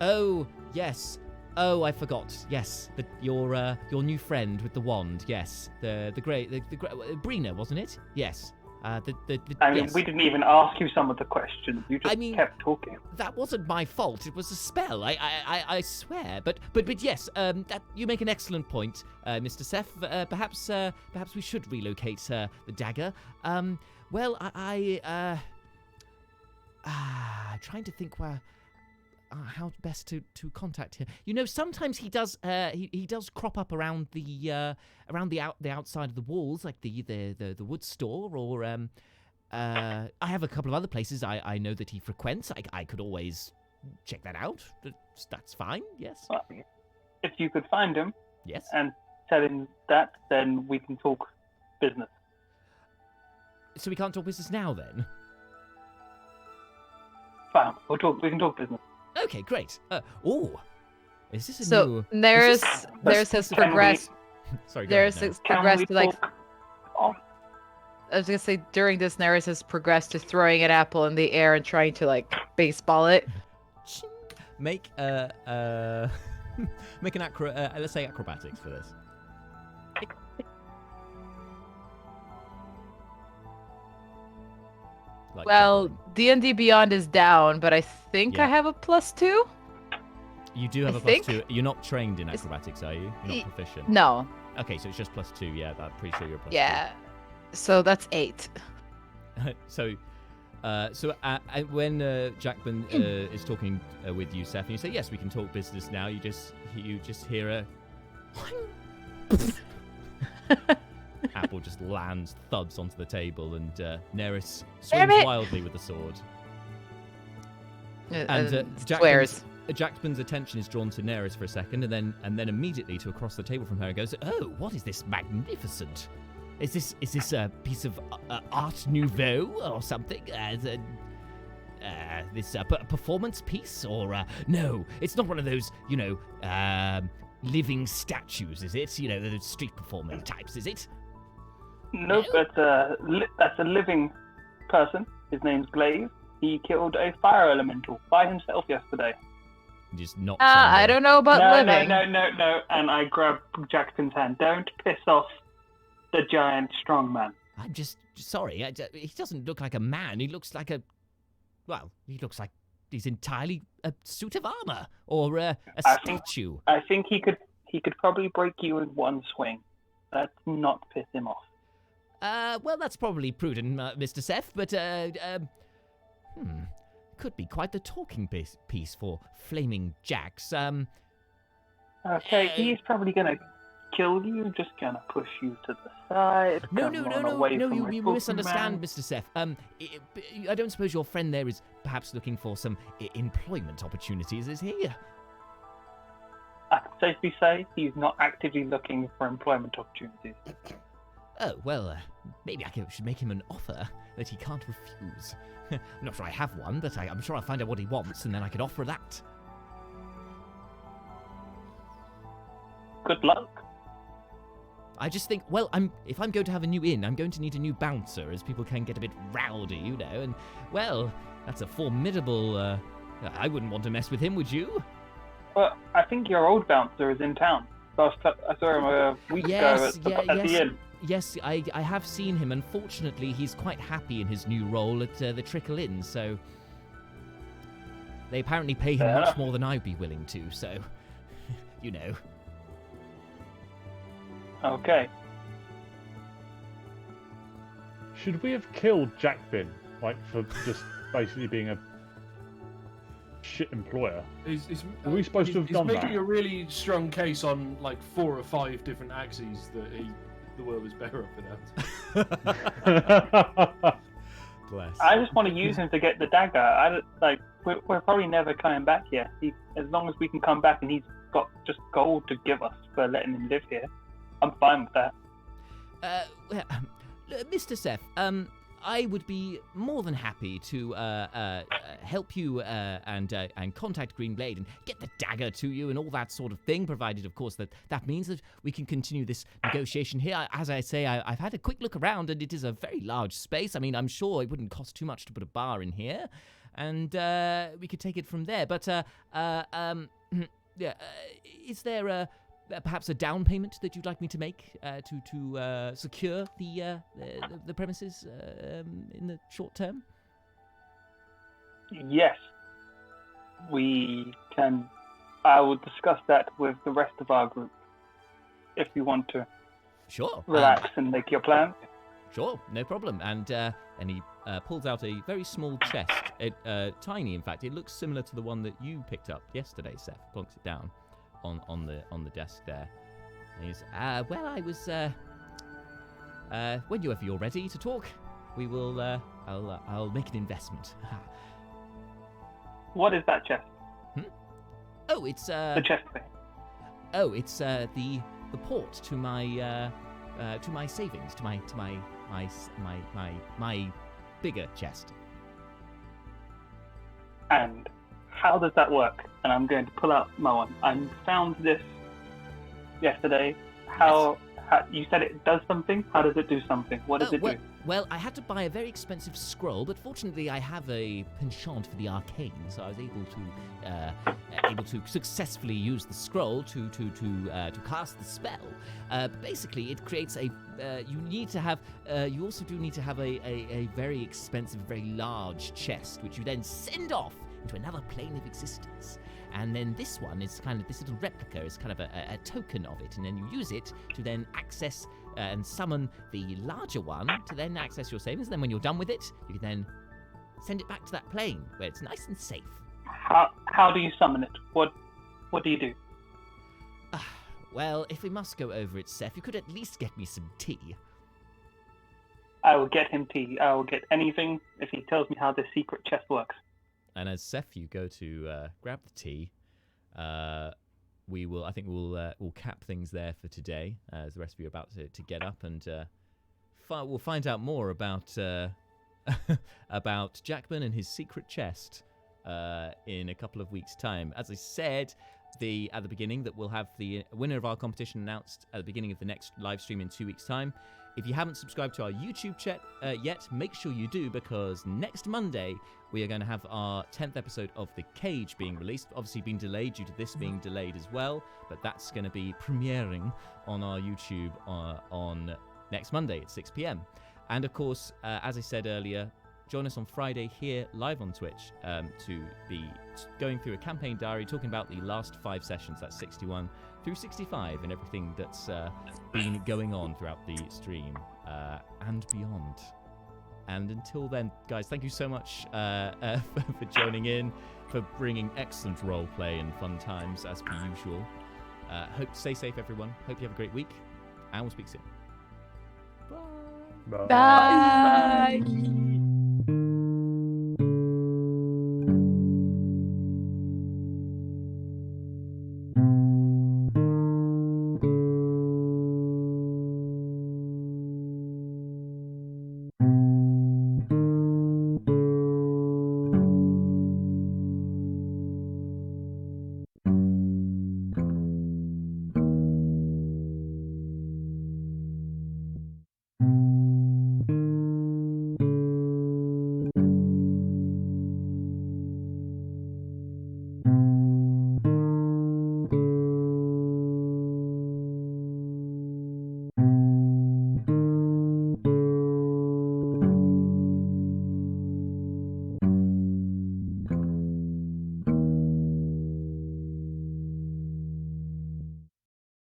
Oh yes. Oh, I forgot. Yes, your new friend with the wand. Yes, the Brina, wasn't it? Yes. I mean, yes. We didn't even ask you some of the questions. You just kept talking. That wasn't my fault. It was a spell. I swear. But yes. That you make an excellent point, Mr. Seth. Perhaps we should relocate the dagger. Well, I'm trying to think where. How best to contact him? You know, sometimes he does crop up around the outside of the walls, like the wood store, or I have a couple of other places I know that he frequents. I could always check that out. That's fine. Yes. Well, if you could find him, yes, and tell him that, then we can talk business. So we can't talk business now, then? Fine. We can talk business. Okay, great. Is this a so new... Neris has progressed. Sorry, Neris has progressed to like. Oh. I was gonna say during this, Neris has progressed to throwing an apple in the air and trying to like baseball it. Make an let's say acrobatics for this. Like well, D&D Beyond is down, but I think I have a +2. You do have a +2. You're not trained in acrobatics, are you? You're not proficient. No. Okay, so it's just +2. Yeah, I'm pretty sure you're +2. Yeah. So that's 8. So when Jackman is talking with you, Seth, and you say, "Yes, we can talk business now," you just hear a apple just lands, thuds onto the table, and Neris swings wildly with the sword. And Jackman's attention is drawn to Neris for a second, and then immediately to across the table from her, and goes, "Oh, what is this magnificent? Is this a piece of Art Nouveau or something? This performance piece, or no? It's not one of those, living statues, is it? The street performing types, is it?" Nope, that's a living person. His name's Glaive. He killed a fire elemental by himself yesterday. Just not. I don't know about living. No. And I grabbed Jackson's hand. Don't piss off the giant strong man. I'm just sorry. He doesn't look like a man. He looks like he looks like he's entirely a suit of armor or a statue. I think he could probably break you in one swing. Let's not piss him off. Well, that's probably prudent, Mr. Seth, but, could be quite the talking piece for Flaming Jacks. Okay, he's probably gonna kill you, just gonna push you to the side. No, you misunderstand, Mr. Seth. I don't suppose your friend there is perhaps looking for some employment opportunities, is he? I can safely say he's not actively looking for employment opportunities. Oh, well, maybe I should make him an offer that he can't refuse. I'm not sure I have one, but I'm sure I'll find out what he wants, and then I could offer that. Good luck. I just think, well, if I'm going to have a new inn, I'm going to need a new bouncer, as people can get a bit rowdy, you know. And well, that's a formidable. I wouldn't want to mess with him, would you? Well, I think your old bouncer is in town. I saw him a week ago at the inn. Yes, I have seen him. Unfortunately, he's quite happy in his new role at the Trickle Inn, so they apparently pay him much more than I'd be willing to, so, you know. Okay. Should we have killed Jackbin, like, for just basically being a shit employer? Were we supposed to have done that? He's making a really strong case on, like, 4 or 5 different axes that the world was better off without. Bless. I just want to use him to get the dagger. We're probably never coming back here. As long as we can come back and he's got just gold to give us for letting him live here, I'm fine with that. Well, Mr. Seth, I would be more than happy to help you and contact Greenblade and get the dagger to you and all that sort of thing, provided, of course, that means that we can continue this negotiation here. As I say, I've had a quick look around, and it is a very large space. I mean, I'm sure it wouldn't cost too much to put a bar in here, and we could take it from there. But, is there perhaps a down payment that you'd like me to make to secure the premises in the short term? Yes, we can. I will discuss that with the rest of our group if you want to. Sure. Relax and make your plan. Sure, no problem. And he pulls out a very small chest, tiny in fact. It looks similar to the one that you picked up yesterday, Seth. Plonks it down on the desk there. And he's well, I was whenever you're ready to talk, we will I'll make an investment. What is that chest? Oh, it's the chest thing. Oh, it's the port to my savings, to my bigger chest. And how does that work? And I'm going to pull out my one. I found this yesterday. How you said it does something? How does it do something? What does it do? Well, I had to buy a very expensive scroll, but fortunately I have a penchant for the arcane, so I was able to successfully use the scroll to cast the spell. Basically, it creates a. You also do need to have a very expensive, very large chest, which you then send off into another plane of existence. And then this one is kind of, this little replica is kind of a token of it, and then you use it to then access and summon the larger one to then access your savings. And then when you're done with it, you can then send it back to that plane where it's nice and safe. How do you summon it? What do you do? Well, if we must go over it, Seth, you could at least get me some tea. I will get him tea. I will get anything if he tells me how this secret chest works. And as Seth, you go to grab the tea, we'll cap things there for today, as the rest of you are about to get up, and we'll find out more about about Jackman and his secret chest in a couple of weeks' time. As I said at the beginning, that we'll have the winner of our competition announced at the beginning of the next live stream in 2 weeks' time. If you haven't subscribed to our YouTube chat yet, make sure you do, because next Monday we are going to have our 10th episode of The Cage being released. Obviously been delayed due to this being delayed as well, but that's going to be premiering on our YouTube on next Monday at 6 p.m. And of course, as I said earlier, join us on Friday here live on Twitch to be going through a campaign diary, talking about the last 5 sessions, that's 61 through 65, and everything that's been going on throughout the stream and beyond. And until then, guys, thank you so much for joining in, for bringing excellent roleplay and fun times as per usual. Stay safe, everyone. Hope you have a great week, and we'll speak soon. Bye. Bye.